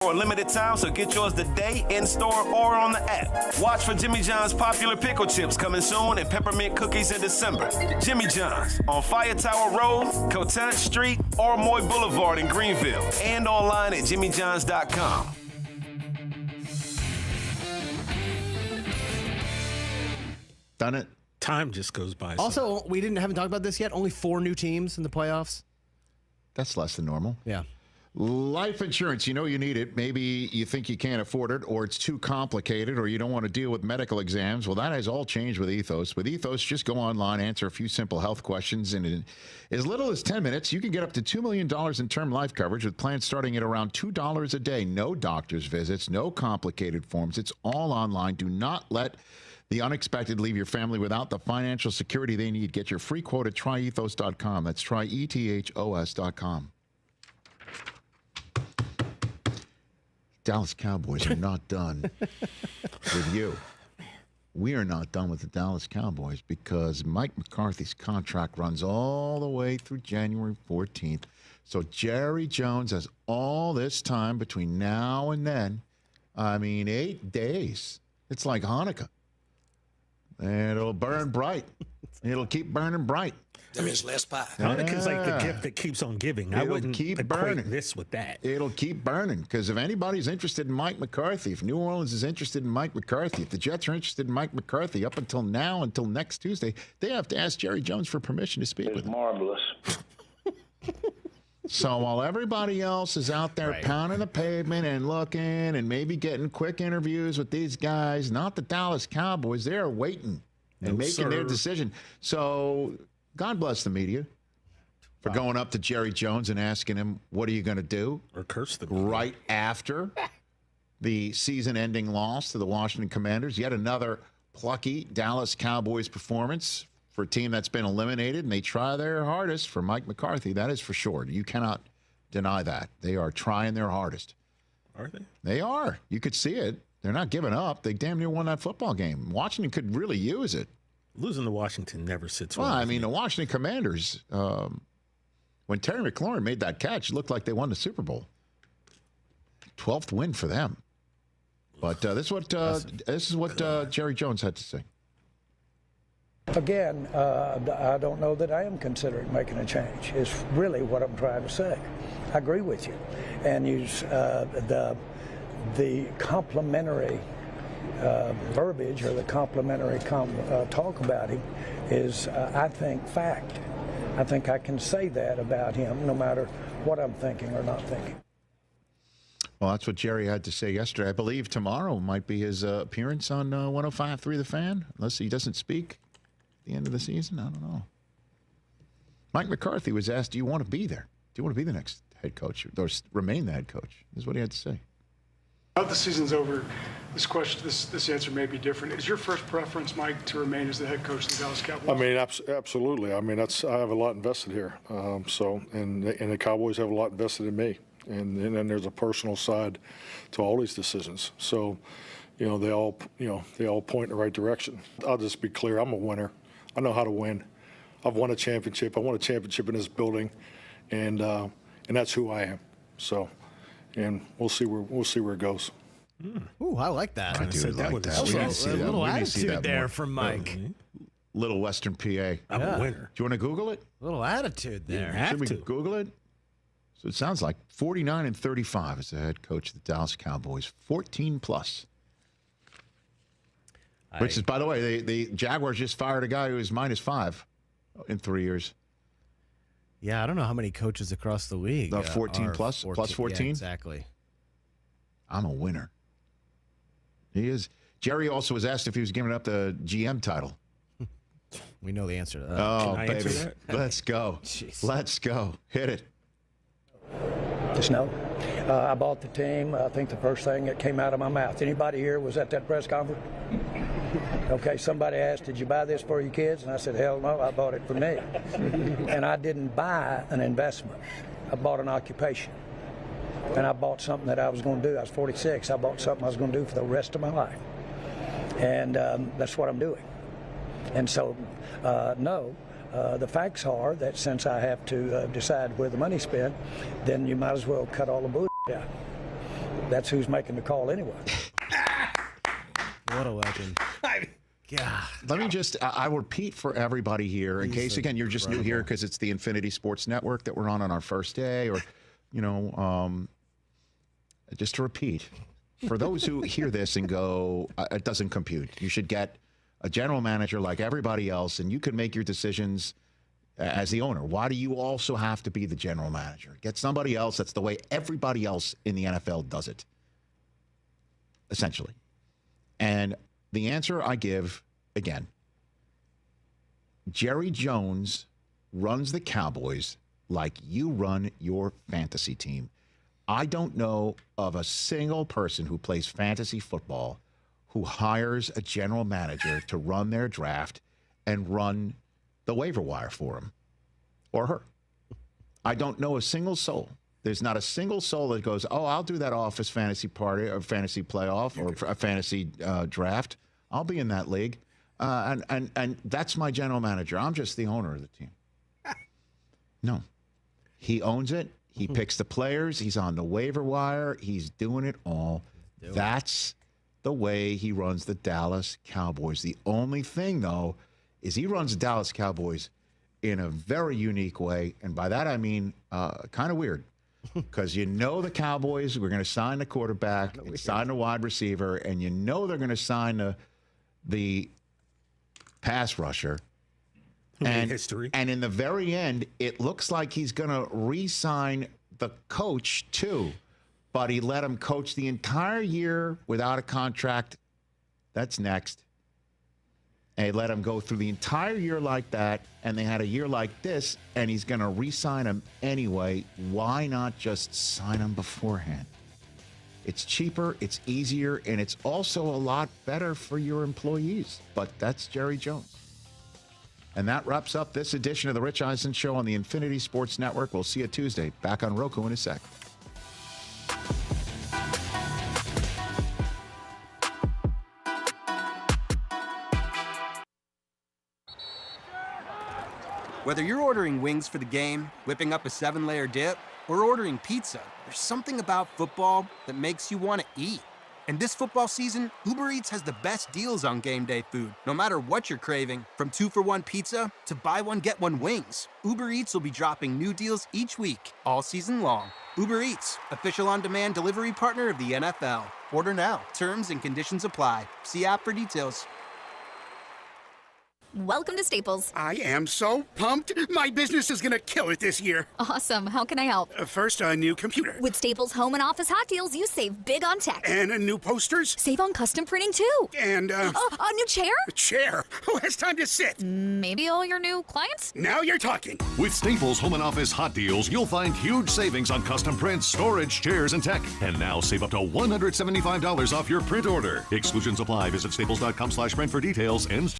For a limited time, so get yours today in store or on the app. Watch for Jimmy John's popular pickle chips coming soon and peppermint cookies in December. Jimmy John's on Fire Tower Road, Cotant Street, or Moy Boulevard in Greenville, and online at jimmyjohns.com. Done it. Time just goes by. Also, we haven't talked about this yet. Only 4 new teams in the playoffs. That's less than normal. Yeah. Life insurance, you know you need it. Maybe you think you can't afford it, or it's too complicated, or you don't want to deal with medical exams. Well, that has all changed with Ethos. With Ethos, just go online, answer a few simple health questions, and in as little as 10 minutes, you can get up to $2 million in term life coverage with plans starting at around $2 a day. No doctor's visits, no complicated forms. It's all online. Do not let the unexpected leave your family without the financial security they need. Get your free quote at tryethos.com. That's tryethos.com. Dallas Cowboys are not done with you. We are not done with the Dallas Cowboys because Mike McCarthy's contract runs all the way through January 14th. So Jerry Jones has all this time between now and then. 8 days. It's like Hanukkah. And it'll burn bright. It'll keep burning bright. There is less pie. Hanukkah's like the gift that keeps on giving. I wouldn't keep equate burning this with that. It'll keep burning because if anybody's interested in Mike McCarthy, if New Orleans is interested in Mike McCarthy, if the Jets are interested in Mike McCarthy up until now, until next Tuesday, they have to ask Jerry Jones for permission to speak with him. Marvelous. So while everybody else is out there pounding the pavement and looking and maybe getting quick interviews with these guys, not the Dallas Cowboys, they're waiting and making their decision. So God bless the media for going up to Jerry Jones and asking him, what are you going to do? Or curse them. Right after the season-ending loss to the Washington Commanders. Yet another plucky Dallas Cowboys performance for a team that's been eliminated, and they try their hardest for Mike McCarthy. That is for sure. You cannot deny that. They are trying their hardest. Are they? They are. You could see it. They're not giving up. They damn near won that football game. Washington could really use it. Losing to Washington never sits well. well. The Washington Commanders, when Terry McLaurin made that catch, it looked like they won the Super Bowl. 12th win for them. But this is what Jerry Jones had to say. Again, I don't know that I am considering making a change, is really what I'm trying to say. I agree with you. And use the complimentary verbiage or the complimentary talk about him is, I think, fact. I think I can say that about him no matter what I'm thinking or not thinking. Well, that's what Jerry had to say yesterday. I believe tomorrow might be his appearance on 105.3 The Fan, unless he doesn't speak at the end of the season. I don't know. Mike McCarthy was asked, do you want to be there? Do you want to be the next head coach or remain the head coach? This is what he had to say. Now the season's over, this answer may be different. Is your first preference, Mike, to remain as the head coach of the Dallas Cowboys? Absolutely. I have a lot invested here. And the Cowboys have a lot invested in me. And then there's a personal side to all these decisions. So, they all point in the right direction. I'll just be clear. I'm a winner. I know how to win. I've won a championship. I won a championship in this building, and that's who I am. So, and we'll see where it goes. Ooh, I like that. I do like that. A little attitude there from Mike. Little Western PA. I'm a winner. Do you want to Google it? A little attitude there. Should we Google it? So it sounds like 49-35 as the head coach of the Dallas Cowboys. 14+. Which is, by the way, the Jaguars just fired a guy who was -5 in 3 years. Yeah, I don't know how many coaches across the league. 14 plus 14? Yeah, exactly. I'm a winner. He is. Jerry also was asked if he was giving up the GM title. We know the answer to that. Oh, Can I baby. answer that? Let's go. Jeez. Let's go. Hit it. Just know. I bought the team. I think the first thing that came out of my mouth. Anybody here was at that press conference? Okay, somebody asked, did you buy this for your kids? And I said, hell no, I bought it for me. And I didn't buy an investment. I bought an occupation. And I bought something that I was going to do. I was 46. I bought something I was going to do for the rest of my life. And that's what I'm doing. And so, no. The facts are that since I have to decide where the money's spent, then you might as well cut all the bullshit out. that's who's making the call anyway. What a legend. God. Let me just, I'll repeat for everybody here, in case, again, you're just new here because it's the Infinity Sports Network that we're on our first day, or, just to repeat, for those who hear this and go, it doesn't compute. You should get a general manager like everybody else, and you can make your decisions as the owner. Why do you also have to be the general manager? Get somebody else. That's the way everybody else in the NFL does it, essentially. And the answer I give, again, Jerry Jones runs the Cowboys like you run your fantasy team. I don't know of a single person who plays fantasy football who hires a general manager to run their draft and run the waiver wire for him or her. I don't know a single soul. There's not a single soul that goes, oh, I'll do that office fantasy party or fantasy playoff or a fantasy draft. I'll be in that league. And that's my general manager. I'm just the owner of the team. No. He owns it. He picks the players. He's on the waiver wire. He's doing it all. That's the way he runs the Dallas Cowboys. The only thing, though, is he runs the Dallas Cowboys in a very unique way. And by that, I mean kind of weird. Because the Cowboys were going to sign the quarterback, and sign the wide receiver, and they're going to sign the pass rusher. And history. And in the very end, it looks like he's going to re-sign the coach, too. But he let him coach the entire year without a contract. That's next. And he let him go through the entire year like that, and they had a year like this, and he's going to re-sign him anyway. Why not just sign him beforehand? It's cheaper, it's easier, and it's also a lot better for your employees. But that's Jerry Jones. And that wraps up this edition of the Rich Eisen Show on the Infinity Sports Network. We'll see you Tuesday. Back on Roku in a sec. Whether you're ordering wings for the game, whipping up a 7-layer dip, or ordering pizza, there's something about football that makes you want to eat. And this football season, Uber Eats has the best deals on game day food. No matter what you're craving, from 2-for-1 pizza to buy one, get one wings, Uber Eats will be dropping new deals each week, all season long. Uber Eats, official on-demand delivery partner of the NFL. Order now. Terms and conditions apply. See app for details. Welcome to Staples. I am so pumped. My business is going to kill it this year. Awesome. How can I help? First, a new computer. With Staples Home and Office Hot Deals, you save big on tech. And new posters. Save on custom printing, too. And, a new chair? A chair? Who has time to sit? Maybe all your new clients? Now you're talking. With Staples Home and Office Hot Deals, you'll find huge savings on custom prints, storage, chairs, and tech. And now save up to $175 off your print order. Exclusions apply. Visit staples.com/print for details. And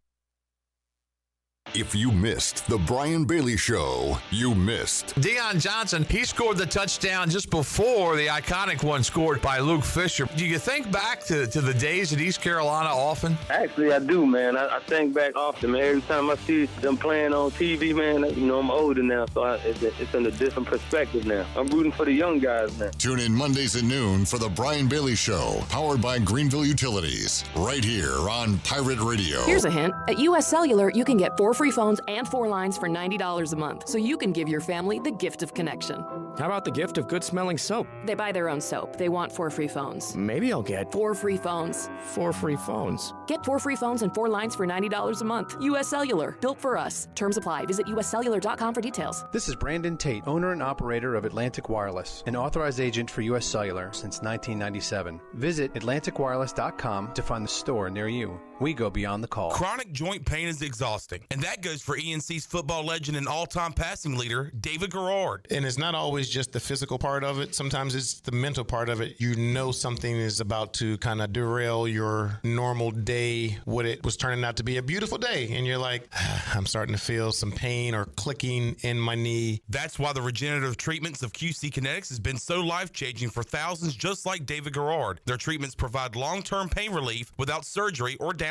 if you missed the Brian Bailey Show, you missed. Deion Johnson, he scored the touchdown just before the iconic one scored by Luke Fisher. Do you think back to the days at East Carolina often? Actually, I do, man. I think back often, man. Every time I see them playing on TV, man, I'm older now, so it's in a different perspective now. I'm rooting for the young guys now. Tune in Mondays at noon for the Brian Bailey Show, powered by Greenville Utilities, right here on Pirate Radio. Here's a hint. At U.S. Cellular, you can get 4 free phones and 4 lines for $90 a month, so you can give your family the gift of connection. How about the gift of good-smelling soap? They buy their own soap. They want 4 free phones. Maybe I'll get 4 free phones. 4 free phones. Get 4 free phones and 4 lines for $90 a month. U.S. Cellular. Built for us. Terms apply. Visit uscellular.com for details. This is Brandon Tate, owner and operator of Atlantic Wireless, an authorized agent for U.S. Cellular since 1997. Visit atlanticwireless.com to find the store near you. We go beyond the call. Chronic joint pain is exhausting, and that goes for ENC's football legend and all-time passing leader, David Garrard. And it's not always just the physical part of it. Sometimes it's the mental part of it. You know something is about to kind of derail your normal day, what it was turning out to be a beautiful day. And you're like, I'm starting to feel some pain or clicking in my knee. That's why the regenerative treatments of QC Kinetics has been so life-changing for thousands just like David Garrard. Their treatments provide long-term pain relief without surgery or downtime.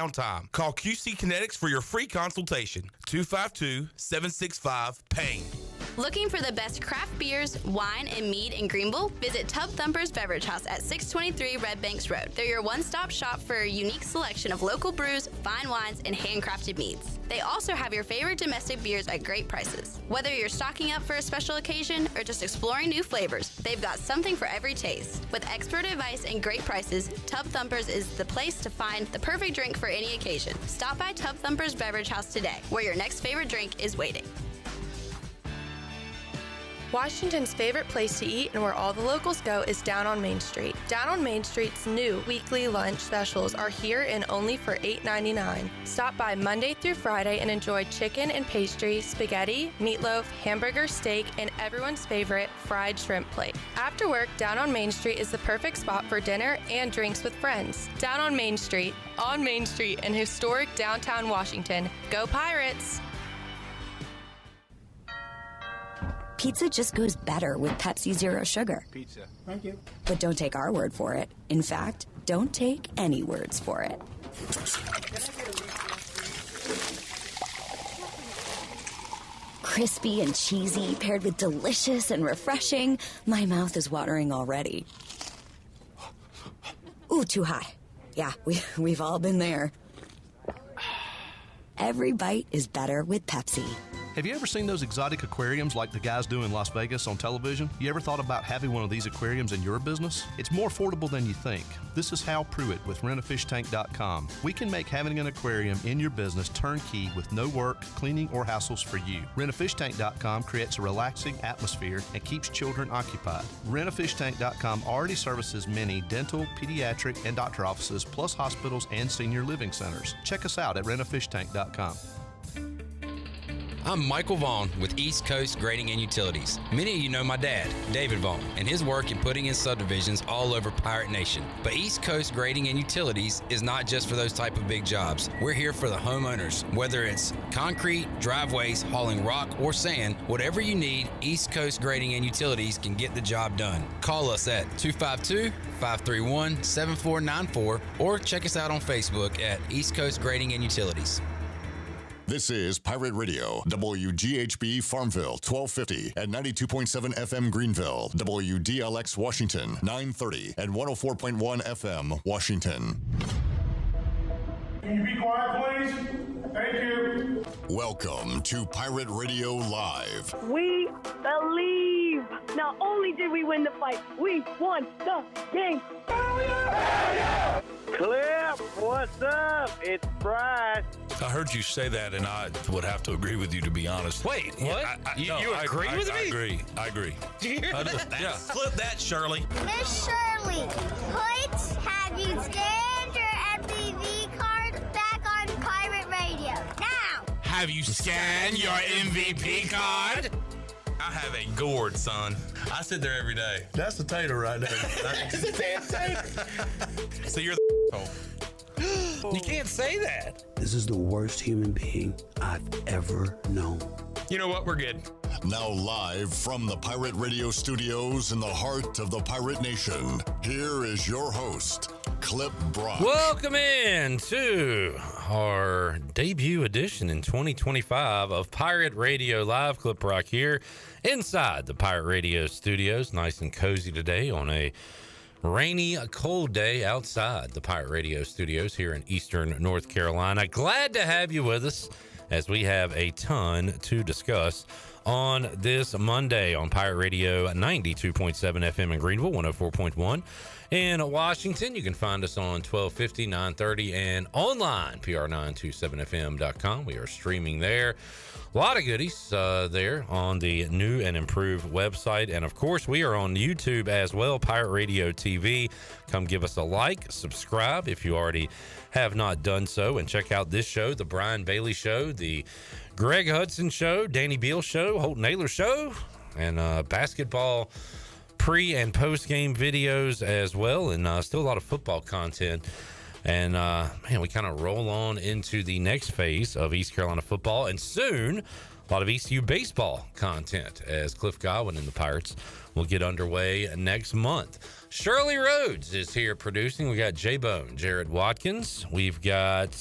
Call QC Kinetics for your free consultation. 252-765-PAIN. Looking for the best craft beers, wine, and mead in Greenville? Visit Tub Thumpers Beverage House at 623 Red Banks Road. They're your one-stop shop for a unique selection of local brews, fine wines, and handcrafted meads. They also have your favorite domestic beers at great prices. Whether you're stocking up for a special occasion or just exploring new flavors, they've got something for every taste. With expert advice and great prices, Tub Thumpers is the place to find the perfect drink for any occasion. Stop by Tub Thumpers Beverage House today, where your next favorite drink is waiting. Washington's favorite place to eat and where all the locals go is down on Main Street. Down on Main Street's new weekly lunch specials are here and only for $8.99. Stop by Monday through Friday and enjoy chicken and pastry, spaghetti, meatloaf, hamburger, steak, and everyone's favorite fried shrimp plate. After work, Down on Main Street is the perfect spot for dinner and drinks with friends. Down on Main Street in historic downtown Washington. Go Pirates! Pizza just goes better with Pepsi Zero Sugar. Pizza. Thank you. But don't take our word for it. In fact, don't take any words for it. Crispy and cheesy, paired with delicious and refreshing. My mouth is watering already. Ooh, too hot. Yeah, we've all been there. Every bite is better with Pepsi. Have you ever seen those exotic aquariums like the guys do in Las Vegas on television? You ever thought about having one of these aquariums in your business? It's more affordable than you think. This is Hal Pruitt with rentafishtank.com. We can make having an aquarium in your business turnkey with no work, cleaning, or hassles for you. Rentafishtank.com creates a relaxing atmosphere and keeps children occupied. Rentafishtank.com already services many dental, pediatric, and doctor offices, plus hospitals and senior living centers. Check us out at rentafishtank.com. I'm Michael Vaughn with East Coast Grading and Utilities. Many of you know my dad, David Vaughn, and his work in putting in subdivisions all over Pirate Nation. But East Coast Grading and Utilities is not just for those type of big jobs. We're here for the homeowners. Whether it's concrete, driveways, hauling rock, or sand, whatever you need, East Coast Grading and Utilities can get the job done. Call us at 252-531-7494 or check us out on Facebook at East Coast Grading and Utilities. This is Pirate Radio, WGHB Farmville, 1250 and 92.7 FM Greenville, WDLX Washington, 930 and 104.1 FM Washington. Can you be quiet, please? Thank you. Welcome to Pirate Radio Live. We believe. Not only did we win the fight, we won the game. Hell yeah! Clip, what's up? It's Bryce. I heard you say that, and I would have to agree with you, to be honest. Wait, what? You agree with me? I agree. Do you hear that? Yeah. Clip that, Shirley. Miss Shirley, have you scanned your MVP card back on Pirate Radio? Now! Have you scanned your MVP card? I have a gourd, son. I sit there every day. That's the tater right there. It's a damn tater. So you're the You can't say that. This is the worst human being I've ever known. You know what? We're good. Now live from the Pirate Radio studios in the heart of the Pirate Nation, here is your host, Clip Brock. Welcome in to our debut edition in 2025 of Pirate Radio Live. Clip Brock here inside the Pirate Radio studios. Nice and cozy today on a rainy, cold day outside the Pirate Radio studios here in Eastern North Carolina. Glad to have you with us as we have a ton to discuss on this Monday on Pirate Radio 92.7 FM in Greenville, 104.1 in Washington. You can find us on 1250, 930, and online, pr927fm.com. We are streaming there. A lot of goodies there on the new and improved website. And, of course, we are on YouTube as well, Pirate Radio TV. Come give us a like, subscribe if you already have not done so, and check out this show, The Brian Bailey Show, The Greg Hudson Show, Danny Beal Show, Holton Naylor Show, and basketball pre- and post-game videos as well, and still a lot of football content. And, man, we kind of roll on into the next phase of East Carolina football, and soon a lot of ECU baseball content as Cliff Godwin and the Pirates will get underway next month. Shirley Rhodes is here producing. We got J-Bone, Jared Watkins. We've got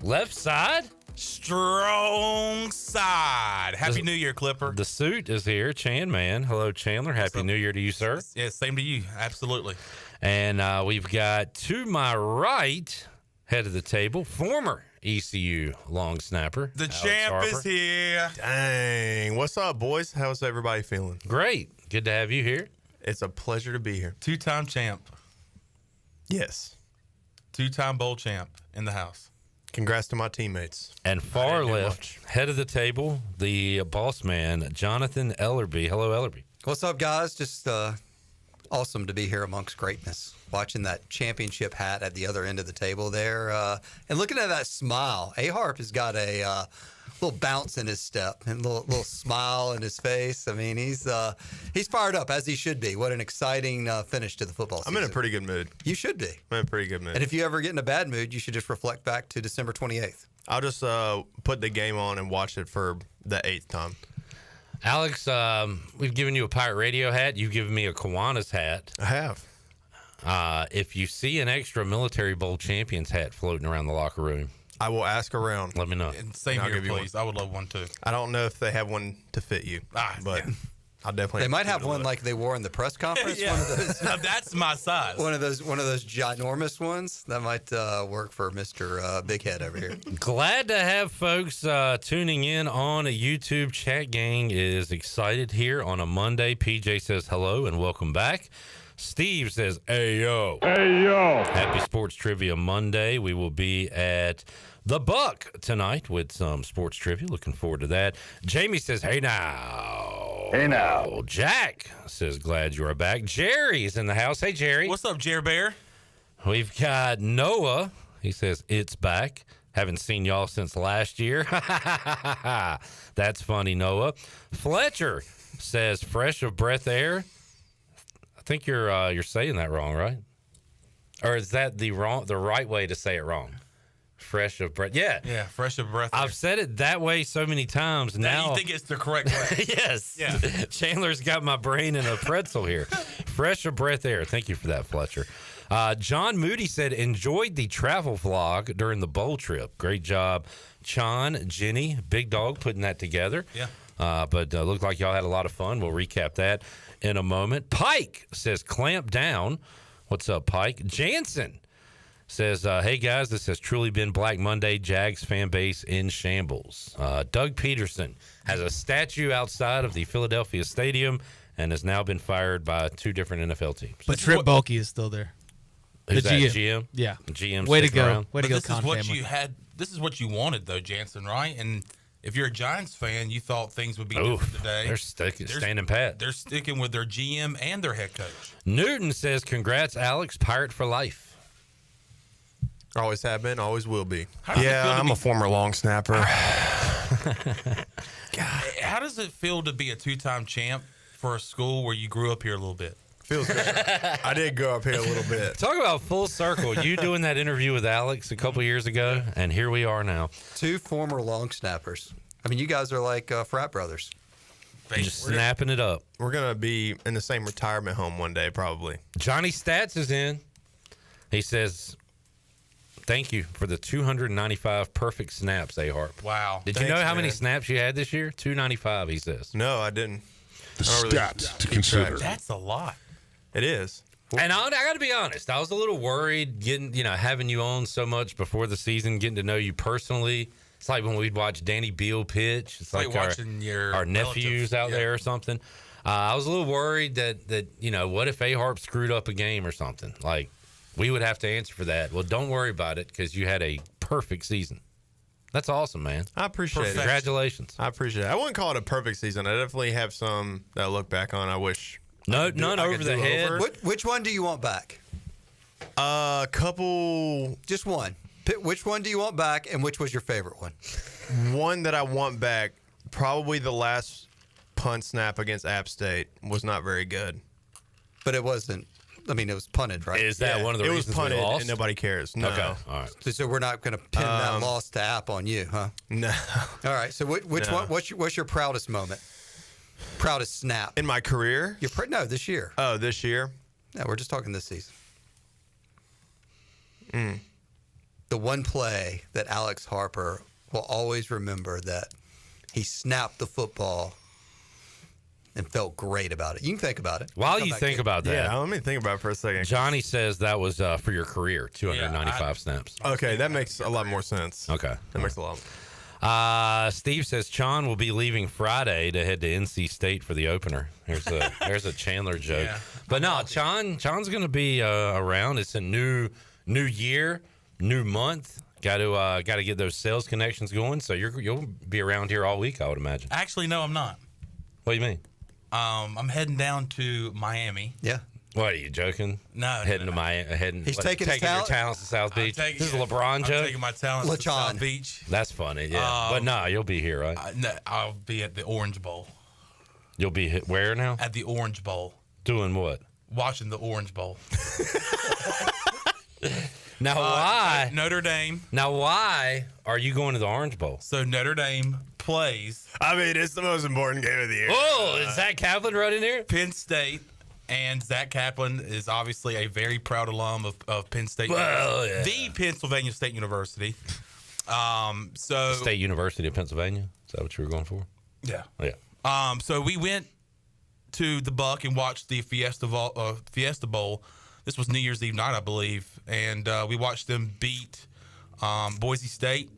Left Side. Strong side. Happy New Year, Clipper. The suit is here. Chan Man. Hello, Chandler. Happy New Year to you, sir. Yeah, same to you. Absolutely. And we've got to my right, head of the table, former ECU long snapper. The Alex champ Harper. is here. Dang. What's up, boys? How's everybody feeling? Great. Good to have you here. It's a pleasure to be here. Two-time champ. Yes. Two-time bowl champ in the house. Congrats to my teammates. And far left, head of the table, the boss man, Jonathan Ellerbe. Hello, Ellerbe. What's up, guys? Just awesome to be here amongst greatness. Watching that championship hat at the other end of the table there. And looking at that smile. A-Harp has got a little bounce in his step and a little smile in his face. I mean, he's fired up, as he should be. What an exciting finish to the football season. I'm in a pretty good mood. You should be. I'm in a pretty good mood. And if you ever get in a bad mood, you should just reflect back to December 28th. I'll just put the game on and watch it for the 8th time. Alex, we've given you a Pirate Radio hat. You've given me a Kiwanis hat. I have. If you see an extra Military Bowl champions hat floating around the locker room, I will ask around. Let me know. And same here, please. I would love one too. I don't know if they have one to fit you, but I'll definitely. They might have one like they wore in the press conference. Yeah. One of those. Now that's my size. One of those ginormous ones that might work for Mr. Big Head over here. Glad to have folks tuning in on a YouTube. Chat gang is excited here on a Monday. PJ says hello and welcome back. Steve says, hey, yo. Hey, yo. Happy Sports Trivia Monday. We will be at the Buck tonight with some sports trivia. Looking forward to that. Jamie says, hey, now. Hey, now. Jack says, glad you are back. Jerry's in the house. Hey, Jerry. What's up, Jerry Bear? We've got Noah. He says, it's back. Haven't seen y'all since last year. That's funny, Noah. Fletcher says, fresh of breath air. I think you're saying that wrong, right? Or is that the right way to say it wrong? Fresh of breath. Yeah. Yeah, fresh of breath. I've said it that way so many times. Now you think it's the correct way. Yes. Yeah. Chandler's got my brain in a pretzel here. Fresh of breath air. Thank you for that, Fletcher. John Moody said, enjoyed the travel vlog during the bowl trip. Great job, Chon, Jenny, Big Dog putting that together. Yeah. But looked like y'all had a lot of fun. We'll recap that in a moment. Pike says, clamp down. What's up, Pike? Jansen says, hey, guys, this has truly been Black Monday. Jags fan base in shambles. Doug Peterson has a statue outside of the Philadelphia Stadium and has now been fired by 2 different NFL teams. But Trip Bulkey is still there. Who's the that, GM. Yeah. GM Way to sticking go. around? Way to go, This is Con what family. you had. This is what you wanted, though, Jansen, right? And if you're a Giants fan, you thought things would be different today. They're standing pat. They're sticking with their GM and their head coach. Newton says, congrats, Alex, Pirate for life. Always have been, always will be. Yeah, I'm a former long snapper. How does it feel to be a 2-time champ for a school where you grew up here a little bit? Feels good. I did go up here a little bit. Talk about full circle. You doing that interview with Alex a couple years ago, and here we are now. 2 former long snappers. I mean, you guys are like frat brothers. Just snapping it up. We're going to be in the same retirement home one day, probably. Johnny Stats is in. He says, thank you for the 295 perfect snaps, A-Harp. Wow. Did you know how many snaps you had this year? 295, he says. No, I didn't. The stats to consider. That's a lot. It is. And I got to be honest, I was a little worried having you on so much before the season, getting to know you personally. It's like when we'd watch Danny Beal pitch. It's like watching our nephews out there or something. I was a little worried that what if A-Harp screwed up a game or something? Like, we would have to answer for that. Well, don't worry about it because you had a perfect season. That's awesome, man. I appreciate it. Congratulations. I appreciate it. I wouldn't call it a perfect season. I definitely have some that I look back on. I wish. None over the head. Which one do you want back? A couple. Just one. Which one do you want back, and which was your favorite one? One that I want back, probably the last punt snap against App State was not very good. But it wasn't. I mean, it was punted, right? Is that one of the reasons it was punted we lost? and nobody cares? No. Okay, all right. So we're not going to pin that loss to App on you, huh? No. All right. So which one? What's your proudest moment? Proudest snap in my career? No, this year. Oh, this year? No, we're just talking this season. The one play that Alex Harper will always remember that he snapped the football and felt great about it. You can think about it. While you think about that, Yeah, let me think about it for a second. Johnny says that was for your career, 295 snaps. Okay, that makes a lot more sense. Okay. That makes a lot. Steve says Chon will be leaving Friday to head to NC State for the opener. There's a Chandler joke. Yeah. But no, Chon's going to be around. It's a new year, new month. Got to get those sales connections going. So you'll be around here all week, I would imagine. Actually, no, I'm not. What do you mean? I'm heading down to Miami. Yeah. What, are you joking? No. Heading to Miami. He's taking his your talents to South Beach. This is a LeBron I'm joke? taking my talents to South Beach. That's funny, yeah. But no, you'll be here, right? No, I'll be at the Orange Bowl. You'll be where now? At the Orange Bowl. Doing what? Watching the Orange Bowl. Now, why? Notre Dame. Now, why are you going to the Orange Bowl? So Notre Dame plays. I mean, it's the most important game of the year. Oh, is Zach Kaplan right in there? Penn State. And Zach Kaplan is obviously a very proud alum of Penn State. Well, yeah. The Pennsylvania State University. State University of Pennsylvania? Is that what you were going for? Yeah. Yeah. So we went to the Buck and watched the Fiesta Bowl. This was New Year's Eve night, I believe. And we watched them beat Boise State.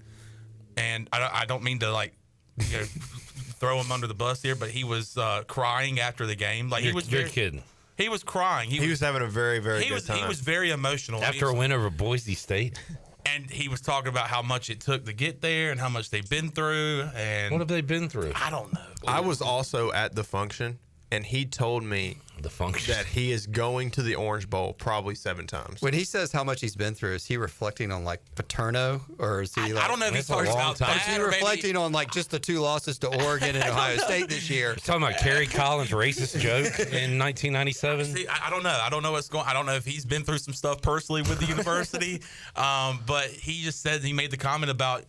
And I don't mean to, throw him under the bus here, but he was crying after the game. You're kidding. He was crying. He was having a very, very good time. He was very emotional. After a win over Boise State? And he was talking about how much it took to get there and how much they've been through. And what have they been through? I don't know. I was also at the function, and he told me that he is going to the Orange Bowl probably 7 times. When he says how much he's been through, is he reflecting on Paterno, or is he I don't know if he's talking about that. Is he reflecting on just the 2 losses to Oregon and Ohio State this year? You're talking about Kerry Collins' racist joke in 1997? See, I don't know. I don't know what's going. I don't know if he's been through some stuff personally with the university, but he just said he made the comment about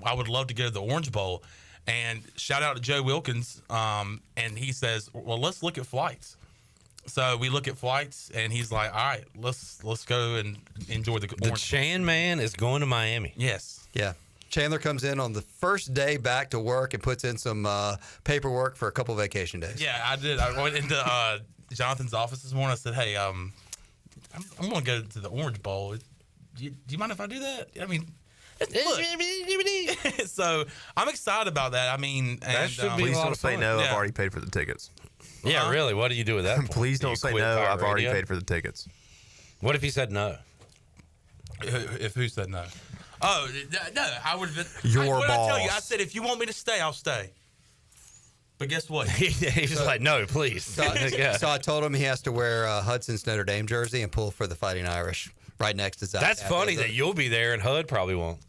I would love to go to the Orange Bowl, and shout out to Joe Wilkins, and he says, well, let's look at flights. So we look at flights, and he's like, all right, let's go and enjoy the Orange Bowl. Chan man is going to Miami. Yes. Yeah. Chandler comes in on the first day back to work and puts in some paperwork for a couple vacation days. Yeah, I did. I went into Jonathan's office this morning. I said, hey, I'm going to go to the Orange Bowl. Do you mind if I do that? I mean, look. So I'm excited about that. I mean, that should be please don't say no. I've already paid for the tickets. Yeah, really. What do you do with that? Please don't say no. I've already paid for the tickets. What if he said no? If who said no? Oh, no. I would have been. Your boss. boss. I tell you? I said, if you want me to stay, I'll stay. But guess what? He's just like, no, please. So I told him he has to wear Hudson's Notre Dame jersey and pull for the Fighting Irish right next to Zach. That's funny that you'll be there and Hud probably won't.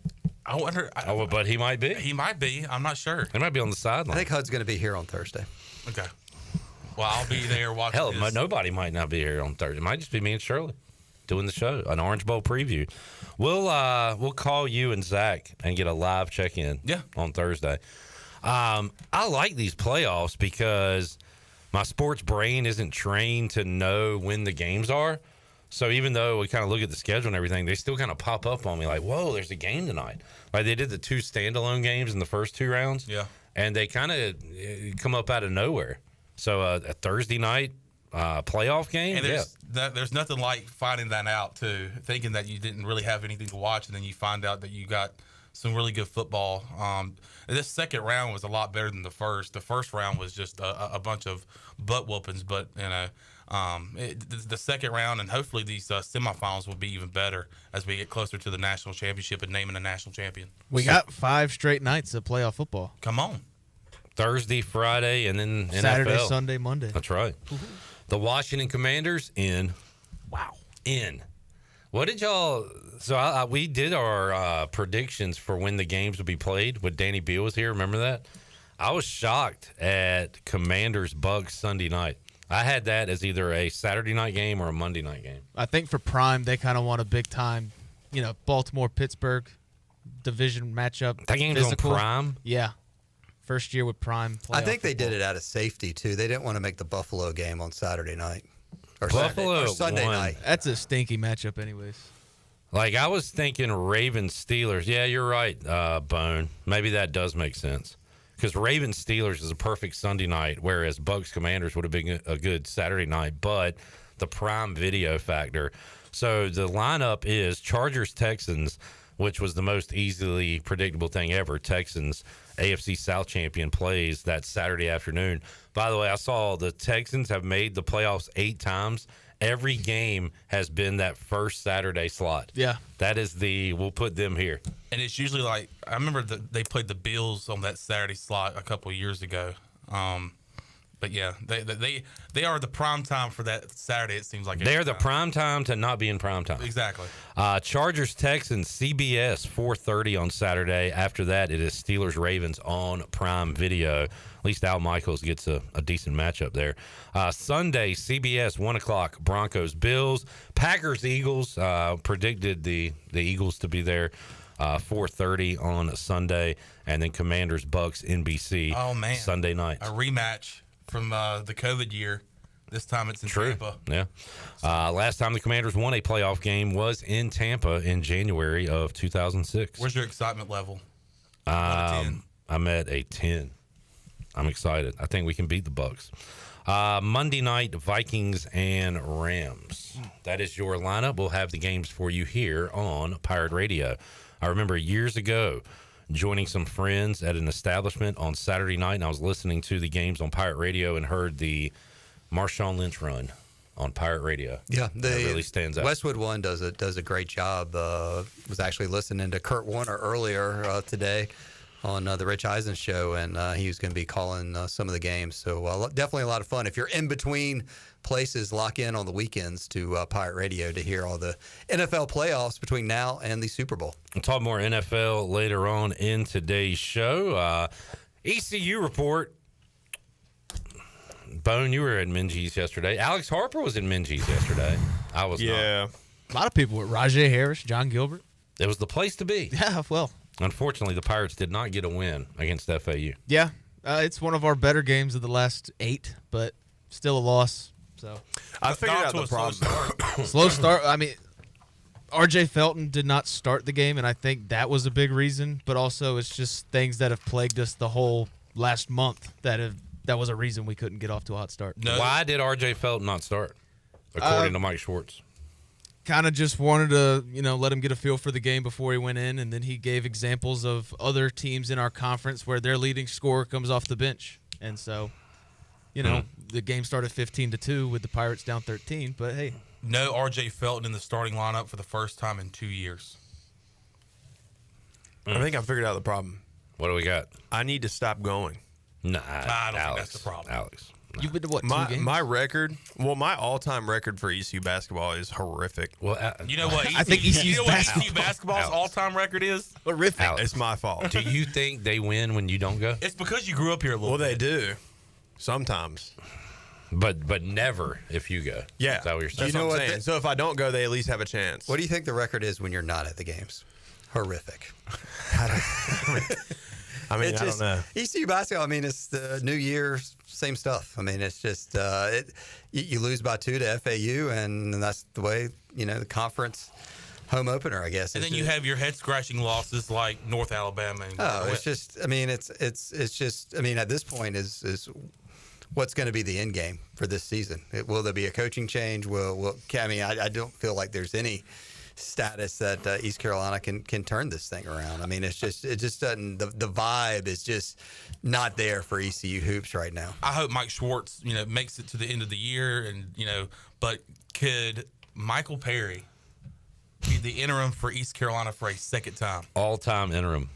I wonder. But he might be. He might be. I'm not sure. He might be on the sideline. I think Hud's going to be here on Thursday. Okay. Well, I'll be there watching. Hell, nobody might not be here on Thursday. It might just be me and Shirley doing the show, an Orange Bowl preview. We'll call you and Zach and get a live check-in on Thursday. I like these playoffs because my sports brain isn't trained to know when the games are. So even though we kind of look at the schedule and everything, they still kind of pop up on me like, whoa, there's a game tonight. Like they did the 2 standalone games in the first 2 rounds. Yeah. And they kind of come up out of nowhere. So a Thursday night playoff game, and there's nothing like finding that out too, thinking that you didn't really have anything to watch, and then you find out that you got some really good football. This second round was a lot better than the first. The first round was just a bunch of butt whoopings, but the second round and hopefully these semifinals will be even better as we get closer to the national championship and naming a national champion. We got 5 straight nights of playoff football. Come on. Thursday, Friday, and then Saturday, NFL. Sunday, Monday. That's right. The Washington Commanders in. Wow. In. What did y'all? So we did our predictions for when the games would be played when Danny Beal was here. Remember that? I was shocked at Commanders Bucks Sunday night. I had that as either a Saturday night game or a Monday night game. I think for Prime, they kind of want a big time, Baltimore Pittsburgh division matchup. That game's on Prime. Yeah. First year with Prime. I think they did it out of safety, too. They didn't want to make the Buffalo game on Saturday night. Or Buffalo Sunday night. That's a stinky matchup anyways. Like, I was thinking Ravens Steelers. Yeah, you're right, Bone. Maybe that does make sense. Because Ravens Steelers is a perfect Sunday night, whereas Bucks Commanders would have been a good Saturday night. But the prime video factor. So the lineup is Chargers Texans, which was the most easily predictable thing ever. Texans, AFC South champion, plays that Saturday afternoon. By the way, I saw the Texans have made the playoffs 8 times. Every game has been that first Saturday slot. Yeah. That is we'll put them here. And it's usually like, I remember they played the Bills on that Saturday slot a couple of years ago. But yeah, they are the prime time for that Saturday. It seems like they are the prime time to not be in prime time. Exactly. Chargers Texans CBS 4:30 on Saturday. After that, it is Steelers Ravens on Prime Video. At least Al Michaels gets a decent matchup there. Sunday CBS 1:00 Broncos Bills. Packers Eagles, predicted the Eagles to be there. 4:30 on Sunday, and then Commanders Bucks NBC. Oh man, Sunday night, a rematch from the COVID year. This time it's in Tampa. Yeah. Last time the Commanders won a playoff game was in Tampa in January of 2006. Where's your excitement level? I'm at a 10. I'm excited. I think we can beat the Bucks. Monday night, Vikings and Rams. That is your lineup. We'll have the games for you here on Pirate Radio. I remember years ago joining some friends at an establishment on Saturday night, and I was listening to the games on Pirate Radio and heard the Marshawn Lynch run on Pirate Radio. Yeah, that really stands out. Westwood One does a great job. Was actually listening to Kurt Warner earlier today on the Rich Eisen show, and he was going to be calling some of the games. So definitely a lot of fun. If you're in between places, lock in on the weekends to Pirate Radio to hear all the NFL playoffs between now and the Super Bowl. We'll talk more NFL later on in today's show. ECU report. Bone, you were at Minji's yesterday. Alex Harper was in Minji's yesterday. I was not. Yeah. A lot of people with Raj Harris, John Gilbert. It was the place to be. Yeah, well. Unfortunately, the Pirates did not get a win against FAU. Yeah, it's one of our better games of the last 8, but still a loss. So I figured out the problem. Slow start. I mean, RJ Felton did not start the game, and I think that was a big reason. But also, it's just things that have plagued us the whole last month that was a reason we couldn't get off to a hot start. No. Why did RJ Felton not start, according to Mike Schwartz? Kind of just wanted to, let him get a feel for the game before he went in, and then he gave examples of other teams in our conference where their leading scorer comes off the bench, and so, the game started 15-2 with the Pirates down 13. But hey, no RJ Felton in the starting lineup for the first time in 2 years. I think I figured out the problem. What do we got? I need to stop going. Nah, I don't think that's the problem. Alex. You've been to what, 2 games? My record, my all-time record for ECU basketball is horrific. Well, you know what? I think ECU basketball's all-time record is? Horrific. Alex, it's my fault. Do you think they win when you don't go? It's because you grew up here a little bit. Well, they do. Sometimes. But never if you go. Yeah. Is that what you're saying? That's what I'm saying. So if I don't go, they at least have a chance. What do you think the record is when you're not at the games? Horrific. I don't know. ECU basketball, it's the new year, same stuff. It's just you lose by 2 to FAU, and that's the way, the conference home opener, I guess. And then you have your head-scratching losses like North Alabama. And it's just, it's just, at this point is what's going to be the end game for this season? Will there be a coaching change? I don't feel like there's any status that East Carolina can turn this thing around. It just doesn't. The vibe is just not there for ECU hoops right now. I hope Mike Schwartz, makes it to the end of the year, and but could Michael Perry be the interim for East Carolina for a second time? All-time interim.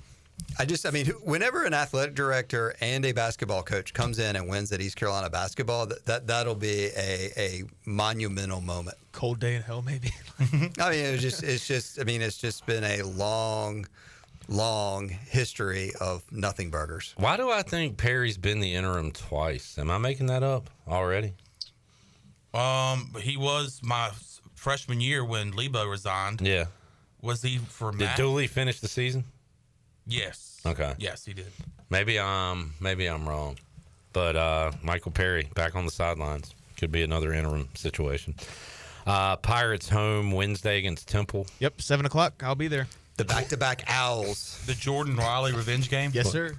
Whenever an athletic director and a basketball coach comes in and wins at East Carolina basketball, that'll be a monumental moment. Cold day in hell, maybe. It's just been a long history of nothing burgers. Why do I think Perry's been the interim twice? Am I making that up already? He was my freshman year when Lebo resigned. Yeah. Was he for Did Matt? Dooley finish the season? Yes. Okay. Yes, he did. Maybe I'm wrong, but Michael Perry back on the sidelines could be another interim situation. Pirates home Wednesday against Temple. Yep, 7 o'clock. I'll be there. The back-to-back Owls. The Jordan Riley revenge game? Yes, sir.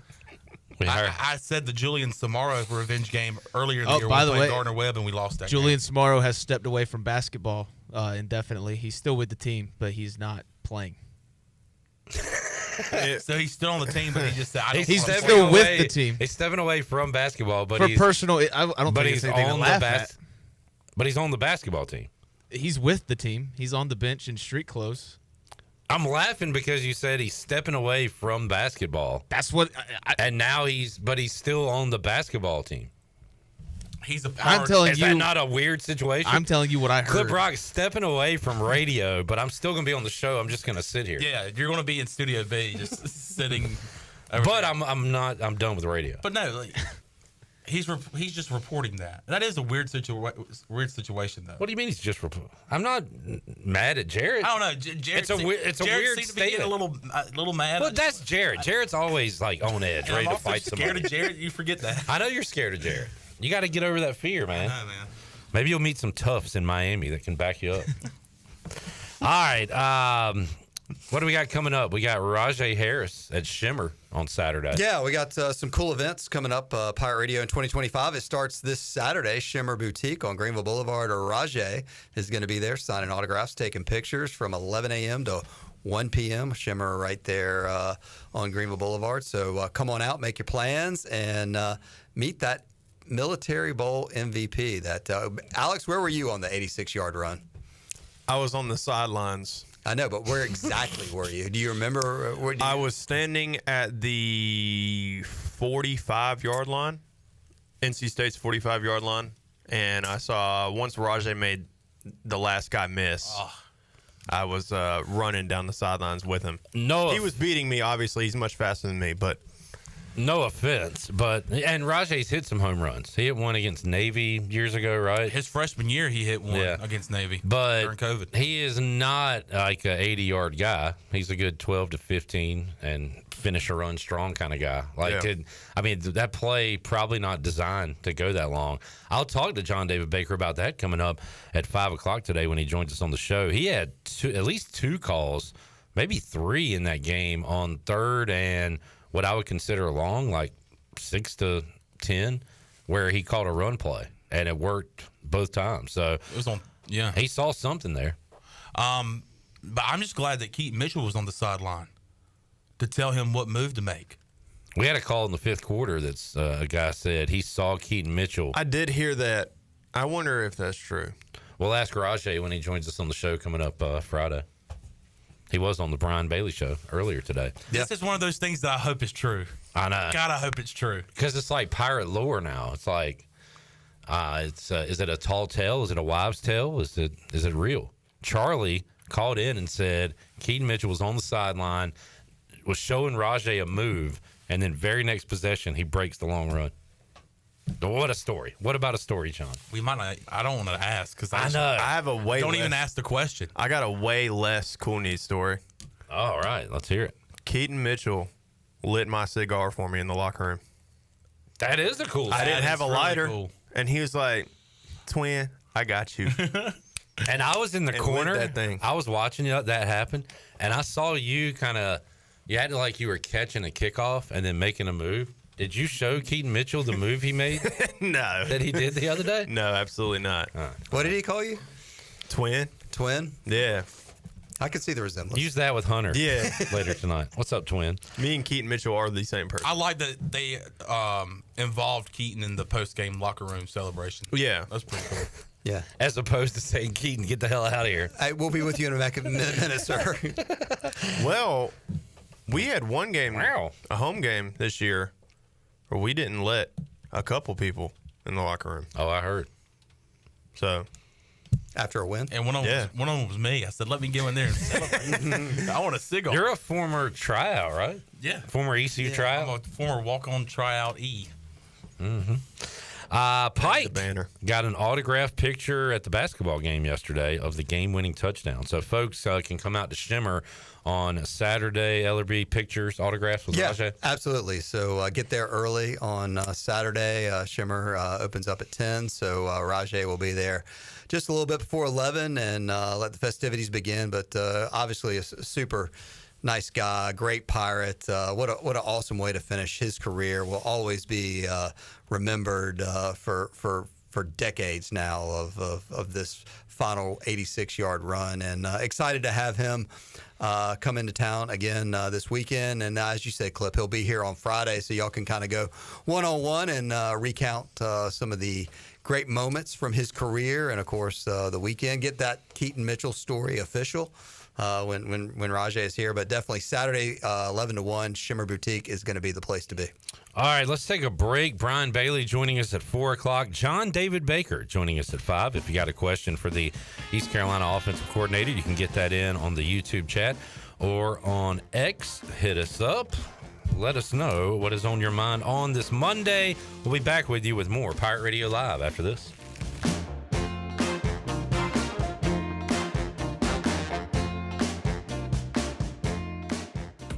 I said the Julian Samaro revenge game earlier in the year. By the way, Gardner Webb, and we lost that Julian game. Samaro has stepped away from basketball indefinitely. He's still with the team, but he's not playing. So he's still on the team, but he just said, I don't He's want to still play. with the team. He's stepping away from basketball, but For he's, personal, I don't but think he's it's anything to on the laugh at. But he's on the basketball team. He's with the team. He's on the bench in street clothes. I'm laughing because you said he's stepping away from basketball. That's what. And now he's still on the basketball team. He's a. I'm telling Is you, that not a weird situation? I'm telling you what I heard. Clip Rock's stepping away from radio, but I'm still going to be on the show. I'm just going to sit here. Yeah, you're going to be in Studio B, just sitting. But I'm not. I'm done with radio. But no, like, he's just reporting that. That is a weird situation, though. What do you mean he's just I'm not mad at Jared. I don't know. Jared It's a weird seemed to be getting statement. a little mad. Well, that's Jared. Jared's always like on edge, And ready I'm to also fight scared somebody. of Jared. You forget that. I know you're scared of Jared. You got to get over that fear, man. I know, man. Maybe you'll meet some toughs in Miami that can back you up. All right. What do we got coming up? We got Raj Harris at Shimmer on Saturday. Yeah, we got some cool events coming up. Pirate Radio in 2025. It starts this Saturday. Shimmer Boutique on Greenville Boulevard. Rajay is going to be there signing autographs, taking pictures from 11 a.m. to 1 p.m. Shimmer right there on Greenville Boulevard. So come on out, make your plans, and meet that Military Bowl MVP. That Alex, where were you on the 86-yard run? I was on the sidelines. I know, but where exactly were you? Do you remember? I was standing at the 45-yard line, NC State's 45-yard line, and I saw once Rajay made the last guy miss. I was running down the sidelines with him. He was beating me. Obviously, he's much faster than me, but. No offense, and Rajay's hit some home runs. He hit one against Navy years ago, right? His freshman year, he hit one against Navy but during COVID. He is not like an 80-yard guy. He's a good 12 to 15 and finish a run strong kind of guy. That play probably not designed to go that long. I'll talk to John David Baker about that coming up at 5 o'clock today when he joins us on the show. He had at least 2 calls, maybe 3 in that game on third and what I would consider long, like 6 to 10, where he called a run play, and it worked both times. So it was on, yeah. He saw something there. But I'm just glad that Keaton Mitchell was on the sideline to tell him what move to make. We had a call in the 5th quarter that's a guy said he saw Keaton Mitchell. I did hear that. I wonder if that's true. We'll ask Rajay when he joins us on the show coming up Friday. He was on the Brian Bailey show earlier today. This is one of those things that I hope is true. I know. God, I hope it's true. Because it's like pirate lore now. It's like, is it a tall tale? Is it a wives' tale? Is it real? Charlie called in and said Keaton Mitchell was on the sideline, was showing Rajay a move, and then very next possession, he breaks the long run. What a story. What about a story, John? We might not. I don't want to ask because I know. I have a way. Don't even ask the question. I got a way less cool news story. All right, let's hear it. Keaton Mitchell lit my cigar for me in the locker room. That is a cool. I didn't have a lighter, cool. and he was like, "Twin, I got you." And I was in the corner. That thing. I was watching that happen, and I saw you kind of. You had to like you were catching a kickoff and then making a move. Did you show Keaton Mitchell the move he made? No. That he did the other day? No, absolutely not. What did he call you? Twin. Twin? Yeah. I could see the resemblance. Use that with Hunter. Yeah. Later tonight. What's up, Twin? Me and Keaton Mitchell are the same person. I like that they involved Keaton in the post-game locker room celebration. Yeah. That's pretty cool. Yeah. As opposed to saying, Keaton, get the hell out of here. We'll be with you in a minute, sir. Well, we had one game, a home game this year, where we didn't let a couple people in the locker room. Oh, I heard. So after a win, and one of them was me. I said, "Let me go in there and celebrate. I want a cigar." You're a former tryout, right? Yeah, former ECU tryout. I'm a former walk-on tryout E. Mm-hmm. Pike banner. got an autographed picture at the basketball game yesterday of the game-winning touchdown. So folks can come out to Shimmer on Saturday. Ellerbe pictures, autographs with Rajay. Absolutely. So get there early on Saturday. Shimmer opens up at 10, so Rajay will be there just a little bit before 11 and let the festivities begin. But obviously a super nice guy, great Pirate. What an awesome way to finish his career. Will always be remembered for decades now of this final 86-yard run. And excited to have him come into town again this weekend. And as you say, Clip, he'll be here on Friday, so y'all can kind of go one-on-one and recount some of the great moments from his career. And, of course, the weekend, get that Keaton Mitchell story official when Rajay is here. But definitely Saturday, 11 to 1, Shimmer Boutique is going to be the place to be. All right, let's take a break. Brian Bailey joining us at 4 o'clock. John David Baker joining us at 5. If you got a question for the East Carolina offensive coordinator, you can get that in on the YouTube chat or on X. Hit us up. Let us know what is on your mind on this Monday. We'll be back with you with more Pirate Radio Live after this.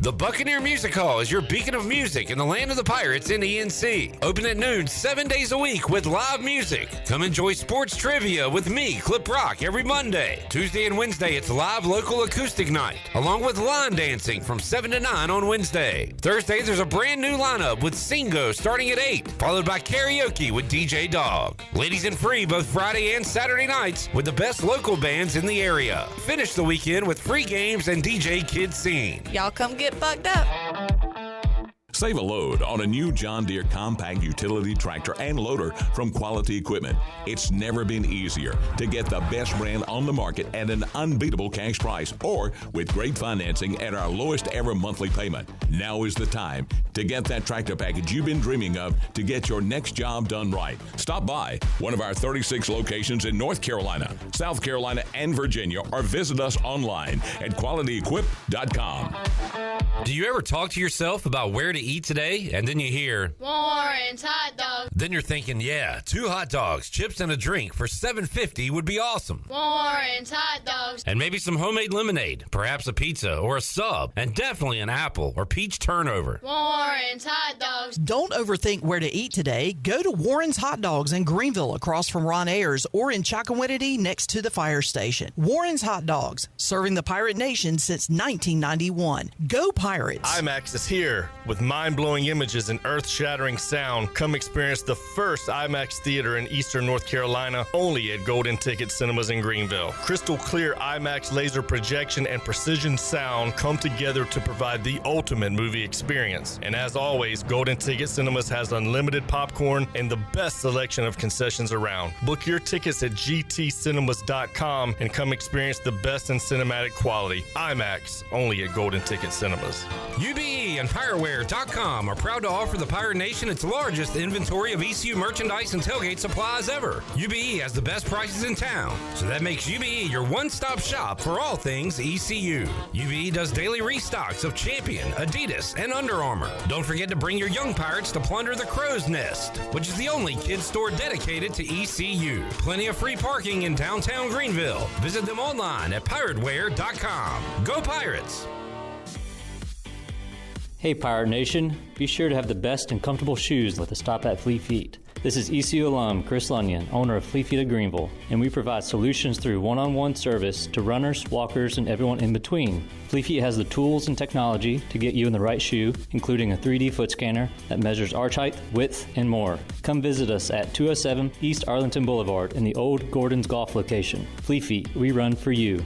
The Buccaneer Music Hall is your beacon of music in the land of the Pirates in ENC. Open at noon 7 days a week with live music. Come enjoy sports trivia with me, Clip Rock, every Monday. Tuesday and Wednesday, it's live local acoustic night, along with line dancing from 7 to 9 on Wednesday. Thursday, there's a brand new lineup with Singo starting at 8, followed by karaoke with DJ Dog. Ladies and free both Friday and Saturday nights with the best local bands in the area. Finish the weekend with free games and DJ Kid Scene. Y'all come get bucked up. Save a load on a new John Deere compact utility tractor and loader from Quality Equipment. It's never been easier to get the best brand on the market at an unbeatable cash price or with great financing at our lowest ever monthly payment. Now is the time to get that tractor package you've been dreaming of to get your next job done right. Stop by one of our 36 locations in North Carolina, South Carolina, and Virginia, or visit us online at qualityequip.com. Do you ever talk to yourself about where to eat today, and then you hear Warren's hot dog. Then you're thinking, yeah, 2 hot dogs, chips, and a drink for $7.50 would be awesome. Warren's hot dogs. And maybe some homemade lemonade, perhaps a pizza or a sub, and definitely an apple or peach turnover. Warren's hot dogs. Don't overthink where to eat today. Go to Warren's Hot Dogs in Greenville across from Ron Ayers or in Chocowinity next to the fire station. Warren's Hot Dogs, serving the Pirate Nation since 1991. Go Pirates! IMAX is here with mind-blowing images and earth-shattering sound. Come experience the first IMAX theater in Eastern North Carolina, only at Golden Ticket Cinemas in Greenville. Crystal clear IMAX laser projection and precision sound come together to provide the ultimate movie experience. And as always, Golden Ticket Cinemas has unlimited popcorn and the best selection of concessions around. Book your tickets at gtcinemas.com and come experience the best in cinematic quality. IMAX, only at Golden Ticket Cinemas. UBE and PireWare.com are proud to offer the Pirate Nation its largest inventory of ECU merchandise and tailgate supplies ever. UBE has the best prices in town, so that makes UBE your one-stop shop for all things ECU. UBE does daily restocks of Champion, Adidas, and Under Armour. Don't forget to bring your young Pirates to plunder the Crow's Nest, which is the only kids store dedicated to ECU. Plenty of free parking in downtown Greenville. Visit them online at PirateWare.com. Go Pirates! Hey Pirate Nation, be sure to have the best and comfortable shoes with a stop at Fleet Feet. This is ECU alum Chris Lunyon, owner of Fleet Feet of Greenville, and we provide solutions through one-on-one service to runners, walkers, and everyone in between. Fleet Feet has the tools and technology to get you in the right shoe, including a 3D foot scanner that measures arch height, width, and more. Come visit us at 207 East Arlington Boulevard in the old Gordon's Golf location. Fleet Feet, we run for you.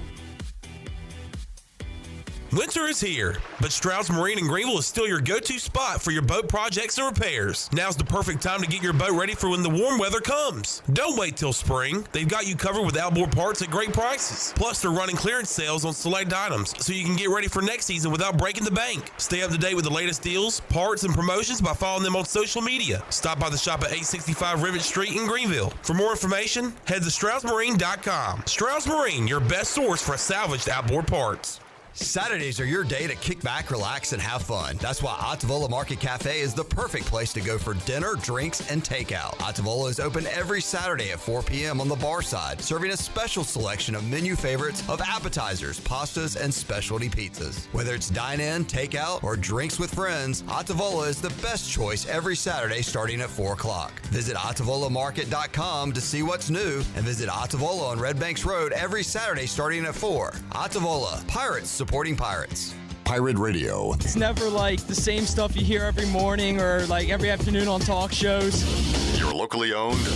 Winter is here, but Stroud's Marine in Greenville is still your go-to spot for your boat projects and repairs. Now's the perfect time to get your boat ready for when the warm weather comes. Don't wait till spring. They've got you covered with outboard parts at great prices. Plus, they're running clearance sales on select items, so you can get ready for next season without breaking the bank. Stay up to date with the latest deals, parts, and promotions by following them on social media. Stop by the shop at 865 Rivet Street in Greenville. For more information, head to StroudsMarine.com. Strauds Marine, your best source for salvaged outboard parts. Saturdays are your day to kick back, relax, and have fun. That's why Ottavola Market Cafe is the perfect place to go for dinner, drinks, and takeout. Ottavola is open every Saturday at 4 p.m. on the bar side, serving a special selection of menu favorites of appetizers, pastas, and specialty pizzas. Whether it's dine-in, takeout, or drinks with friends, Ottavola is the best choice every Saturday starting at 4 o'clock. Visit OttavolaMarket.com to see what's new, and visit Ottavola on Red Banks Road every Saturday starting at 4. Ottavola, Pirates supporting Pirates. Pirate Radio. It's never like the same stuff you hear every morning or like every afternoon on talk shows. Your locally owned,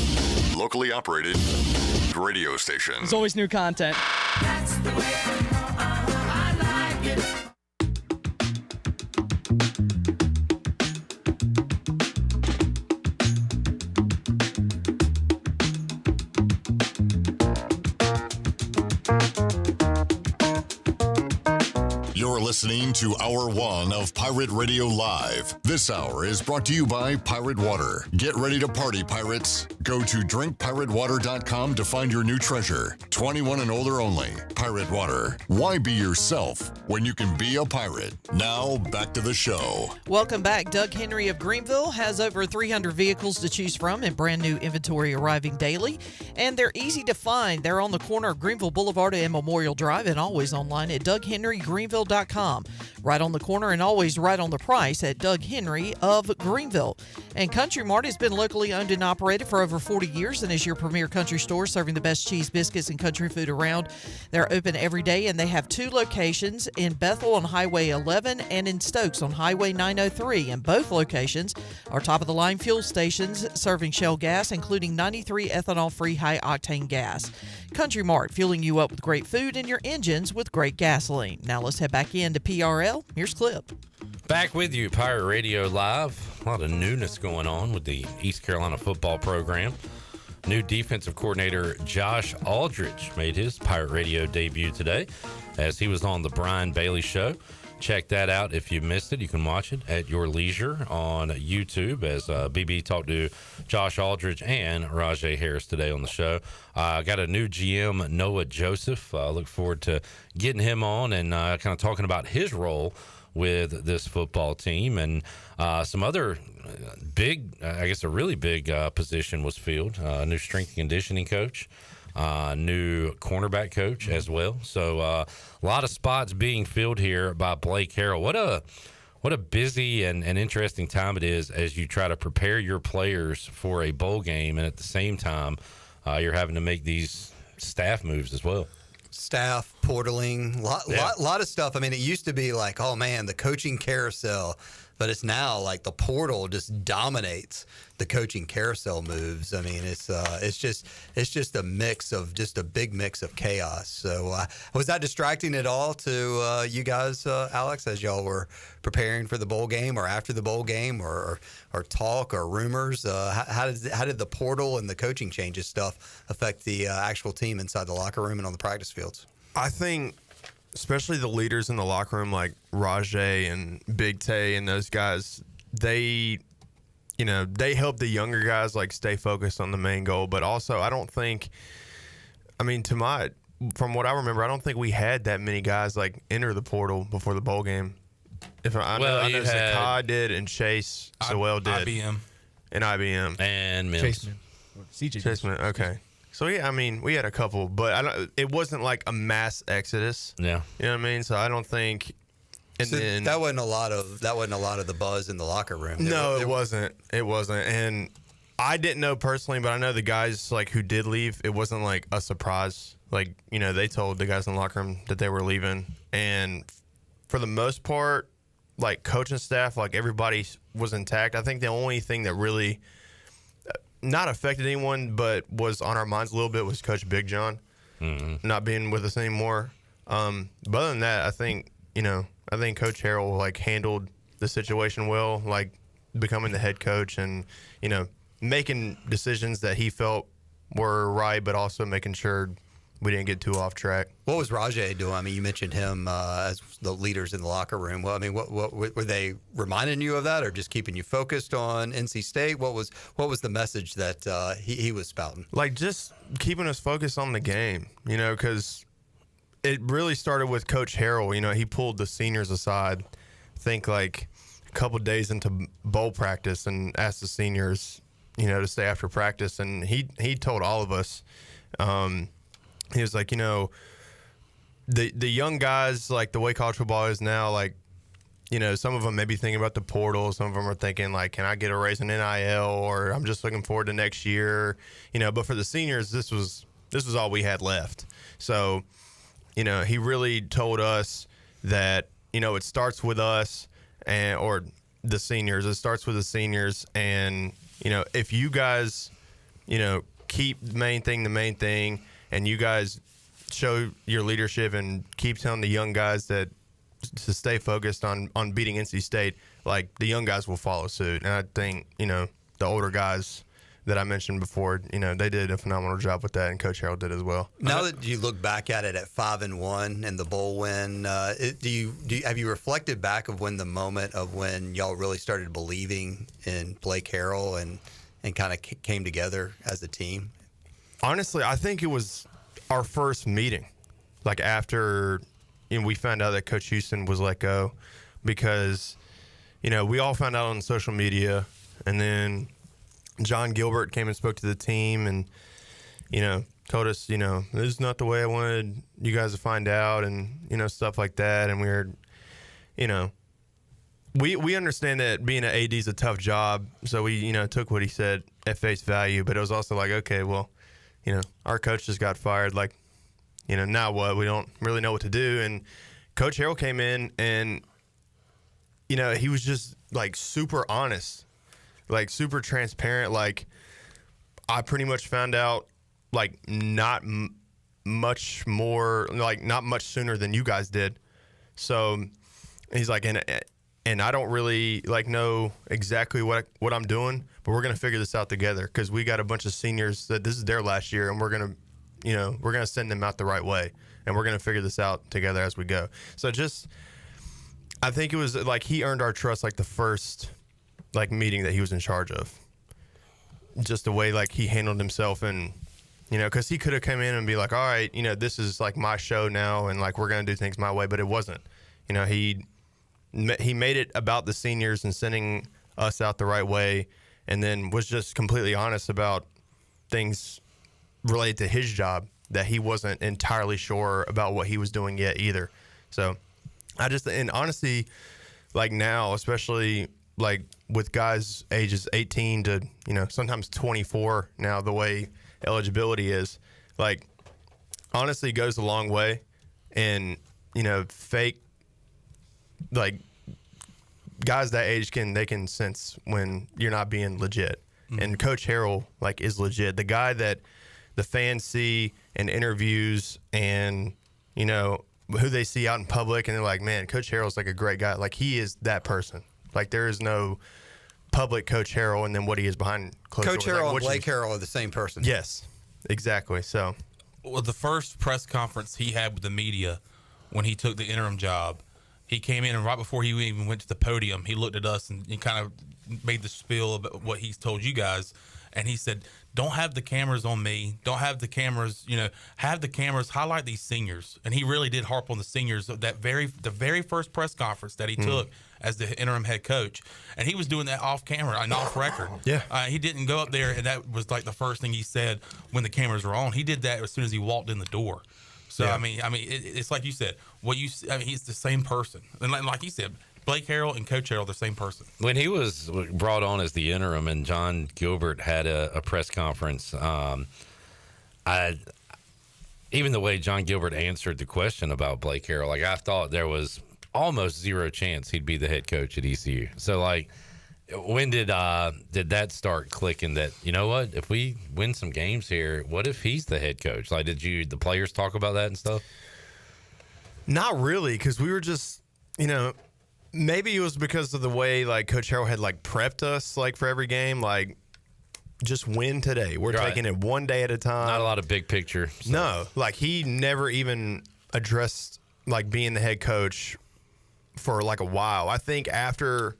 locally operated radio station. There's always new content. That's the way I like it. You're listening to Hour 1 of Pirate Radio Live. This hour is brought to you by Pirate Water. Get ready to party, pirates. Go to drinkpiratewater.com to find your new treasure. 21 and older only. Pirate Water. Why be yourself when you can be a pirate? Now, back to the show. Welcome back. Doug Henry of Greenville has over 300 vehicles to choose from and brand new inventory arriving daily. And they're easy to find. They're on the corner of Greenville Boulevard and Memorial Drive and always online at DougHenryGreenville.com. Right on the corner and always right on the price at Doug Henry of Greenville. And Country Mart has been locally owned and operated for over 40 years and is your premier country store serving the best cheese, biscuits, and country food around. They're open every day and they have 2 locations in Bethel on Highway 11 and in Stokes on Highway 903. And both locations are top-of-the-line fuel stations serving Shell gas, including 93 ethanol-free high-octane gas. Country Mart, fueling you up with great food and your engines with great gasoline. Now let's head back into PRL. Here's Clip. Back with you, Pirate Radio Live. A lot of newness going on with the East Carolina football program. New defensive coordinator Josh Aldridge made his Pirate Radio debut today as he was on the Brian Bailey Show. Check that out if you missed it. You can watch it at your leisure on YouTube as BB talked to Josh Aldridge and Raj Harris today on the show. Got a new GM, Noah Joseph. Look forward to getting him on and kind of talking about his role with this football team. And some other big, I guess a really big position was filled. New strength and conditioning coach. New cornerback coach as well. So a lot of spots being filled here by Blake Harrell. What a busy and interesting time it is as you try to prepare your players for a bowl game, and at the same time you're having to make these staff moves as well. Staff, portaling, lot of stuff. I mean, it used to be like, oh man, the coaching carousel, but it's now like the portal just dominates the coaching carousel moves. I mean, it's just a mix of just a big mix of chaos. So was that distracting at all to you guys, Alex, as y'all were preparing for the bowl game or after the bowl game or talk or rumors? How did the portal and the coaching changes stuff affect the actual team inside the locker room and on the practice fields? I think especially the leaders in the locker room like Rajay and Big Tay and those guys, they help the younger guys like stay focused on the main goal. But also, from what I remember, I don't think we had that many guys like enter the portal before the bowl game. I know Zakai did and Chase Sewell did. IBM. And IBM. And Mills. Chaseman. Chaseman, okay. So, yeah, I mean, we had a couple, but it wasn't like a mass exodus. Yeah. You know what I mean? So I don't think that wasn't a lot of the buzz in the locker room. It wasn't. It wasn't. And I didn't know personally, but I know the guys like who did leave, it wasn't like a surprise. Like, they told the guys in the locker room that they were leaving. And for the most part, like coaching staff, like everybody was intact. I think the only thing that really not affected anyone, but was on our minds a little bit was Coach Big John not being with us anymore. But other than that, I think Coach Harrell like handled the situation well, like becoming the head coach and making decisions that he felt were right, but also making sure we didn't get too off track. What was Rajay doing? I mean, you mentioned him as the leaders in the locker room. Well, I mean, what were they reminding you of that, or just keeping you focused on NC State? What was the message that he was spouting? Like just keeping us focused on the game, because it really started with Coach Harrell. You know, he pulled the seniors aside, I think like a couple days into bowl practice, and asked the seniors, you know, to stay after practice. And he told all of us, he was like, you know, the young guys, like the way college football is now, like, you know, some of them may be thinking about the portal. Some of them are thinking, like, can I get a raise in NIL, or I'm just looking forward to next year, you know. But for the seniors, this was all we had left. So, you know, he really told us that, you know, it starts with us or the seniors. It starts with the seniors. And, you know, if you guys, you know, keep the main thing, and you guys show your leadership and keep telling the young guys that to stay focused on beating NC State, like, the young guys will follow suit. And I think, you know, the older guys that I mentioned before, you know, they did a phenomenal job with that, and Coach Harrell did as well. Now that you look back at it at 5-1 and the bowl win, have you reflected back of when the moment of when y'all really started believing in Blake Harrell and kind of came together as a team? Honestly, I think it was our first meeting, like after, you know, we found out that Coach Houston was let go, because, you know, we all found out on social media, and then John Gilbert came and spoke to the team and, you know, told us, you know, this is not the way I wanted you guys to find out, and, you know, stuff like that. And we were, you know, we understand that being an AD is a tough job, so we, you know, took what he said at face value. But it was also like, okay, well, you know, our coach just got fired. Like, you know, now what? We don't really know what to do. And Coach Harrell came in, and, you know, he was just, like, super honest, like, super transparent. Like, I pretty much found out, like, not much more, like, not much sooner than you guys did. So he's like, and I don't really, like, know exactly what I'm doing, but we're going to figure this out together, because we got a bunch of seniors that this is their last year, and we're going to, you know, we're going to send them out the right way, and we're going to figure this out together as we go. So just, I think it was like he earned our trust, like the first, like, meeting that he was in charge of. Just the way, like, he handled himself, and, you know, because he could have come in and be like, all right, you know, this is, like, my show now, and, like, we're going to do things my way, but it wasn't. You know, he made it about the seniors and sending us out the right way, and then was just completely honest about things related to his job that he wasn't entirely sure about what he was doing yet either. So and honestly, like, now, especially, like, with guys ages 18 to, you know, sometimes 24 now, the way eligibility is, like, honestly goes a long way. And, you know, like, guys that age can sense when you're not being legit. Mm-hmm. And Coach Harrell, like, is legit. The guy that the fans see in interviews, and, you know, who they see out in public, and they're like, man, Coach Harrell's, like, a great guy. Like, he is that person. Like, there is no public Coach Harrell and then what he is behind closed doors. Coach Harrell like, and Blake Harrell are the same person. Yes, exactly. So, well, the first press conference he had with the media when he took the interim job, he came in, and right before he even went to the podium, he looked at us and he kind of made the spiel about what he's told you guys. And he said, don't have the cameras on me. Don't have the cameras, you know, have the cameras highlight these seniors. And he really did harp on the seniors of the very first press conference that he took as the interim head coach. And he was doing that off camera and off record. Yeah. He didn't go up there, and that was like the first thing he said when the cameras were on. He did that as soon as he walked in the door. So, yeah. I mean, it's like you said, he's the same person. And like you said, Blake Harrell and Coach Harrell, the same person. When he was brought on as the interim and John Gilbert had a press conference, even the way John Gilbert answered the question about Blake Harrell, like, I thought there was almost zero chance he'd be the head coach at ECU. So, like, when did that start clicking that, you know what, if we win some games here, what if he's the head coach? Like, did the players talk about that and stuff? Not really, because we were just, you know, maybe it was because of the way, like, Coach Harrell had, like, prepped us, like, for every game, like, just win today. We're taking it one day at a time. Not a lot of big picture. So. No, like, he never even addressed, like, being the head coach for, like, a while. I think after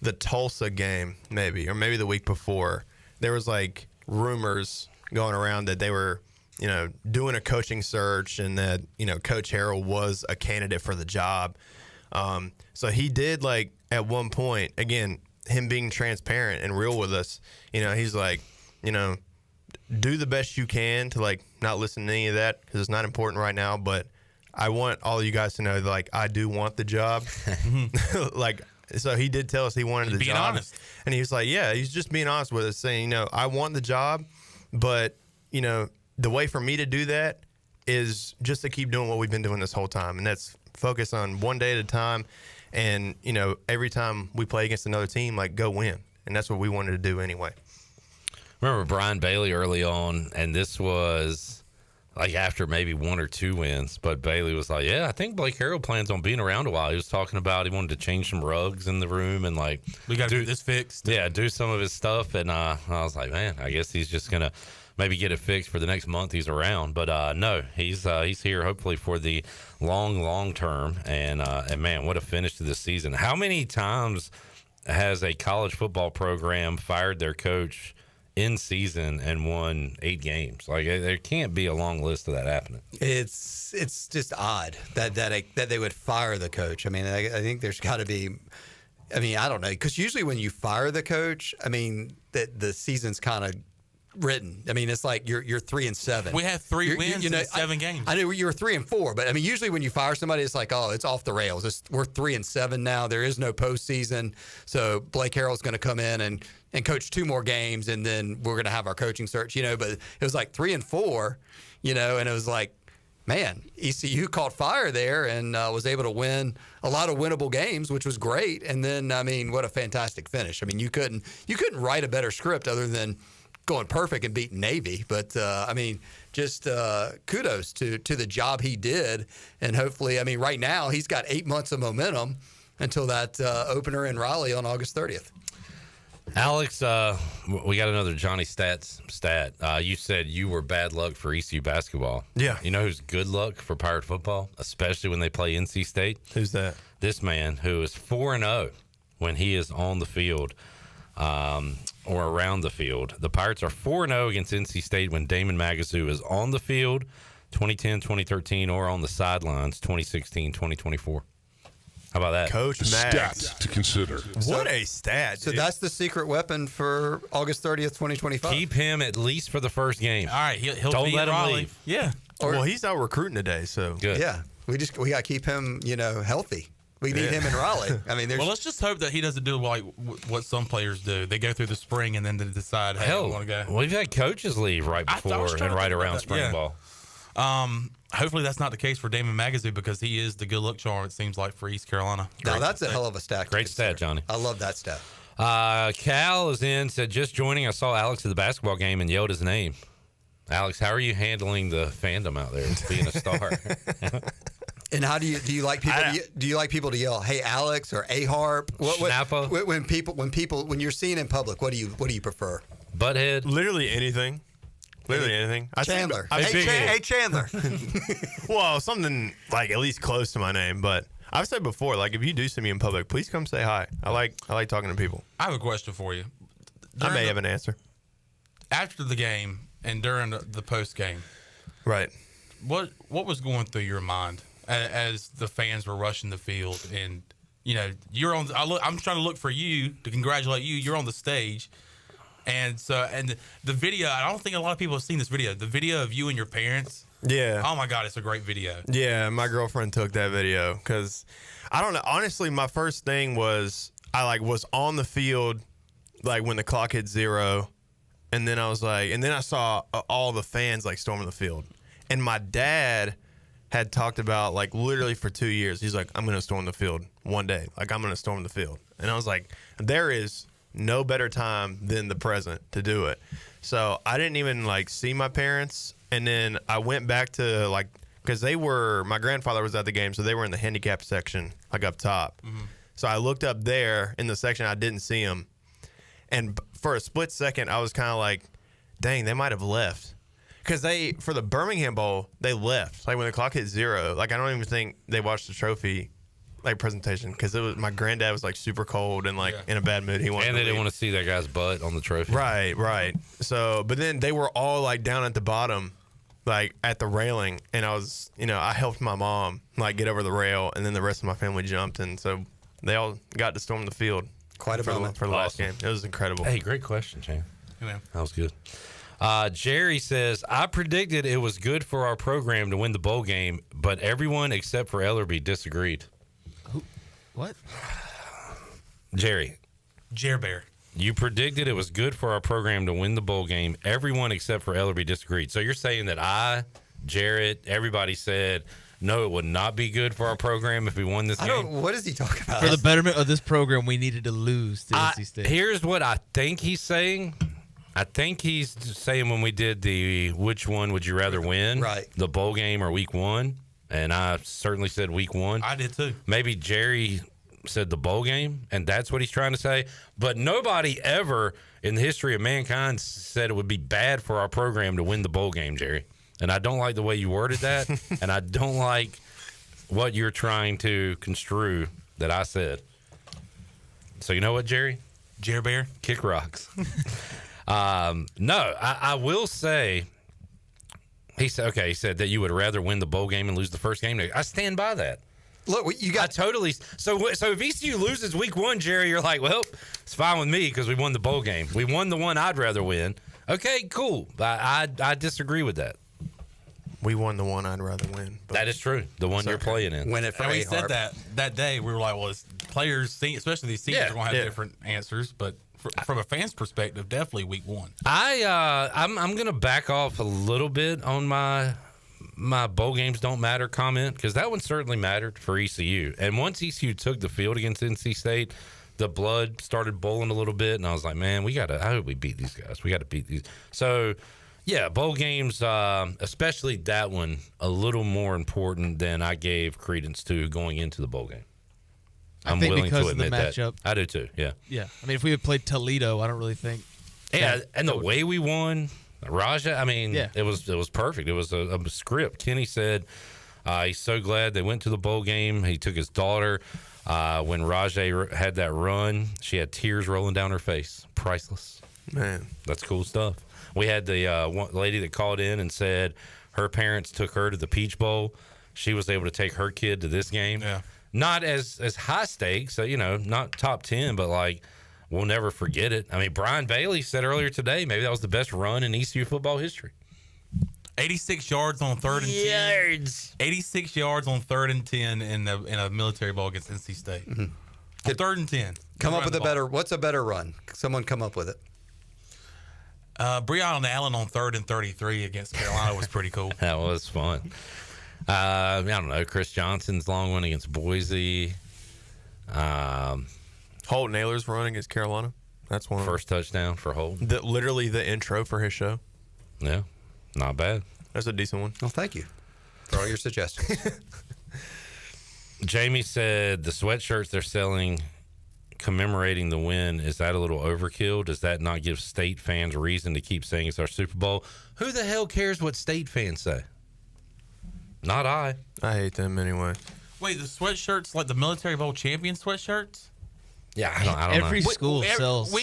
the Tulsa game, maybe, or maybe the week before, there was, like, rumors going around that they were doing a coaching search and that, Coach Harrell was a candidate for the job. So he did, like, at one point, again, him being transparent and real with us, he's like, do the best you can to, like, not listen to any of that because it's not important right now. But I want all you guys to know that, like, I do want the job. Like, so he did tell us he wanted the being job. honest. And he was like, yeah, he's just being honest with us, saying, I want the job, but, the way for me to do that is just to keep doing what we've been doing this whole time. And that's focus on one day at a time. And, every time we play against another team, like, go win. And that's what we wanted to do anyway. Remember Brian Bailey early on, and this was like after maybe 1 or 2 wins, but Bailey was like, yeah, I think Blake Harrell plans on being around a while. He was talking about he wanted to change some rugs in the room and, like, we got to do this fixed. Yeah, do some of his stuff. And I was like, man, I guess he's just going to maybe get it fixed for the next month he's around. But no, he's here hopefully for the long term. And man, what a finish to this season. How many times has a college football program fired their coach in season and won 8 games? Like, there can't be a long list of that happening. It's just odd that they would fire the coach. I mean, I think there's got to be. I mean, I don't know, because usually when you fire the coach, I mean, the season's kind of written. I mean, it's like you're 3-7. We have 3 wins in 7 games. I knew you were 3-4, but I mean, usually when you fire somebody, it's like, oh, it's off the rails. We're 3-7 now. There is no postseason, so Blake Harrell's going to come in and coach 2 more games, and then we're going to have our coaching search. But it was like 3-4, and it was like, man, ECU caught fire there and was able to win a lot of winnable games, which was great. And then, I mean, what a fantastic finish. I mean, you couldn't write a better script other than going perfect and beating Navy. But, I mean, just kudos to the job he did. And hopefully, I mean, right now he's got 8 months of momentum until that opener in Raleigh on August 30th. Alex, we got another Johnny stat. You said you were bad luck for ECU basketball. Yeah. You know who's good luck for Pirate football, especially when they play NC State? Who's that? This man who is 4-0 when he is on the field or around the field. The Pirates are 4-0 against NC State when Damon Magazoo is on the field, 2010, 2013, or on the sidelines, 2016, 2024. How about that? Coach Max. Stats to consider. What a stat. So that's the secret weapon for August 30th, 2025. Keep him at least for the first game. All right, he'll Don't be let in him Raleigh. leave. Yeah. Well, he's out recruiting today, so good. Yeah, we got to keep him, healthy. We need him in Raleigh. I mean, well, let's just hope that he doesn't do like what some players do. They go through the spring and then they decide, hey, I want to go. We've had coaches leave right before and right around spring ball. Hopefully that's not the case for Damon Magazoo because he is the good luck charm, it seems like, for East Carolina. Now, that's a hell of a stat. Great stat, Johnny. I love that stat. Cal is in, said, just joining. I saw Alex at the basketball game and yelled his name. Alex, how are you handling the fandom out there, being a star? And how do you like people? Do you like people to yell, "Hey, Alex" or "A Harp"? When you're seen in public, what do you prefer? Butthead. Literally anything. Literally anything. Chandler. Hey, Chandler. Well, something like at least close to my name, but I've said before, like if you do see me in public, please come say hi. I like talking to people. I have a question for you. I may have an answer. After the game and during the post game, right? What was going through your mind as the fans were rushing the field? And you're on. I'm trying to look for you to congratulate you. You're on the stage. And the video, I don't think a lot of people have seen this video. The video of you and your parents. Yeah. Oh, my God, it's a great video. Yeah, my girlfriend took that video because, I don't know, honestly, my first thing was I, was on the field, when the clock hit 0, and then I was and then I saw all the fans, storming the field. And my dad had talked about, literally for 2 years, he's like, I'm going to storm the field one day. I'm going to storm the field. And I was like, there is no better time than the present to do it. So I didn't even see my parents. And then I went back to because my grandfather was at the game, so they were in the handicap section, up top. Mm-hmm. So I looked up there in the section, I didn't see them. And for a split second, I was kind of dang, they might have left. Because for the Birmingham Bowl, they left. When the clock hit 0, I don't even think they watched the trophy presentation because my granddad was super cold and in a bad mood. He wanted and they didn't want to see that guy's butt on the trophy. Right. So, but then they were all down at the bottom, like at the railing, and I was, I helped my mom like get over the rail, and then the rest of my family jumped, and so they all got to storm the field. Quite a moment for the last game. It was incredible. Hey, great question, Shane. Yeah. That was good. Jerry says, I predicted it was good for our program to win the bowl game, but everyone except for Ellerbe disagreed. What? Jerry. Bear. You predicted it was good for our program to win the bowl game. Everyone except for Ellerbe disagreed. So you're saying that Jarrett, everybody said, no, it would not be good for our program if we won this game? What is he talking about? For the betterment of this program, we needed to lose to NC State. Here's what I think he's saying. I think he's saying when we did the which one would you rather win? Right. The bowl game or week one? And I certainly said week one. I did too. Maybe Jerry said the bowl game, and that's what he's trying to say. But nobody ever in the history of mankind said it would be bad for our program to win the bowl game, Jerry. And I don't like the way you worded that, and I don't like what you're trying to construe that I said. So you know what, Jerry? Bear? Kick rocks. No, I will say, he said that you would rather win the bowl game and lose the first game. I stand by that. Look, you got totally. So if ECU loses week one, Jerry, you're like, well, it's fine with me because we won the bowl game. We won the one I'd rather win. Okay, cool. I disagree with that. We won the one I'd rather win. That is true. The one you're playing in. Win it for And we said that day. We were like, well, it's players, especially these seniors, are going to have different answers. But from a fan's perspective, definitely week one. I'm going to back off a little bit on my bowl games don't matter comment, because that one certainly mattered for ECU. And once ECU took the field against NC State, the blood started boiling a little bit, and I was like, man, I hope we beat these guys. We got to beat these. So, yeah, bowl games, especially that one, a little more important than I gave credence to going into the bowl game. I'm think willing because to admit of the matchup. that. I do too, yeah. Yeah. I mean, if we had played Toledo, I don't really think. Yeah, and the way we won, Raja, I mean, it was perfect. It was a script. Kenny said he's so glad they went to the bowl game. He took his daughter. When Rajay had that run, she had tears rolling down her face. Priceless. Man. That's cool stuff. We had the one lady that called in and said her parents took her to the Peach Bowl. She was able to take her kid to this game. Yeah. Not as high stakes, not top 10, but like we'll never forget it. I mean, Brian Bailey said earlier today maybe that was the best run in ECU football history. 86 yards on 3rd and 10. 86 yards on 3rd and 10 in a military bowl against NC State. Mm-hmm. 3rd and 10. Come up with what's a better run? Someone come up with it. Breon Allen on 3rd and 33 against Carolina was pretty cool. That was fun. I don't know. Chris Johnson's long one against Boise. Holt Naylor's run against Carolina. That's one. First touchdown for Holt. Literally the intro for his show. Yeah, not bad. That's a decent one. Well, thank you for all your suggestions. Jamie said the sweatshirts they're selling commemorating the win, is that a little overkill? Does that not give State fans a reason to keep saying it's our Super Bowl? Who the hell cares what State fans say? Not I. I hate them anyway. Wait, the sweatshirts, like the Military Bowl champion sweatshirts? Yeah, I don't know. Every school sells.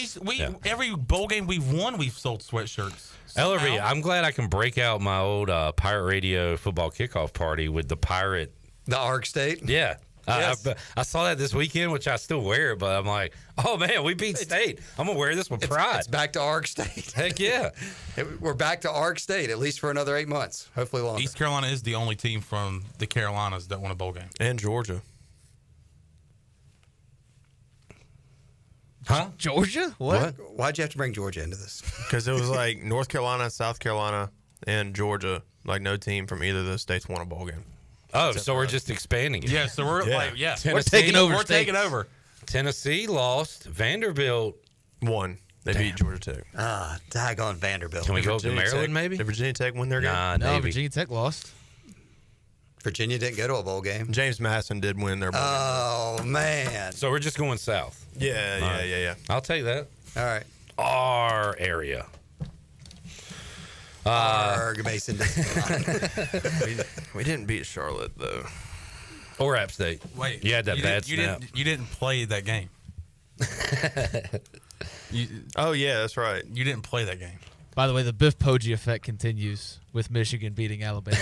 Every bowl game we've won, we've sold sweatshirts. Ellerbe, I'm glad I can break out my old Pirate Radio football kickoff party with the Pirate. The ARC State? Yeah. Yes. I saw that this weekend, which I still wear, but I'm like, oh, man, we beat State. I'm going to wear this with pride. It's back to ARC State. Heck yeah. We're back to ARC State, at least for another 8 months, hopefully longer. East Carolina is the only team from the Carolinas that won a bowl game. And Georgia. Huh? Georgia? What? Why'd you have to bring Georgia into this? Because it was like North Carolina, South Carolina, and Georgia. Like no team from either of those states won a bowl game. Oh, so we're just expanding it. Yeah, so we're we're taking over. We're taking over. Tennessee lost. Vanderbilt won. They beat Georgia Tech. Daggone Vanderbilt. Can we go up to Virginia Maryland, Tech, maybe? Did Virginia Tech win their game? Nah, No, Navy. Virginia Tech lost. Virginia didn't go to a bowl game. James Madison did win their bowl game. Oh, man. So we're just going south. Yeah. I'll take that. All right. Our area. Mason. We didn't beat Charlotte, though. Or App State. Wait. You had that bad you snap. You didn't play that game. Oh, yeah, that's right. You didn't play that game. By the way, the Biff Poggi effect continues with Michigan beating Alabama.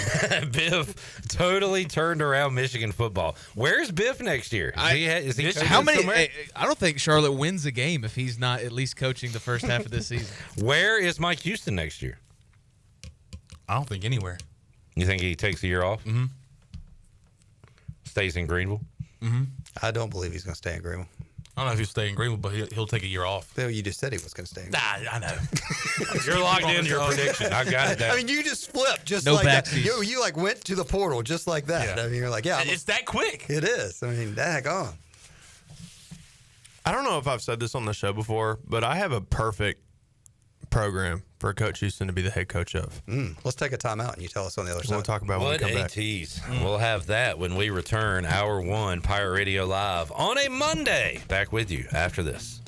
Biff totally turned around Michigan football. Where's Biff next year? Is he How many? I don't think Charlotte wins a game if he's not at least coaching the first half of this season. Where is Mike Houston next year? I don't think anywhere. You think he takes a year off? Mm-hmm. Stays in Greenville? Mm-hmm. I don't believe he's going to stay in Greenville. I don't know if he'll stay in Greenville, but he'll take a year off. Well, you just said he was going to stay in Greenville. I know. You're locked into your prediction. I got it down. I mean, you just flipped just No like that. backsies. You like went to the portal just like that. Yeah. I mean, you're like, yeah. It's that quick. It is. I mean, daggone. I don't know if I've said this on the show before, but I have a perfect program for Coach Houston to be the head coach of. Let's take a timeout and you tell us on the other side. We'll talk about when we What come a back. tease. We'll have that when we return. Hour 1, Pirate Radio Live on a Monday. Back with you after this.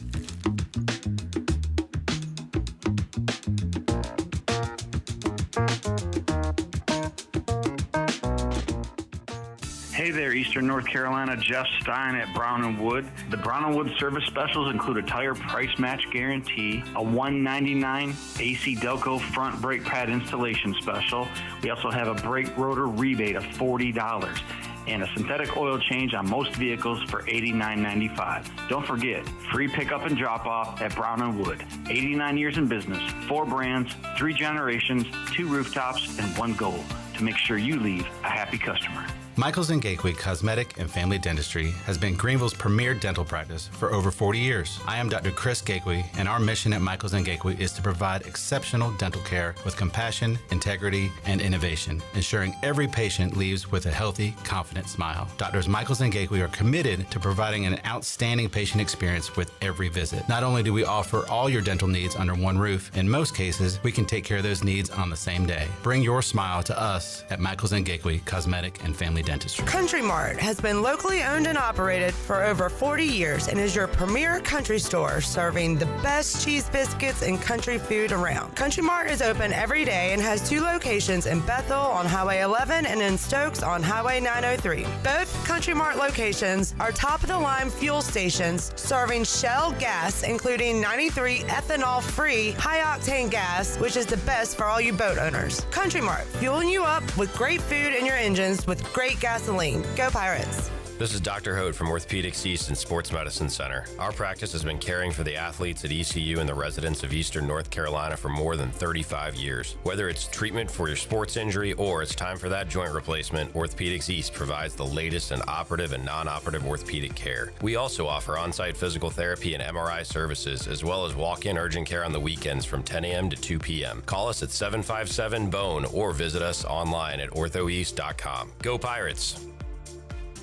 Hey there, Eastern North Carolina. Jeff Stein at Brown & Wood. The Brown & Wood service specials include a tire price match guarantee, a $199 AC Delco front brake pad installation special. We also have a brake rotor rebate of $40 and a synthetic oil change on most vehicles for $89.95. Don't forget, free pickup and drop-off at Brown & Wood. 89 years in business, 4 brands, 3 generations, 2 rooftops, and 1 goal to make sure you leave a happy customer. Michaels & Gateway Cosmetic and Family Dentistry has been Greenville's premier dental practice for over 40 years. I am Dr. Chris Gateway, and our mission at Michaels & Gateway is to provide exceptional dental care with compassion, integrity, and innovation, ensuring every patient leaves with a healthy, confident smile. Doctors Michaels & Gateway are committed to providing an outstanding patient experience with every visit. Not only do we offer all your dental needs under one roof, in most cases, we can take care of those needs on the same day. Bring your smile to us at Michaels & Gateway Cosmetic and Family Dentistry. Country Mart has been locally owned and operated for over 40 years and is your premier country store serving the best cheese biscuits and country food around. Country Mart is open every day and has 2 locations in Bethel on Highway 11 and in Stokes on Highway 903. Both Country Mart locations are top-of-the-line fuel stations serving Shell gas, including 93 ethanol-free high-octane gas, which is the best for all you boat owners. Country Mart, fueling you up with great food in your engines with great gasoline. Go Pirates! This is Dr. Hode from Orthopedics East and Sports Medicine Center. Our practice has been caring for the athletes at ECU and the residents of Eastern North Carolina for more than 35 years. Whether it's treatment for your sports injury or it's time for that joint replacement, Orthopedics East provides the latest in operative and non-operative orthopedic care. We also offer on-site physical therapy and MRI services, as well as walk-in urgent care on the weekends from 10 a.m. to 2 p.m. Call us at 757-BONE or visit us online at orthoeast.com. Go Pirates!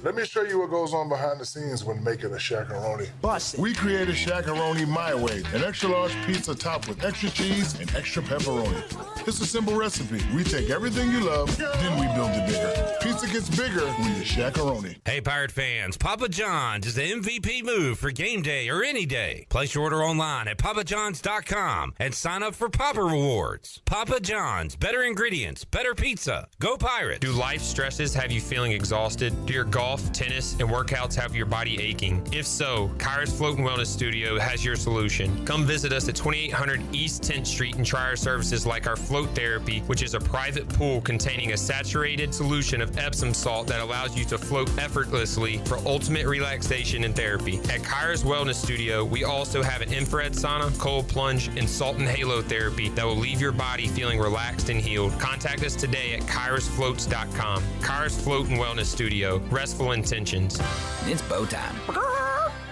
Let me show you what goes on behind the scenes when making a shakaroni. We created Shakaroni My Way, an extra large pizza topped with extra cheese and extra pepperoni. It's a simple recipe. We take everything you love, then we build it bigger. Pizza gets bigger when you Shakaroni. Hey, Pirate fans, Papa John's is the MVP move for game day or any day. Place your order online at papajohns.com and sign up for Papa Rewards. Papa John's, better ingredients, better pizza. Go Pirates! Do life stresses have you feeling exhausted? Do your golf, tennis, and workouts have your body aching? If so, Kyra's Float and Wellness Studio has your solution. Come visit us at 2800 East 10th Street and try our services like our Float Therapy, which is a private pool containing a saturated solution of Epsom salt that allows you to float effortlessly for ultimate relaxation and therapy. At Kyra's Wellness Studio, we also have an infrared sauna, cold plunge, and salt and halo therapy that will leave your body feeling relaxed and healed. Contact us today at kyrasfloats.com. Kyra's Float and Wellness Studio. Restful intentions. It's bow time.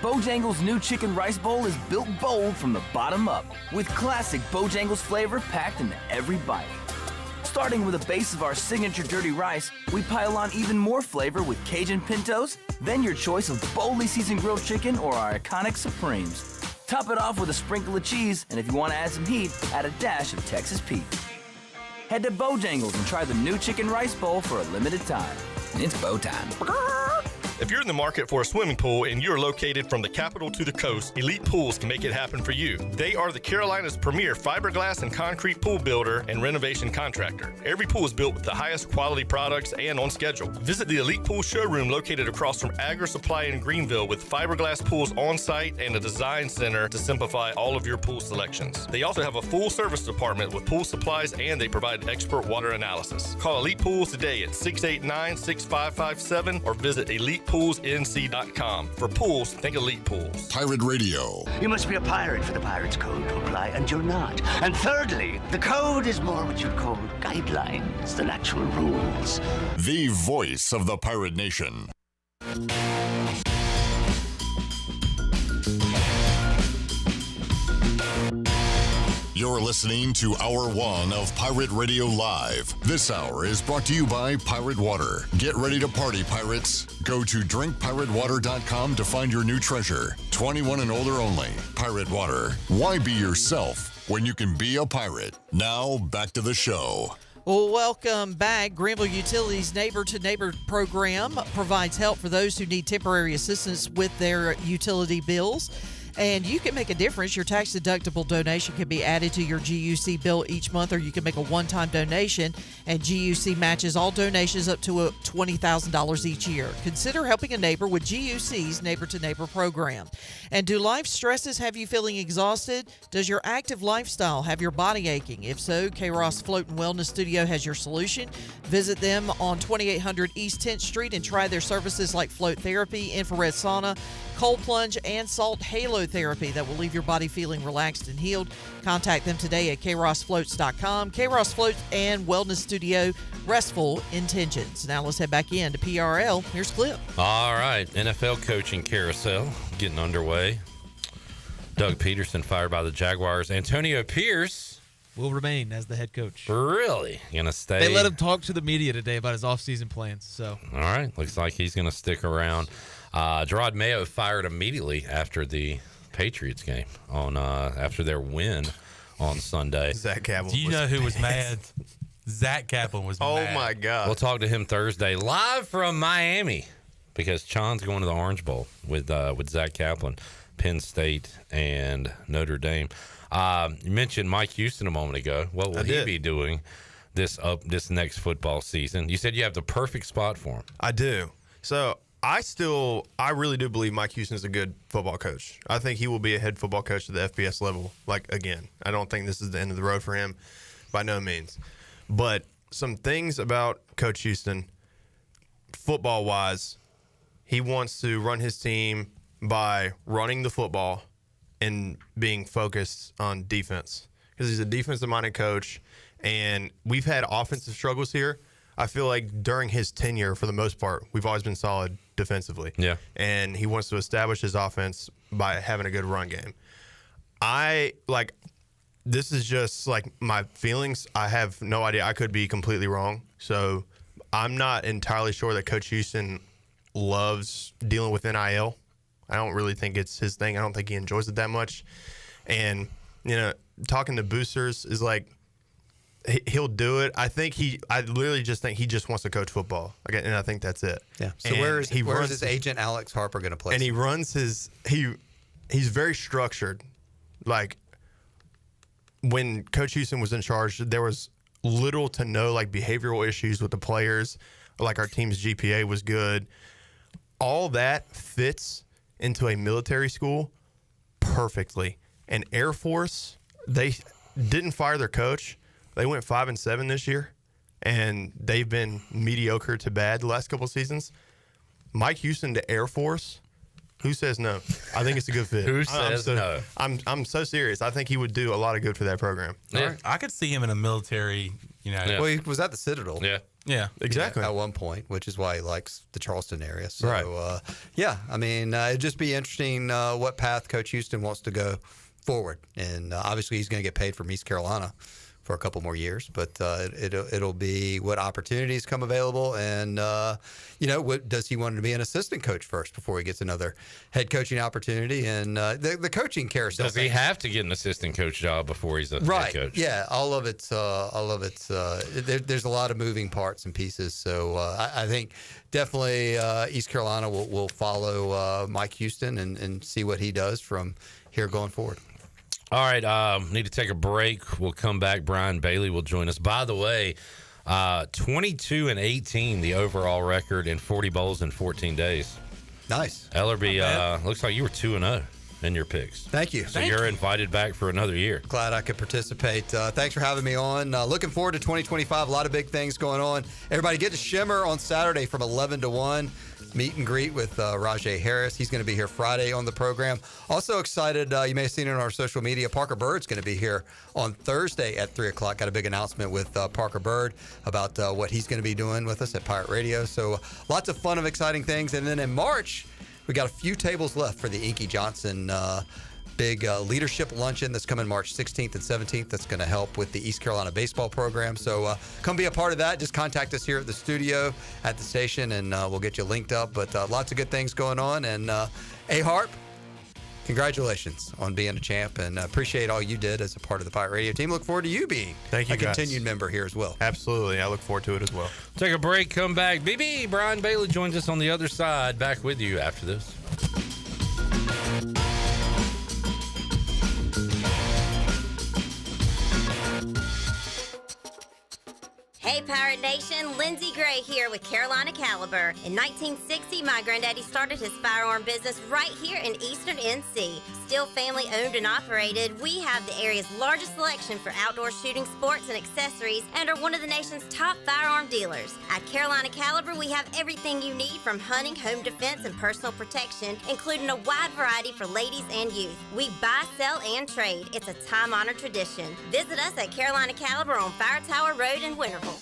Bojangles' new chicken rice bowl is built bold from the bottom up, with classic Bojangles flavor packed into every bite. Starting with a base of our signature dirty rice, we pile on even more flavor with Cajun pintos, then your choice of boldly seasoned grilled chicken or our iconic Supremes. Top it off with a sprinkle of cheese, and if you want to add some heat, add a dash of Texas Pete. Head to Bojangles and try the new chicken rice bowl for a limited time. It's bow time. If you're in the market for a swimming pool and you're located from the capital to the coast, Elite Pools can make it happen for you. They are the Carolina's premier fiberglass and concrete pool builder and renovation contractor. Every pool is built with the highest quality products and on schedule. Visit the Elite Pool showroom located across from Agri Supply in Greenville with fiberglass pools on site and a design center to simplify all of your pool selections. They also have a full service department with pool supplies and they provide expert water analysis. Call Elite Pools today at 689-6557 or visit elitepoolsnc.com. For pools, think Elite Pools. Pirate Radio. You must be a pirate for the Pirate's Code to apply, and you're not. And thirdly, the code is more what you'd call guidelines than actual rules. The voice of the Pirate Nation. You're listening to Hour 1 of Pirate Radio Live. This hour is brought to you by Pirate Water. Get ready to party, pirates. Go to drinkpiratewater.com to find your new treasure. 21 and older only. Pirate Water. Why be yourself when you can be a pirate? Now, back to the show. Well, welcome back. Greenville Utilities Neighbor-to-Neighbor program provides help for those who need temporary assistance with their utility bills. And you can make a difference. Your tax-deductible donation can be added to your GUC bill each month, or you can make a one-time donation, and GUC matches all donations up to $20,000 each year. Consider helping a neighbor with GUC's Neighbor-to-Neighbor program. And do life stresses have you feeling exhausted? Does your active lifestyle have your body aching? If so, K-Ross Float and Wellness Studio has your solution. Visit them on 2800 East 10th Street and try their services like float therapy, infrared sauna, cold plunge, and salt halo therapy that will leave your body feeling relaxed and healed. Contact them today at krossfloats.com. K-Ross Float and Wellness Studio, restful intentions. Now let's head back into PRL. Here's Clip. All right, NFL coaching carousel getting underway. Doug Peterson fired by the Jaguars. Antonio Pierce will remain as the head coach. Really? Gonna stay? They let him talk to the media today about his offseason plans. So all right, looks like he's gonna stick around. Gerard Mayo fired immediately after the Patriots game after their win on Sunday. Zach Kaplan. Do you know who was mad? Zach Kaplan was mad. Oh my God. We'll talk to him Thursday live from Miami because Chon's going to the Orange Bowl with Zach Kaplan, Penn State, and Notre Dame. You mentioned Mike Houston a moment ago. What will he be doing this next football season? You said you have the perfect spot for him. I do. So I really do believe Mike Houston is a good football coach. I think he will be a head football coach at the FBS level. Again, I don't think this is the end of the road for him by no means. But some things about Coach Houston, football-wise, he wants to run his team by running the football and being focused on defense because he's a defensive-minded coach, and we've had offensive struggles here. I feel like during his tenure, for the most part, we've always been solid defensively. Yeah. And he wants to establish his offense by having a good run game. This is just my feelings. I have no idea. I could be completely wrong. So I'm not entirely sure that Coach Houston loves dealing with NIL. I don't really think it's his thing. I don't think he enjoys it that much. And, talking to boosters is he'll do it. I literally just think he just wants to coach football. And I think that's it. Yeah. So where is his agent Alex Harper going to play? And he runs he's very structured. When Coach Houston was in charge, there was little to no behavioral issues with the players. Our team's GPA was good. All that fits into a military school perfectly. And Air Force, they didn't fire their coach. They went 5-7 this year, and they've been mediocre to bad the last couple of seasons. Mike Houston to Air Force, who says no? I think it's a good fit. Who says no? I'm so serious. I think he would do a lot of good for that program. Yeah. I could see him in a military, Yeah. Well, he was at the Citadel. Yeah. Yeah. Exactly. At one point, which is why he likes the Charleston area. So, right. It'd just be interesting what path Coach Houston wants to go forward. And obviously he's going to get paid from East Carolina for a couple more years, but it'll be what opportunities come available, and what does he want to be an assistant coach first before he gets another head coaching opportunity, and the coaching carousel. Does he have to get an assistant coach job before he's a right? head coach? Yeah, all of it's there's a lot of moving parts and pieces. So I think definitely East Carolina will follow Mike Houston and see what he does from here going forward. All right, need to take a break. We'll come back. Brian Bailey will join us. By the way, 22-18, the overall record in 40 bowls in 14 days. Nice. Ellerbe, looks like you were 2-0 in your picks. Thank you. So you're invited back for another year. Glad I could participate. Thanks for having me on. Looking forward to 2025. A lot of big things going on. Everybody get to Shimmer on Saturday from 11 to 1. Meet and greet with Raj Harris. He's going to be here Friday on the program. Also excited, you may have seen it on our social media, Parker Bird's going to be here on Thursday at 3 o'clock. Got a big announcement with Parker Bird about what he's going to be doing with us at Pirate Radio. So lots of fun and exciting things. And then in March, we got a few tables left for the Inky Johnson big leadership luncheon that's coming March 16th and 17th. That's going to help with the East Carolina baseball program. So come be a part of that. Just contact us here at the studio at the station, and we'll get you linked up. But lots of good things going on. And A-Harp, congratulations on being a champ, and appreciate all you did as a part of the Pirate Radio team. Look forward to you being a continued member here as well. Absolutely. I look forward to it as well. Take a break, come back. BB, Brian Bailey joins us on the other side. Back with you after this. Hey Pirate Nation, Lindsay Gray here with Carolina Caliber. In 1960, my granddaddy started his firearm business right here in Eastern NC. Still family owned and operated, we have the area's largest selection for outdoor shooting sports and accessories and are one of the nation's top firearm dealers. At Carolina Caliber, we have everything you need from hunting, home defense, and personal protection, including a wide variety for ladies and youth. We buy, sell, and trade. It's a time-honored tradition. Visit us at Carolina Caliber on Fire Tower Road in Winterville.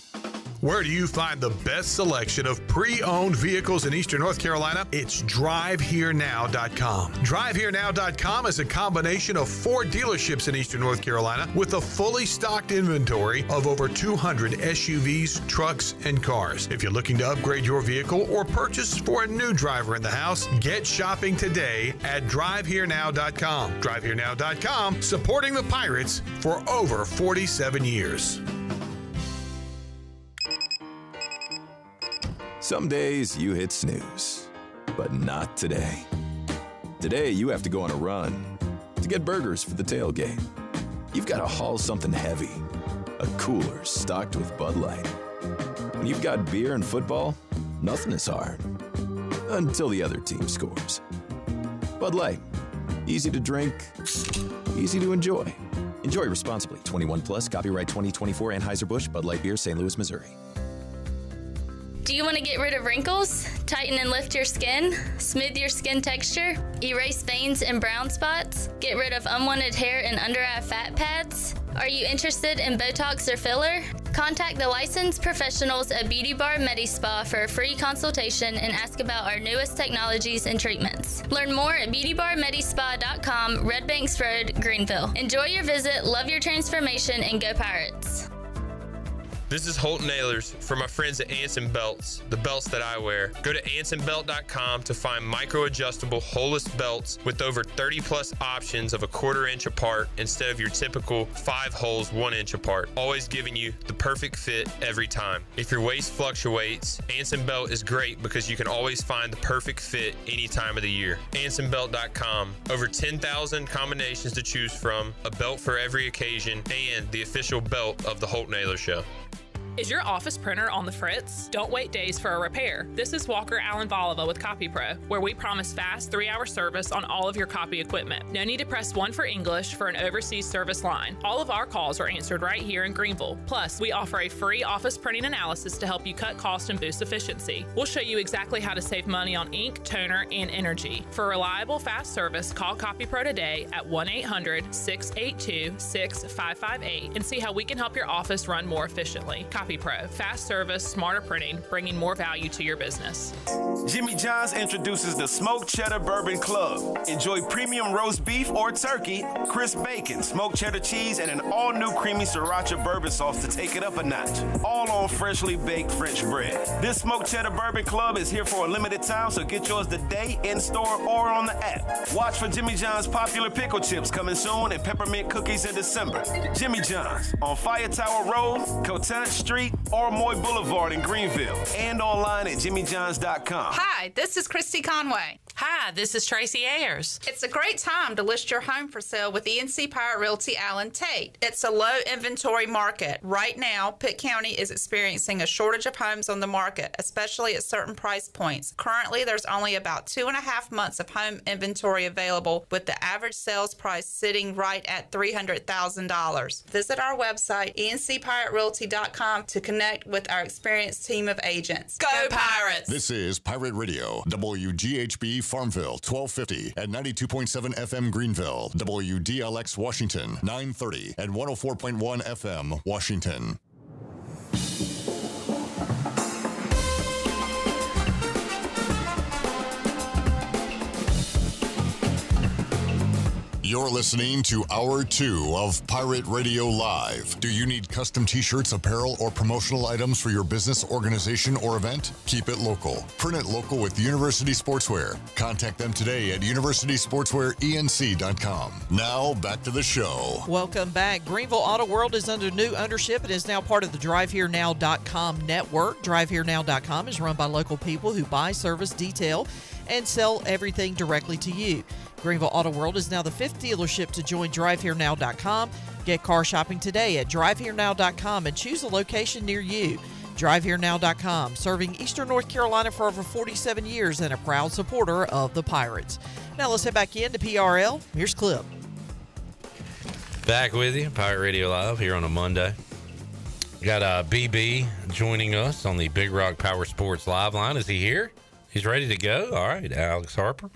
Where do you find the best selection of pre-owned vehicles in Eastern North Carolina? It's DriveHereNow.com. DriveHereNow.com is a combination of 4 dealerships in Eastern North Carolina with a fully stocked inventory of over 200 SUVs, trucks, and cars. If you're looking to upgrade your vehicle or purchase for a new driver in the house, get shopping today at DriveHereNow.com. DriveHereNow.com, supporting the Pirates for over 47 years. Some days you hit snooze, but not today. Today you have to go on a run to get burgers for the tailgate. You've got to haul something heavy, a cooler stocked with Bud Light. When you've got beer and football, nothing is hard, until the other team scores. Bud Light, easy to drink, easy to enjoy. Enjoy responsibly. 21 plus, copyright 2024 Anheuser-Busch, Bud Light Beer, St. Louis, Missouri. Do you want to get rid of wrinkles, tighten and lift your skin, smooth your skin texture, erase veins and brown spots, get rid of unwanted hair and under-eye fat pads? Are you interested in Botox or filler? Contact the licensed professionals at Beauty Bar MediSpa for a free consultation and ask about our newest technologies and treatments. Learn more at beautybarmedispa.com, Red Banks Road, Greenville. Enjoy your visit, love your transformation, and go Pirates. This is Holt Nailers for my friends at Anson Belts, the belts that I wear. Go to ansonbelt.com to find micro-adjustable holeless belts with over 30 plus options of a 1/4 inch apart instead of your typical 5 holes 1 inch apart, always giving you the perfect fit every time. If your waist fluctuates, Anson Belt is great because you can always find the perfect fit any time of the year. ansonbelt.com, over 10,000 combinations to choose from, a belt for every occasion, and the official belt of the Holt Nailers Show. Is your office printer on the fritz? Don't wait days for a repair. This is Walker Allen Voliva with CopyPro, where we promise fast 3-hour service on all of your copy equipment. No need to press 1 for English for an overseas service line. All of our calls are answered right here in Greenville. Plus, we offer a free office printing analysis to help you cut cost and boost efficiency. We'll show you exactly how to save money on ink, toner, and energy. For reliable, fast service, call CopyPro today at 1-800-682-6558 and see how we can help your office run more efficiently. CopyPro. Fast service, smarter printing, bringing more value to your business. Jimmy John's introduces the Smoked Cheddar Bourbon Club. Enjoy premium roast beef or turkey, crisp bacon, smoked cheddar cheese, and an all-new creamy sriracha bourbon sauce to take it up a notch. All on freshly baked French bread. This Smoked Cheddar Bourbon Club is here for a limited time, so get yours today in store or on the app. Watch for Jimmy John's popular pickle chips coming soon and peppermint cookies in December. Jimmy John's on Fire Tower Road, Cotant Street, or Moy Boulevard in Greenville, and online at jimmyjohns.com. Hi, this is Christy Conway. Hi, this is Tracy Ayers. It's a great time to list your home for sale with ENC Pirate Realty Allen Tate. It's a low inventory market. Right now, Pitt County is experiencing a shortage of homes on the market, especially at certain price points. Currently, there's only about 2.5 months of home inventory available, with the average sales price sitting right at $300,000. Visit our website, encpiraterealty.com, to connect with our experienced team of agents. Go Pirates! This is Pirate Radio, WGHB Farmville, 1250 at 92.7 FM Greenville, WDLX Washington, 930 and 104.1 FM Washington. You're listening to Hour 2 of Pirate Radio Live. Do you need custom t-shirts, apparel, or promotional items for your business, organization, or event? Keep it local. Print it local with University Sportswear. Contact them today at universitysportswearenc.com. Now, back to the show. Welcome back. Greenville Auto World is under new ownership and is now part of the DriveHereNow.com network. DriveHereNow.com is run by local people who buy, service, detail, and sell everything directly to you. Greenville Auto World is now the 5th dealership to join DriveHereNow.com. Get car shopping today at DriveHereNow.com and choose a location near you. DriveHereNow.com, serving Eastern North Carolina for over 47 years and a proud supporter of the Pirates. Now let's head back into PRL. Here's Clip. Back with you, Pirate Radio Live here on a Monday. We got BB joining us on the Big Rock Power Sports Live line. Is he here? He's ready to go. All right, Alex Harper,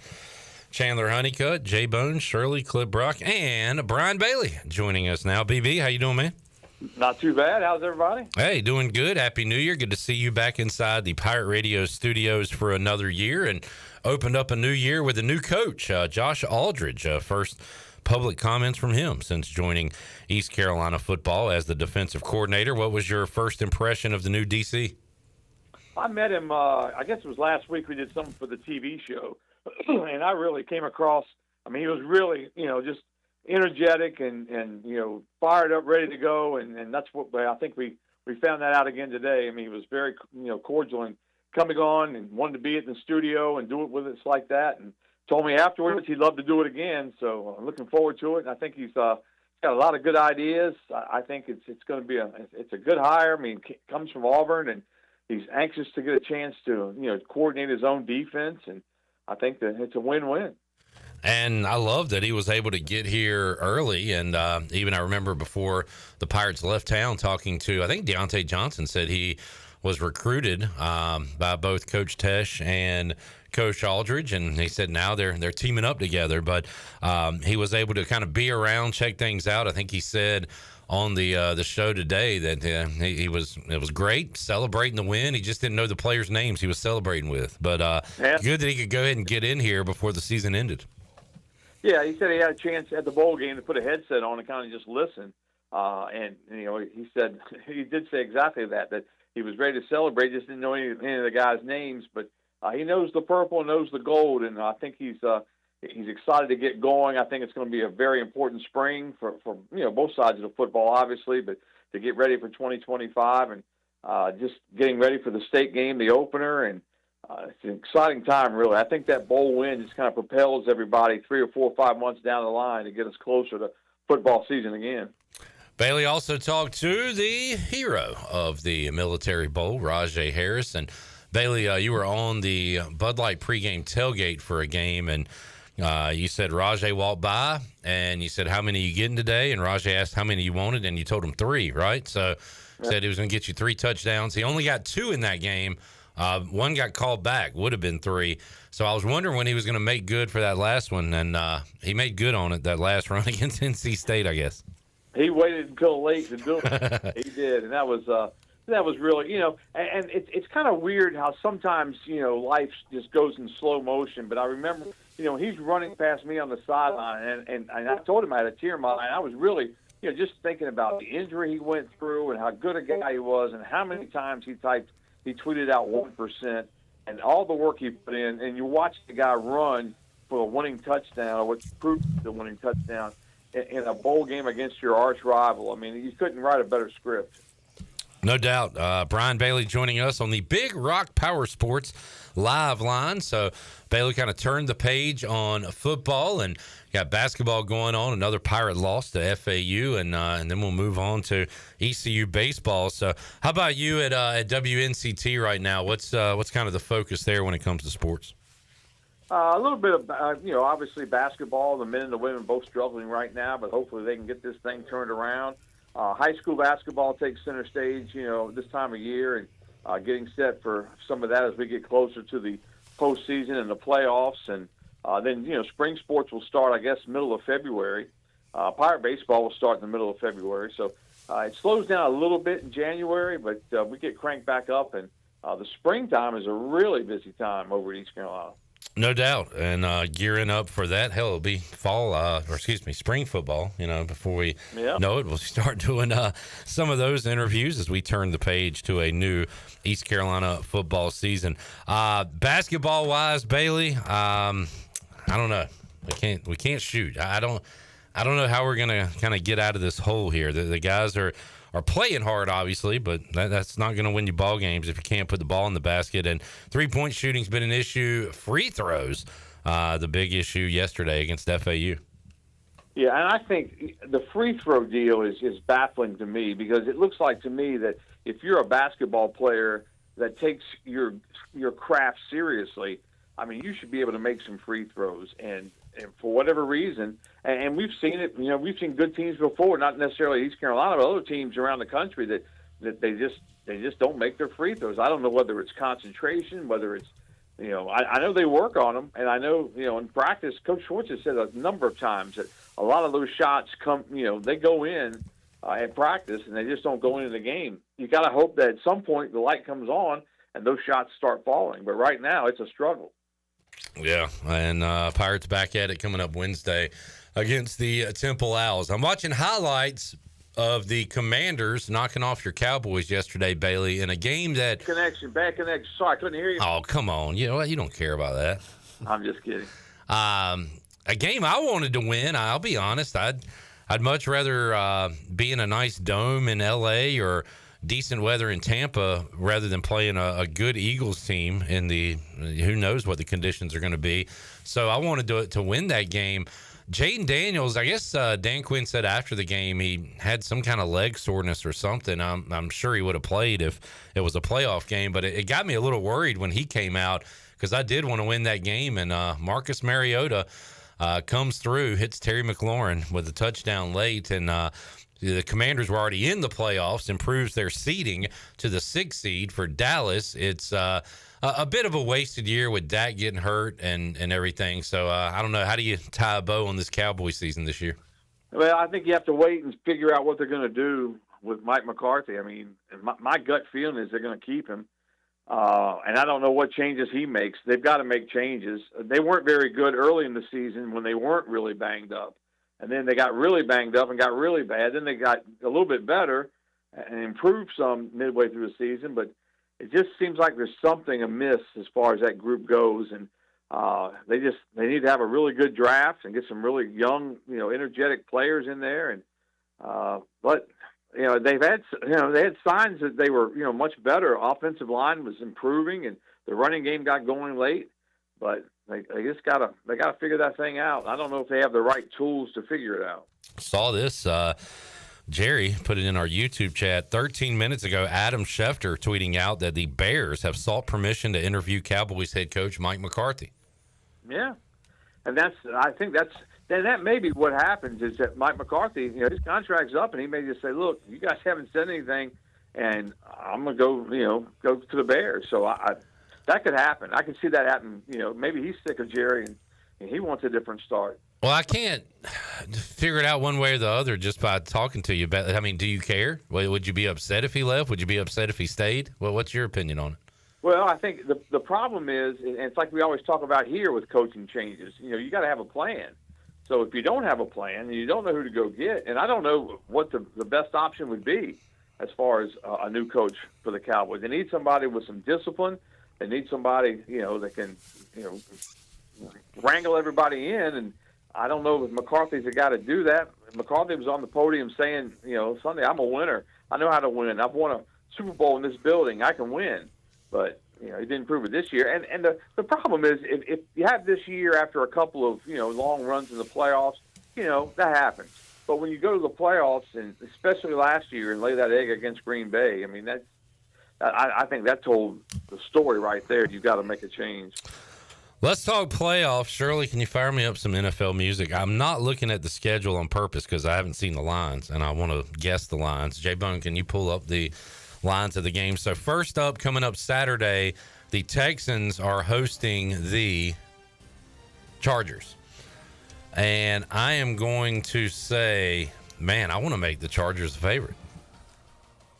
Chandler Honeycutt, Jay Bones, Shirley, Clip Brock, and Brian Bailey joining us now. BB, how you doing, man? Not too bad. How's everybody? Hey, doing good. Happy New Year. Good to see you back inside the Pirate Radio studios for another year, and opened up a new year with a new coach, Josh Aldridge. First public comments from him since joining East Carolina football as the defensive coordinator. What was your first impression of the new DC? I met him, I guess it was last week. We did something for the TV show. And I really came across, I mean, he was really, just energetic and fired up, ready to go. And that's what I think we found that out again today. I mean, he was very, cordial and coming on and wanted to be in the studio and do it with us like that. And told me afterwards he'd love to do it again. So I'm looking forward to it. And I think he's got a lot of good ideas. I think it's going to be it's a good hire. I mean, comes from Auburn, and he's anxious to get a chance to, coordinate his own defense. And I think that it's a win-win. And I love that he was able to get here early. And even I remember before the Pirates left town talking to, I think Deontay Johnson said he was recruited by both Coach Tesh and Coach Aldridge. And he said now they're teaming up together. But he was able to kind of be around, check things out. I think he said on the show today that it was great celebrating the win. He just didn't know the players' names he was celebrating with, but good that he could go ahead and get in here before the season ended. Yeah, he said he had a chance at the bowl game to put a headset on and kind of just listen. And he said he did say exactly that he was ready to celebrate, just didn't know any of the guys' names, but he knows the purple and knows the gold, and I think he's excited to get going. I think it's going to be a very important spring for both sides of the football, obviously, but to get ready for 2025 and just getting ready for the state game, the opener, and it's an exciting time, really. I think that bowl win just kind of propels everybody 3 or 4 or 5 months down the line to get us closer to football season again. Bailey also talked to the hero of the Military Bowl, Raj Harris. And Bailey, you were on the Bud Light pregame tailgate for a game, and you said Rajay walked by, and you said, how many are you getting today? And Rajay asked how many you wanted, and you told him 3, right? So said he was going to get you 3 touchdowns. He only got 2 in that game. One got called back, would have been 3. So I was wondering when he was going to make good for that last one, and he made good on it, that last run against NC State, I guess. He waited until late to do it. He did, and that was that was really, and it's kind of weird how sometimes, life just goes in slow motion. But I remember, he's running past me on the sideline, and I told him I had a tear in my eye. I was really, just thinking about the injury he went through and how good a guy he was and how many times he tweeted out 1% and all the work he put in. And you watch the guy run for a winning touchdown, or what's proved the winning touchdown in a bowl game against your arch rival. I mean, you couldn't write a better script. No doubt. Brian Bailey joining us on the Big Rock Power Sports live line. So Bailey kind of turned the page on football and got basketball going on. Another Pirate loss to FAU, and then we'll move on to ECU baseball. So how about you at WNCT right now? What's kind of the focus there when it comes to sports? A little bit of, obviously basketball. The men and the women both struggling right now, but hopefully they can get this thing turned around. High school basketball takes center stage, this time of year, and getting set for some of that as we get closer to the postseason and the playoffs. And then, spring sports will start, I guess, middle of February. Pirate baseball will start in the middle of February. So it slows down a little bit in January, but we get cranked back up. And the springtime is a really busy time over at East Carolina. No doubt, and gearing up for that. Hell, it'll be spring football. Before we know it, we'll start doing some of those interviews as we turn the page to a new East Carolina football season. Basketball wise, Bailey, I don't know. We can't shoot. I don't know how we're gonna kind of get out of this hole here. The guys are playing hard, obviously, but that's not going to win you ball games if you can't put the ball in the basket. And three-point shooting's been an issue. Free throws, the big issue yesterday against FAU. Yeah, and I think the free throw deal is baffling to me, because it looks like to me that if you're a basketball player that takes your craft seriously, I mean, you should be able to make some free throws. And for whatever reason, and we've seen it, we've seen good teams before, not necessarily East Carolina, but other teams around the country that they just don't make their free throws. I don't know whether it's concentration, whether it's, I know they work on them, and I know, in practice, Coach Schwartz has said a number of times that a lot of those shots come, they go in at practice, and they just don't go into the game. You got to hope that at some point the light comes on and those shots start falling. But right now, it's a struggle. Yeah, and Pirates back at it coming up Wednesday against the Temple Owls. I'm watching highlights of the Commanders knocking off your Cowboys yesterday, Bailey, in a game that... Bad connection. Sorry, I couldn't hear you. Oh, come on. You know what? You don't care about that. I'm just kidding. A game I wanted to win, I'll be honest. I'd much rather be in a nice dome in L.A. or decent weather in Tampa rather than playing a good Eagles team in the who knows what the conditions are going to be. So I wanted to win that game. Jaden Daniels, I guess Dan Quinn said after the game he had some kind of leg soreness or something. I'm sure he would have played if it was a playoff game, but it got me a little worried when he came out, because I did want to win that game. And Marcus Mariota comes through, hits Terry McLaurin with a touchdown late, and the Commanders were already in the playoffs, improves their seeding to the 6th seed for Dallas. It's a bit of a wasted year with Dak getting hurt and everything. So I don't know. How do you tie a bow on this Cowboys season this year? Well, I think you have to wait and figure out what they're going to do with Mike McCarthy. I mean, my gut feeling is they're going to keep him. And I don't know what changes he makes. They've got to make changes. They weren't very good early in the season when they weren't really banged up. And then they got really banged up and got really bad. Then they got a little bit better and improved some midway through the season. But it just seems like there's something amiss as far as that group goes. And they need to have a really good draft and get some really young, energetic players in there. And but they had signs that they were much better. Offensive line was improving and the running game got going late, but they just gotta figure that thing out. I don't know if they have the right tools to figure it out. Saw this. Jerry put it in our YouTube chat 13 minutes ago. Adam Schefter tweeting out that the Bears have sought permission to interview Cowboys head coach Mike McCarthy. Yeah, and I think that may be what happens is that Mike McCarthy, his contract's up, and he may just say, "Look, you guys haven't said anything, and I'm gonna go to the Bears." So that could happen. I can see that happen. Maybe he's sick of Jerry, and He wants a different start. Well, I can't figure it out one way or the other just by talking to you. I mean, do you care? Would you be upset if he left? Would you be upset if he stayed? Well, what's your opinion on it? Well, I think the problem is, and it's like we always talk about here with coaching changes, you got to have a plan. So if you don't have a plan and you don't know who to go get, and I don't know what the best option would be as far as a new coach for the Cowboys. They need somebody with some discipline. They need somebody, that can, wrangle everybody in. And I don't know if McCarthy's the guy to do that. McCarthy was on the podium saying, Sunday, I'm a winner. I know how to win. I've won a Super Bowl in this building. I can win. But, he didn't prove it this year. And the problem is if you have this year after a couple of, long runs in the playoffs, that happens. But when you go to the playoffs, and especially last year, and lay that egg against Green Bay, I mean, I think that told the story right there. You've got to make a change. Let's talk playoffs. Shirley, can you fire me up some NFL music? I'm not looking at the schedule on purpose because I haven't seen the lines, and I want to guess the lines. J-Bone, can you pull up the lines of the game? So first up, coming up Saturday, the Texans are hosting the Chargers. And I am going to say, man, I want to make the Chargers a favorite.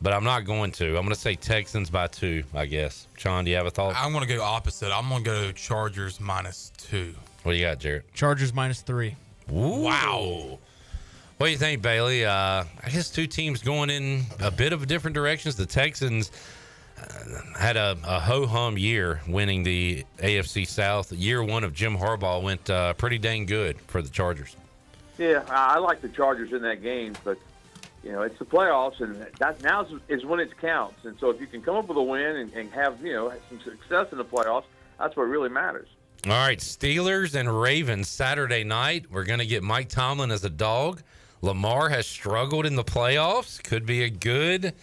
But I'm not going to. I'm going to say Texans by 2, I guess. Sean, do you have a thought? I'm going to go opposite. I'm going to go Chargers -2. What do you got, Jarrett? Chargers -3. Ooh. Wow. What do you think, Bailey? I guess two teams going in a bit of different directions. The Texans had a ho-hum year winning the AFC South. Year one of Jim Harbaugh went pretty dang good for the Chargers. Yeah, I like the Chargers in that game, but, it's the playoffs, and that now is when it counts. And so if you can come up with a win and have, some success in the playoffs, that's what really matters. All right, Steelers and Ravens Saturday night. We're going to get Mike Tomlin as a dog. Lamar has struggled in the playoffs. Could be a good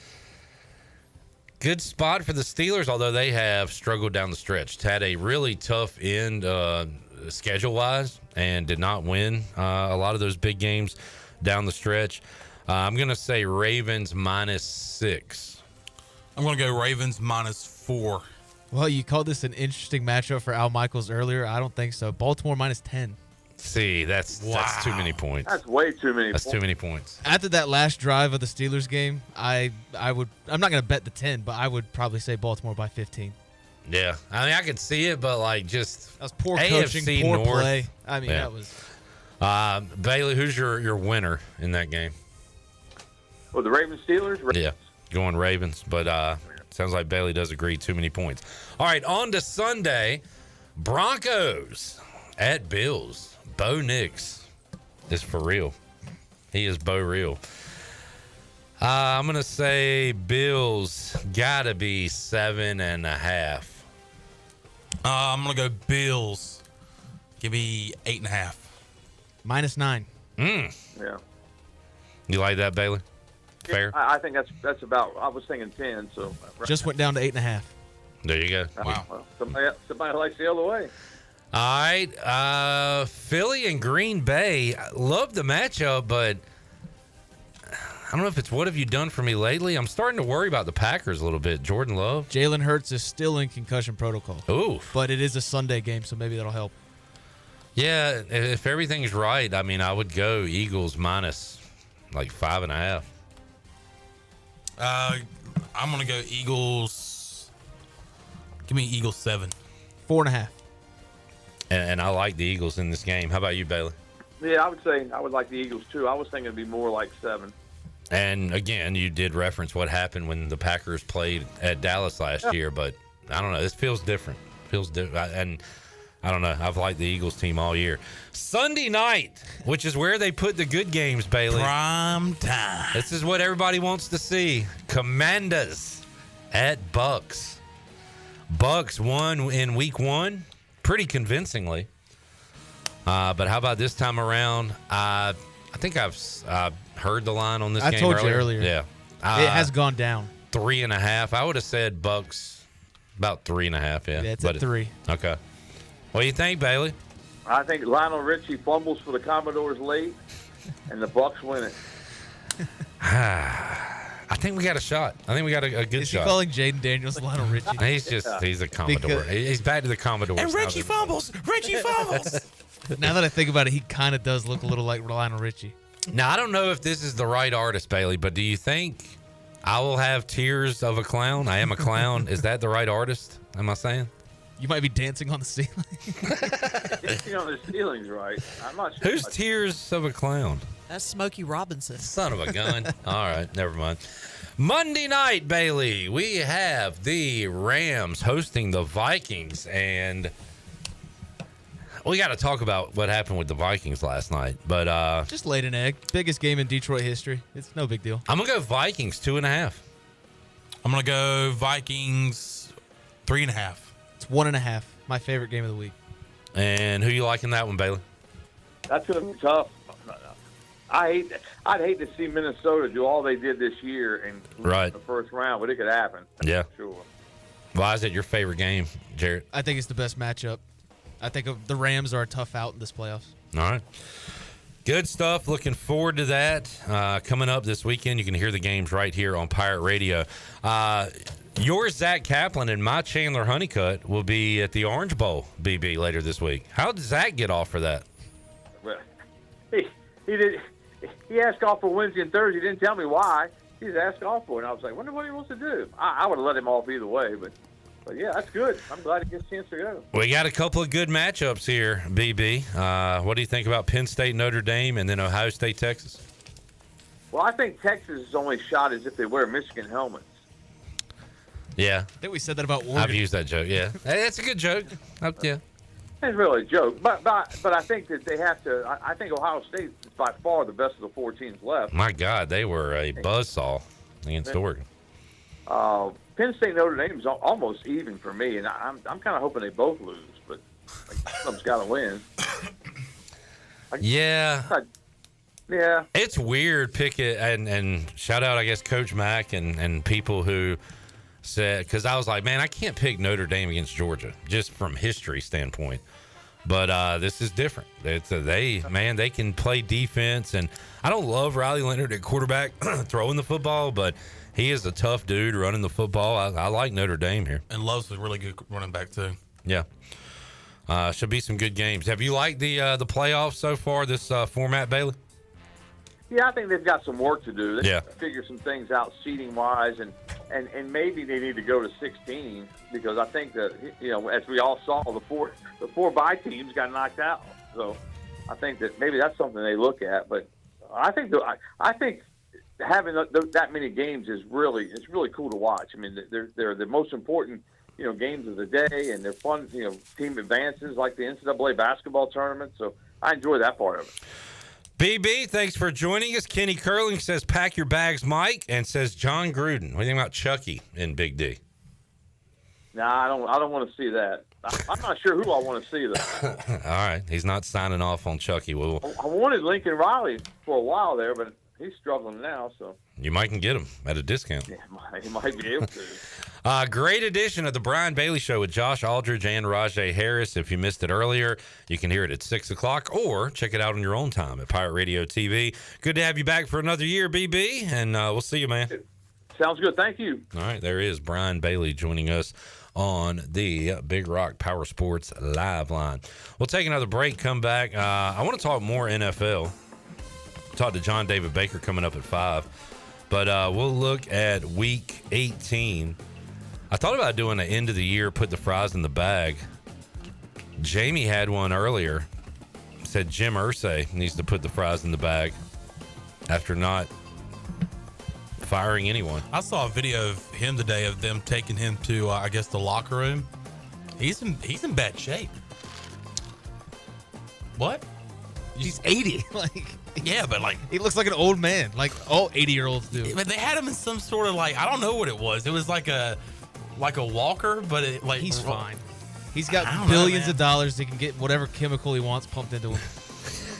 spot for the Steelers, although they have struggled down the stretch. Had a really tough end schedule-wise and did not win a lot of those big games down the stretch. I'm going to say Ravens -6. I'm going to go Ravens -4. Well, you called this an interesting matchup for Al Michaels earlier. I don't think so. Baltimore -10. See, that's too many points. That's way too many points. That's too many points. After that last drive of the Steelers game, I'm not going to bet the 10, but I would probably say Baltimore by 15. Yeah. I mean, I could see it, but that was poor AFC coaching, poor North. play. I mean, that was. Bailey, who's your winner in that game? Well, the Ravens-Steelers? Yeah, going Ravens, but sounds like Bailey does agree, too many points. All right, on to Sunday, Broncos at Bills. Bo Nix is for real. He is Bo real. I'm going to say Bills got to be 7.5. I'm going to go Bills. Give me 8.5. -9. Yeah. You like that, Bailey? Fair? I think that's about, I was thinking 10, so. Just went down to 8.5. There you go. Wow. Well, somebody likes the other way. All right, Philly and Green Bay. I love the matchup, but I don't know if it's what have you done for me lately. I'm starting to worry about the Packers a little bit. Jordan Love. Jalen Hurts is still in concussion protocol. Ooh. But it is a Sunday game, so maybe that'll help. Yeah, if everything's right, I mean, I would go Eagles -5.5. I'm going to go Eagles. Give me Eagles 7. 4.5. And I like the Eagles in this game. How about you, Bailey? Yeah, I would say I would like the Eagles, too. I was thinking it'd be more like 7. And, again, you did reference what happened when the Packers played at Dallas last year, but I don't know. This feels different. And I don't know. I've liked the Eagles team all year. Sunday night, which is where they put the good games, Bailey. Prime time. This is what everybody wants to see. Commanders at Bucks. Bucks won in week 1 pretty convincingly. But how about this time around? I think I've heard the line on this game I told you earlier. Yeah. It has gone down. 3.5. I would have said Bucks about 3.5, yeah. Yeah, it's at 3. Okay. What do you think, Bailey? I think Lionel Richie fumbles for the Commodores late, and the Bucks win it. I think we got a shot. I think we got a good Is shot. he calling Jaden Daniels Lionel Richie? He's a Commodore. He's back to the Commodores. And Richie fumbles. Richie fumbles. Now that I think about it, he kind of does look a little like Lionel Richie. Now, I don't know if this is the right artist, Bailey, but do you think I will have tears of a clown? I am a clown. Is that the right artist? Am I saying? You might be dancing on the ceiling. Dancing on the ceiling's right. I'm not sure. Who's Tears of a Clown? That's Smokey Robinson. Son of a gun. All right, never mind. Monday night, Bailey, we have the Rams hosting the Vikings, and we got to talk about what happened with the Vikings last night. But just laid an egg. Biggest game in Detroit history. It's no big deal. I'm gonna go Vikings 2.5. I'm gonna go Vikings 3.5. It's 1.5. My favorite game of the week. And who you like in that one, Bailey? That's going to be tough. I'd hate to see Minnesota do all they did this year and lose in the first round, but it could happen. Yeah. Sure. Why is it your favorite game, Jarrett? I think it's the best matchup. I think the Rams are a tough out in this playoffs. All right. Good stuff. Looking forward to that. Coming up this weekend, you can hear the games right here on Pirate Radio. Your Zach Kaplan and my Chandler Honeycutt will be at the Orange Bowl, BB, later this week. How did Zach get off for that? Well, he did. He asked off for Wednesday and Thursday. He didn't tell me why. He just asked off for it. And I was like, wonder what he wants to do. I would have let him off either way, but yeah, that's good. I'm glad he gets a chance to go. We got a couple of good matchups here, BB. What do you think about Penn State, Notre Dame, and then Ohio State, Texas? Well, I think Texas' only shot is if they wear Michigan helmets. Yeah. I think we said that about Oregon. I've used that joke, yeah. Hey, that's a good joke. Yeah. It's really a joke, but I think that they have to. I think Ohio State is by far the best of the 4 teams left. My God, they were a buzzsaw against Oregon. Penn State Notre Dame is almost even for me, and I'm kind of hoping they both lose, but someone's got to win. Yeah. Yeah. It's weird picking, and shout out, I guess, Coach Mack and people who said, because I was like, man, I can't pick Notre Dame against Georgia just from history standpoint. But this is different. They can play defense, and I don't love Riley Leonard at quarterback throwing the football, but he is a tough dude running the football. I like Notre Dame here. And Love's a really good running back too. Yeah. Should be some good games. Have you liked the playoffs so far, this format, Bailey? Yeah, I think they've got some work to do. They Yeah. figure some things out seating-wise, and maybe they need to go to 16 because I think that, as we all saw, the four bye teams got knocked out. So I think that maybe that's something they look at. But I think having that many games is really cool to watch. I mean, they're the most important games of the day, and they're fun. Team advances like the NCAA basketball tournament. So I enjoy that part of it. BB, thanks for joining us. Kenny Curling says, pack your bags, Mike, and says John Gruden. What do you think about Chucky in Big D? Nah, I don't want to see that. I'm not sure who I want to see, though. All right. He's not signing off on Chucky. Well, I wanted Lincoln Riley for a while there, but he's struggling now. So you might can get him at a discount. Yeah, he might be able to. Great edition of the Brian Bailey Show with Josh Aldridge and Raj Harris. If you missed it earlier, you can hear it at 6 o'clock or check it out on your own time at Pirate Radio TV. Good to have you back for another year, BB, and we'll see you, man. Sounds good. Thank you. All right, there is Brian Bailey joining us on the Big Rock Power Sports Live line. We'll take another break, come back. I want to talk more NFL. Talk to John David Baker coming up at 5. But we'll look at Week 18. I thought about doing an end of the year, put the fries in the bag. Jamie had one earlier. Said Jim Irsay needs to put the fries in the bag after not firing anyone. I saw a video of him today of them taking him to, I guess, the locker room. He's in bad shape. What? He's 80. Yeah, but he looks like an old man, like all 80-year-olds do. But they had him in some sort of I don't know what it was. It was like a walker, but he's fine. He's got billions of dollars. He can get whatever chemical he wants pumped into him.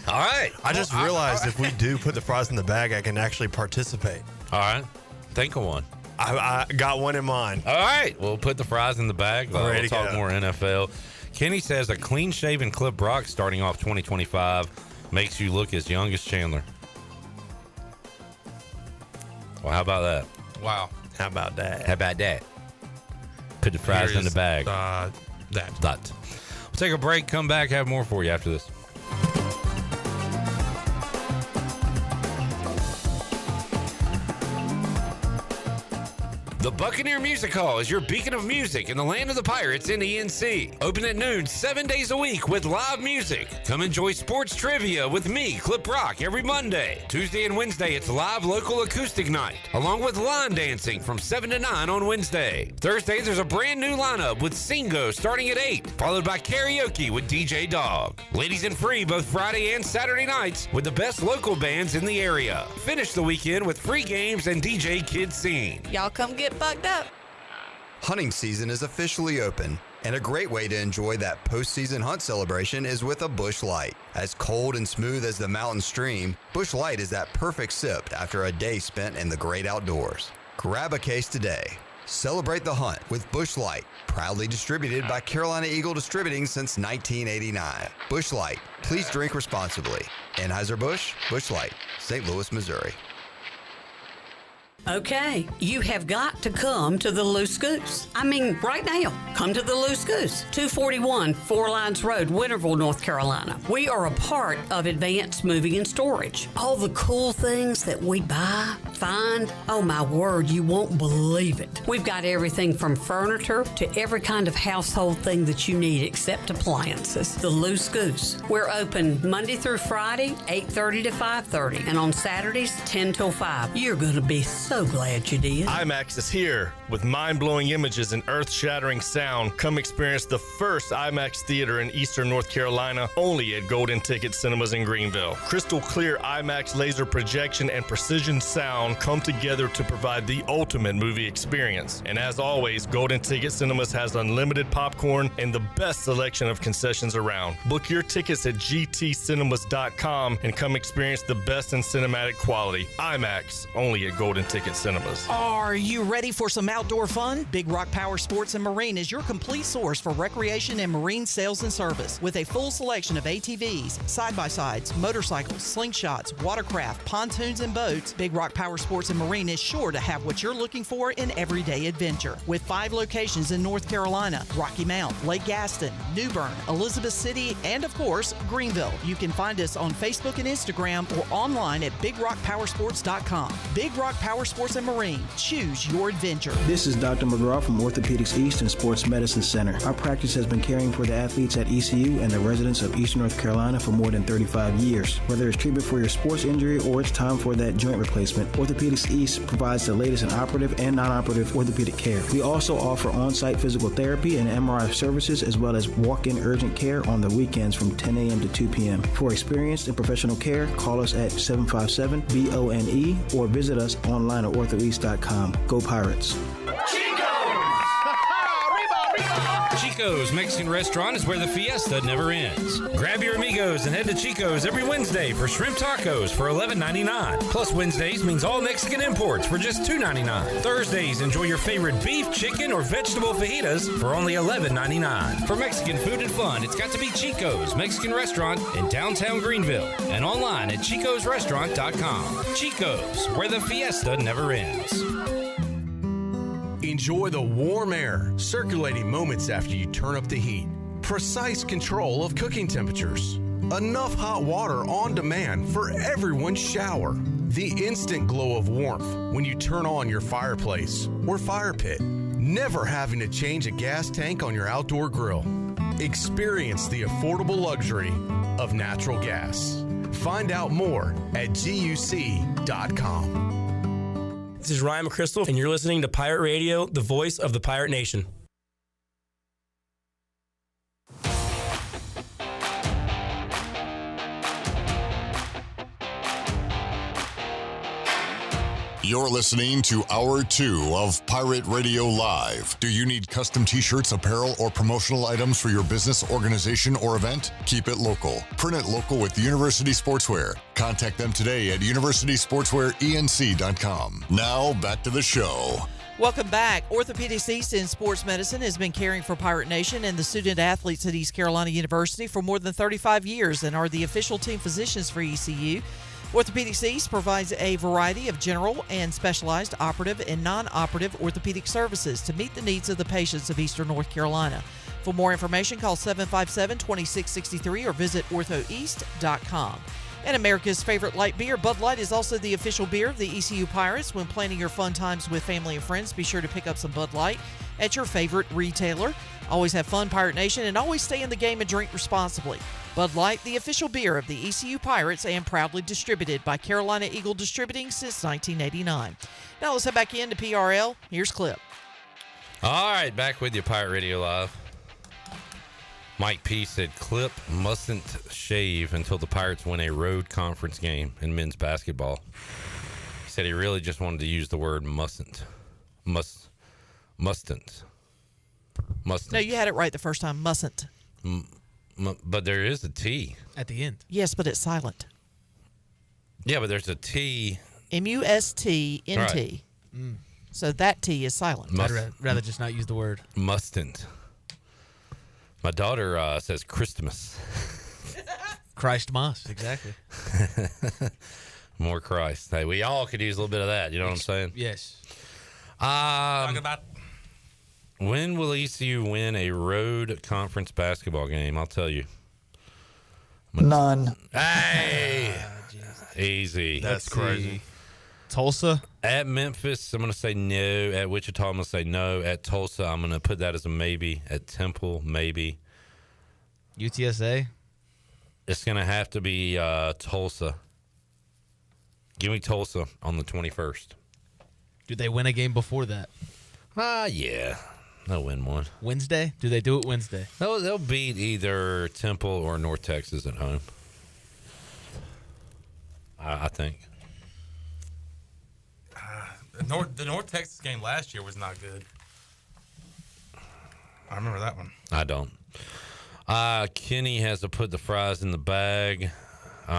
All right. I just realized if we do put the fries in the bag, I can actually participate. All right. Think of one. I got one in mind. All right. We'll put the fries in the bag. We'll talk more NFL. Kenny says a clean-shaven Clip Brock starting off 2025 makes you look as young as Chandler. Well, how about that? Wow. How about that? How about that? Put the fries in the bag. That. We'll take a break, come back, have more for you after this. The Buccaneer Music Hall is your beacon of music in the land of the Pirates in the NC. Open at noon 7 days a week with live music. Come enjoy sports trivia with me, Clip Rock, every Monday. Tuesday and Wednesday, it's live local acoustic night, along with line dancing from 7 to 9 on Wednesday. Thursday, there's a brand new lineup with Singo starting at 8, followed by karaoke with DJ Dog. Ladies and free both Friday and Saturday nights with the best local bands in the area. Finish the weekend with free games and DJ Kids Scene. Y'all come get bucked up. Hunting season is officially open, and a great way to enjoy that postseason hunt celebration is with a Busch Light. As cold and smooth as the mountain stream, Busch Light is that perfect sip after a day spent in the great outdoors. Grab a case today. Celebrate the hunt with Busch Light, proudly distributed by Carolina Eagle Distributing since 1989. Busch Light, please drink responsibly. Anheuser-Busch, Busch Light, St. Louis, Missouri. Okay, you have got to come to the Loose Goose. I mean, right now, come to the Loose Goose, 241 Four Lines Road, Winterville, North Carolina. We are a part of Advanced Moving and Storage. All the cool things that we buy, find, oh my word, you won't believe it. We've got everything from furniture to every kind of household thing that you need except appliances. The Loose Goose. We're open Monday through Friday, 8:30 to 5:30, and on Saturdays, 10 till 5. You're going to be so glad you did. IMAX is here with mind-blowing images and earth-shattering sound. Come experience the first IMAX theater in Eastern North Carolina, only at Golden Ticket Cinemas in Greenville. Crystal clear IMAX laser projection and precision sound come together to provide the ultimate movie experience. And as always, Golden Ticket Cinemas has unlimited popcorn and the best selection of concessions around. Book your tickets at gtcinemas.com and come experience the best in cinematic quality. IMAX, only at Golden Ticket Cinemas. Are you ready for some outdoor fun? Big Rock Power Sports and Marine is your complete source for recreation and marine sales and service. With a full selection of ATVs, side-by-sides, motorcycles, slingshots, watercraft, pontoons, and boats, Big Rock Power Sports and Marine is sure to have what you're looking for in everyday adventure. With 5 locations in North Carolina, Rocky Mount, Lake Gaston, New Bern, Elizabeth City, and of course, Greenville. You can find us on Facebook and Instagram or online at BigRockPowersports.com. Big Rock Power Sports and Marine. Choose your adventure. This is Dr. McGraw from Orthopedics East and Sports Medicine Center. Our practice has been caring for the athletes at ECU and the residents of Eastern North Carolina for more than 35 years. Whether it's treatment for your sports injury or it's time for that joint replacement, Orthopedics East provides the latest in operative and non-operative orthopedic care. We also offer on-site physical therapy and MRI services as well as walk-in urgent care on the weekends from 10 a.m. to 2 p.m. For experienced and professional care, call us at 757-BONE or visit us online at orthoeast.com. Go Pirates. Chico's Mexican Restaurant is where the fiesta never ends. Grab your amigos and head to Chico's every Wednesday for shrimp tacos for $11.99. Plus Wednesdays means all Mexican imports for just $2.99. Thursdays, enjoy your favorite beef, chicken, or vegetable fajitas for only $11.99. For Mexican food and fun, it's got to be Chico's Mexican Restaurant in downtown Greenville and online at chicosrestaurant.com. Chico's, where the fiesta never ends. Enjoy the warm air circulating moments after you turn up the heat. Precise control of cooking temperatures. Enough hot water on demand for everyone's shower. The instant glow of warmth when you turn on your fireplace or fire pit. Never having to change a gas tank on your outdoor grill. Experience the affordable luxury of natural gas. Find out more at GUC.com. This is Ryan McChrystal, and you're listening to Pirate Radio, the voice of the Pirate Nation. You're listening to Hour 2 of Pirate Radio Live. Do you need custom t-shirts, apparel, or promotional items for your business, organization, or event? Keep it local. Print it local with University Sportswear. Contact them today at universitysportswearenc.com. Now, back to the show. Welcome back. Orthopedics East in Sports Medicine has been caring for Pirate Nation and the student athletes at East Carolina University for more than 35 years and are the official team physicians for ECU. Orthopedics East provides a variety of general and specialized operative and non-operative orthopedic services to meet the needs of the patients of Eastern North Carolina. For more information, call 757-2663 or visit orthoeast.com. And America's favorite light beer, Bud Light, is also the official beer of the ECU Pirates. When planning your fun times with family and friends, be sure to pick up some Bud Light at your favorite retailer. Always have fun, Pirate Nation, and always stay in the game and drink responsibly. Bud Light, the official beer of the ECU Pirates, and proudly distributed by Carolina Eagle Distributing since 1989. Now let's head back into PRL. Here's Clip. All right, back with you, Pirate Radio Live. Mike P. said Clip mustn't shave until the Pirates win a road conference game in men's basketball. He said he really just wanted to use the word mustn't. Mustn't. No, you had it right the first time. Mustn't. But there is a T. At the end. Yes, but it's silent. Yeah, but there's a T. M-U-S-T-N-T. Right. So that T is silent. I'd rather just not use the word. Mustn't. My daughter says Christmas. Christmas, exactly. More Christ. Hey, we all could use a little bit of that. You know what I'm saying? Yes. Talk about when will ECU win a road conference basketball game? I'll tell you. None. Hey! Easy. That's crazy. Tulsa? At Memphis, I'm going to say no. At Wichita, I'm going to say no. At Tulsa, I'm going to put that as a maybe. At Temple, maybe. UTSA? It's going to have to be Tulsa. Give me Tulsa on the 21st. Do they win a game before that? Yeah. They'll win one. Wednesday? Do they do it Wednesday? They'll beat either Temple or North Texas at home. I think. the North Texas game last year was not good. I remember that one. I don't. Kenny has to put the fries in the bag. You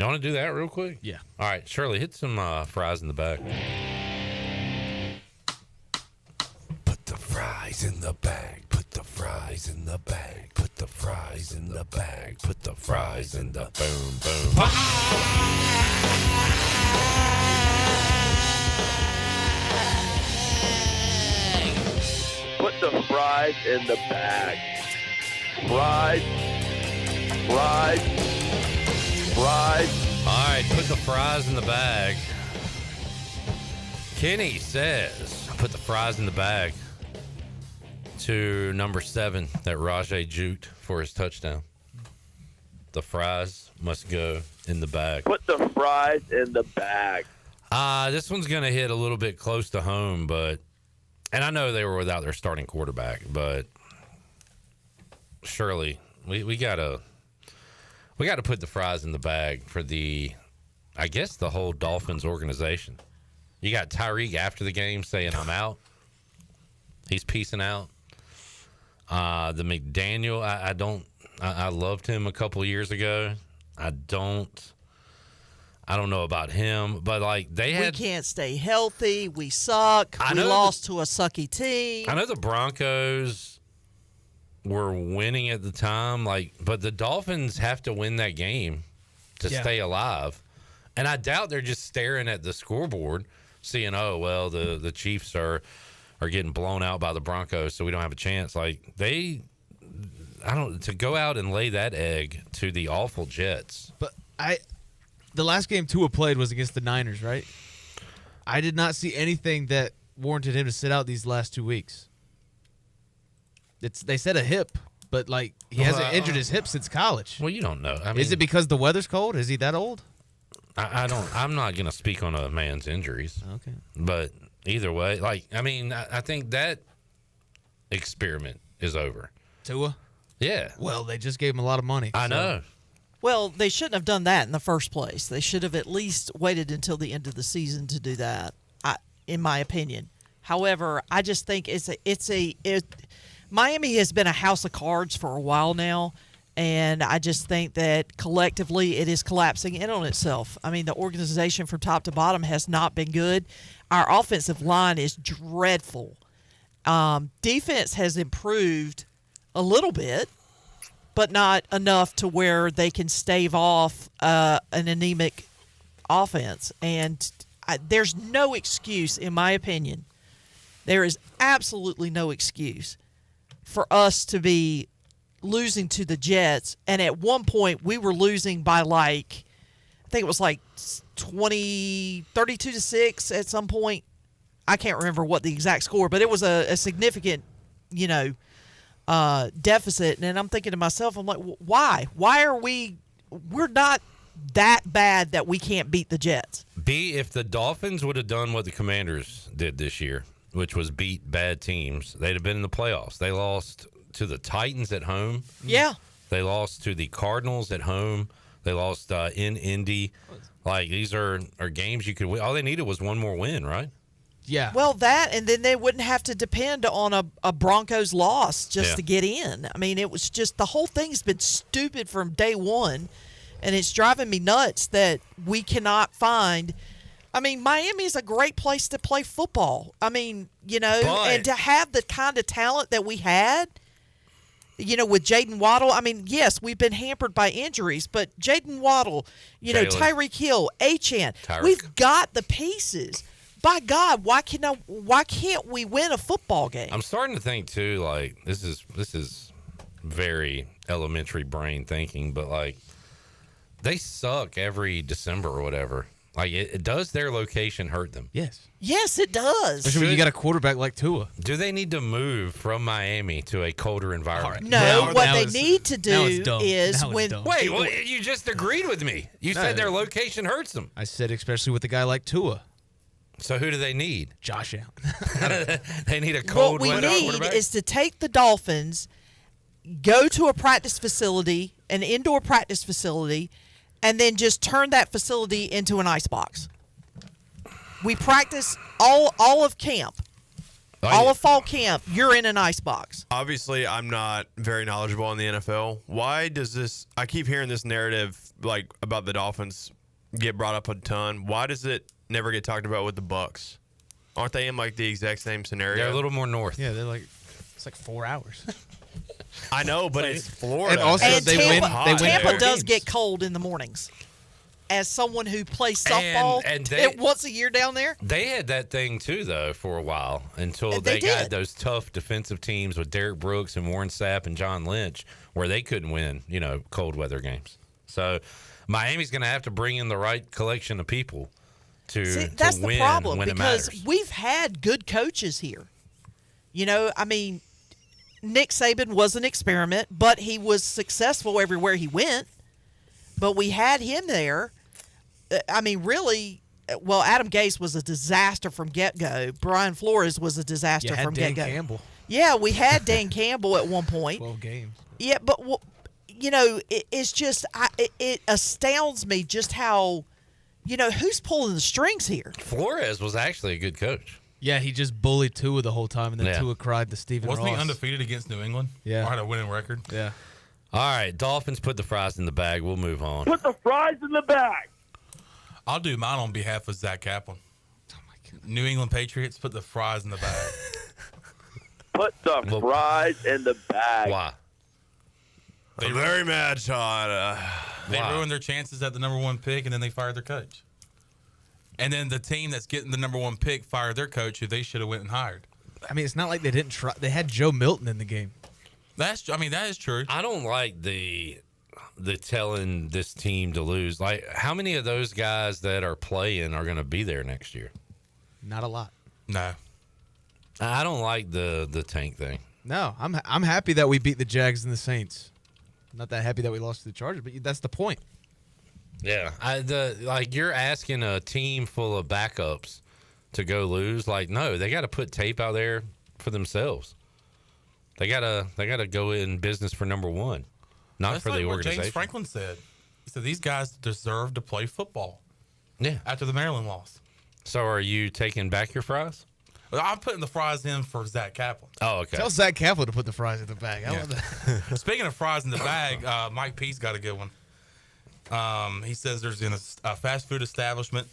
want to do that real quick? Yeah. All right, Shirley, hit some fries in the bag. Put the fries in the bag. Put the fries in the bag. Put the fries in the bag. Put the fries in the boom, boom. Put the fries in the bag. Fries. Fries. Fries. All right, put the fries in the bag. Kenny says, put the fries in the bag to number 7 that Rajay juked for his touchdown. The fries must go in the bag. Put the fries in the bag. This one's going to hit a little bit close to home, and I know they were without their starting quarterback, but surely we gotta put the fries in the bag for the whole Dolphins organization. You got Tyreek after the game saying, "I'm out." He's peacing out. The McDaniel, I loved him a couple years ago. I don't know about him, but we can't stay healthy. We suck. We lost to a sucky team. I know the Broncos were winning at the time, but the Dolphins have to win that game to stay alive. And I doubt they're just staring at the scoreboard, seeing, oh well, the Chiefs are getting blown out by the Broncos, so we don't have a chance. To go out and lay that egg to the awful Jets. But the last game Tua played was against the Niners, right? I did not see anything that warranted him to sit out these last 2 weeks. They said a hip, but he hasn't injured his hip since college. Well, you don't know. Is it because the weather's cold? Is he that old? I'm not going to speak on a man's injuries. Okay. But either way, I think that experiment is over. Tua? Yeah. Well, they just gave him a lot of money. I know. Well, they shouldn't have done that in the first place. They should have at least waited until the end of the season to do that, in my opinion. However, I just think Miami has been a house of cards for a while now, and I just think that collectively it is collapsing in on itself. I mean, the organization from top to bottom has not been good. Our offensive line is dreadful. Defense has improved a little bit, but not enough to where they can stave off an anemic offense. And there's no excuse, in my opinion. There is absolutely no excuse for us to be losing to the Jets, and at one point we were losing by I think it was 32-6 at some point. I can't remember what the exact score, but it was a significant, deficit. And I'm thinking to myself, I'm like, why? Why are we're not that bad that we can't beat the Jets? If the Dolphins would have done what the Commanders did this year, which was beat bad teams, they'd have been in the playoffs. They lost to the Titans at home. Yeah. They lost to the Cardinals at home. They lost in Indy. These are games you could win. All they needed was one more win, right? Yeah. Well, and then they wouldn't have to depend on a Broncos loss just to get in. I mean, it was just the whole thing's been stupid from day one, and it's driving me nuts that we cannot find. I mean, Miami is a great place to play football. I mean, and to have the kind of talent that we had, with Jaden Waddle. I mean, yes, we've been hampered by injuries, but Jaden Waddle, Tyreek Hill, Achane, we've got the pieces. By God, why can't we win a football game? I'm starting to think too, this is very elementary brain thinking, but they suck every December or whatever. Does their location hurt them? Yes. Yes, it does. Especially when you got a quarterback like Tua. Do they need to move from Miami to a colder environment? No, what they need to do is Wait, you just agreed with me. You said their location hurts them. I said especially with a guy like Tua. So who do they need? Josh Allen. They need a cold What we weather need quarterback? is to take the Dolphins, go to a practice facility, an indoor practice facility, and then just turn that facility into an ice box. We practice all of camp. All of fall camp, you're in an ice box. Obviously, I'm not very knowledgeable in the NFL. Why does this – I keep hearing this narrative about the Dolphins get brought up a ton. Why does it never get talked about with the Bucs? Aren't they in the exact same scenario? They're a little more north. Yeah, it's 4 hours. I know, but it's Florida. And also, Tampa does get cold in the mornings. As someone who plays softball once a year down there. They had that thing too, though, for a while until they got those tough defensive teams with Derek Brooks and Warren Sapp and John Lynch, where they couldn't win, cold weather games. So Miami's going to have to bring in the right collection of people to that's win the problem when because it matters. we've had good coaches here. Nick Saban was an experiment, but he was successful everywhere he went. But we had him there. Adam Gase was a disaster from get-go. Brian Flores was a disaster from get-go. Campbell. Yeah, we had Dan Campbell at one point. 12 games. Yeah, but, it's just it astounds me just how, who's pulling the strings here? Flores was actually a good coach. Yeah, he just bullied Tua the whole time, and then Tua cried to Stephen Wasn't Ross. he undefeated against New England? Yeah. Or had a winning record? Yeah. All right, Dolphins put the fries in the bag. We'll move on. Put the fries in the bag. I'll do mine on behalf of Zach Kaplan. Oh, my God. New England Patriots, put the fries in the bag. Put the fries in the bag. Why? I'm very mad, Todd. They ruined their chances at the number one pick, and then they fired their coach. And then the team that's getting the number one pick fired their coach, who they should have went and hired. I mean, it's not like they didn't try. They had Joe Milton in the game. That is true. I don't like the telling this team to lose. How many of those guys that are playing are going to be there next year? Not a lot. No. I don't like the tank thing. No, I'm happy that we beat the Jags and the Saints. Not that happy that we lost to the Chargers, but that's the point. Yeah, you're asking a team full of backups to go lose. No, they got to put tape out there for themselves. They gotta go in business for number one, not That's for the what organization. James Franklin said. He said these guys deserve to play football. Yeah. After the Maryland loss. So are you taking back your fries? I'm putting the fries in for Zach Kaplan. Oh, okay. Tell Zach Kaplan to put the fries in the bag. I love that. Speaking of fries in the bag, Mike P's got a good one. He says there's a fast food establishment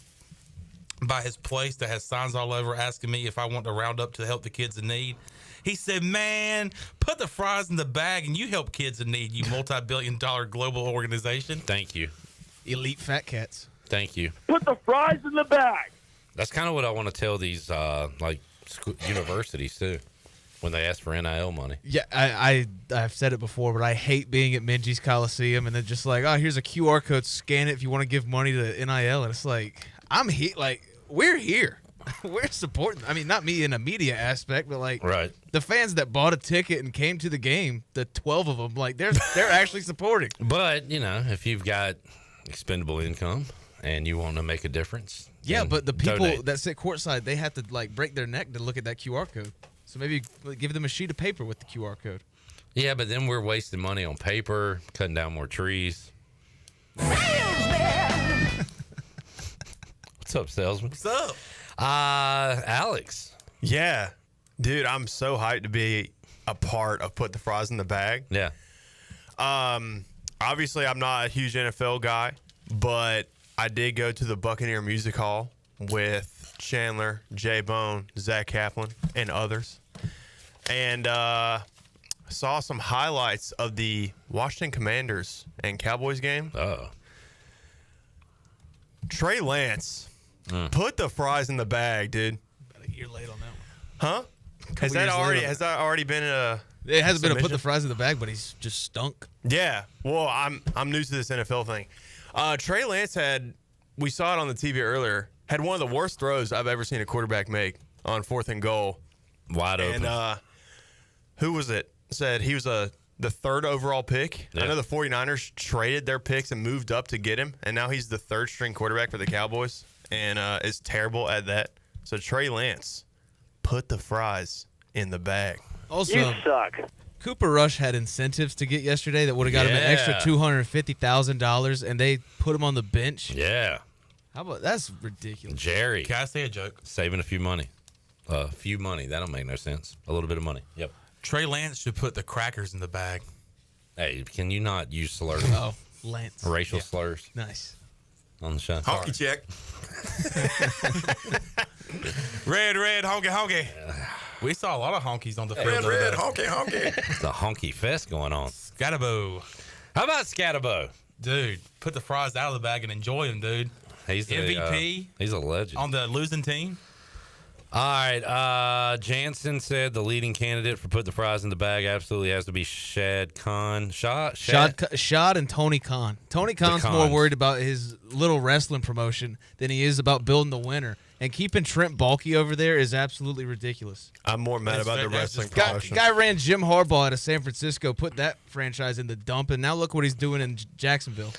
by his place that has signs all over asking me if I want to round up to help the kids in need. He said, man, put the fries in the bag and you help kids in need, you multi-billion-dollar global organization. Thank you. Elite fat cats. Thank you. Put the fries in the bag. That's kind of what I want to tell these universities too. when they ask for NIL money. Yeah, I've said it before, but I hate being at Minji's Coliseum and then just like, oh, here's a QR code, scan it if you want to give money to NIL, and it's like, I'm here, like we're here, we're supporting. I mean, not me in a media aspect, but like the fans that bought a ticket and came to the game, the 12 of them, like they're actually supporting. But if you've got expendable income and you want to make a difference, yeah, but the people donate. that sit courtside, they have to like break their neck to look at that QR code. So maybe give them a sheet of paper with the QR code. Yeah, but then we're wasting money on paper, cutting down more trees. What's up, salesman? What's up? Alex. Yeah. Dude, I'm so hyped to be a part of Put the Fries in the Bag. Yeah. Obviously, I'm not a huge NFL guy, but I did go to the Buccaneer Music Hall with Chandler, J-Bone, Zach Kaplan, and others. And saw some highlights of the Washington Commanders and Cowboys game. Oh. Trey Lance, put the fries in the bag, dude. About a year late on that one. Huh? Has that already been a It hasn't been a put submission? the fries in the bag, but he's just stunk. Yeah. Well, I'm new to this NFL thing. Trey Lance we saw it on the TV earlier, had one of the worst throws I've ever seen a quarterback make on 4th and goal. Wide open. And who was it? Said he was the 3rd overall pick. Yeah. I know the 49ers traded their picks and moved up to get him, and now he's the 3rd string quarterback for the Cowboys and is terrible at that. So Trey Lance, put the fries in the bag. Also, You suck. Cooper Rush had incentives to get yesterday that would have got him an extra $250,000, and they put him on the bench. Yeah. How about that's ridiculous? Jerry. Can I say a joke? Saving a few money. That don't make no sense. A little bit of money. Yep. Trey Lance should put the crackers in the bag. Hey, can you not use slurs? Oh, Lance. Racial slurs Nice. on the show. Honky check. Red, honky, honky. We saw a lot of honkies on the field. Red, honky, honky. It's a honky fest going on. Scatabo. How about Scatabo? Dude, put the fries out of the bag and enjoy them, dude. He's the MVP. He's a legend. On the losing team. All right. Jansen said the leading candidate for put the fries in the bag absolutely has to be Shad Khan. Shad and Tony Khan. Tony Khan's more Khans. worried about his little wrestling promotion than he is about building the winner. And keeping Trent Baalke over there is absolutely ridiculous. I'm more mad about the wrestling Guy promotion. ran Jim Harbaugh out of San Francisco, put that franchise in the dump, and now look what he's doing in Jacksonville.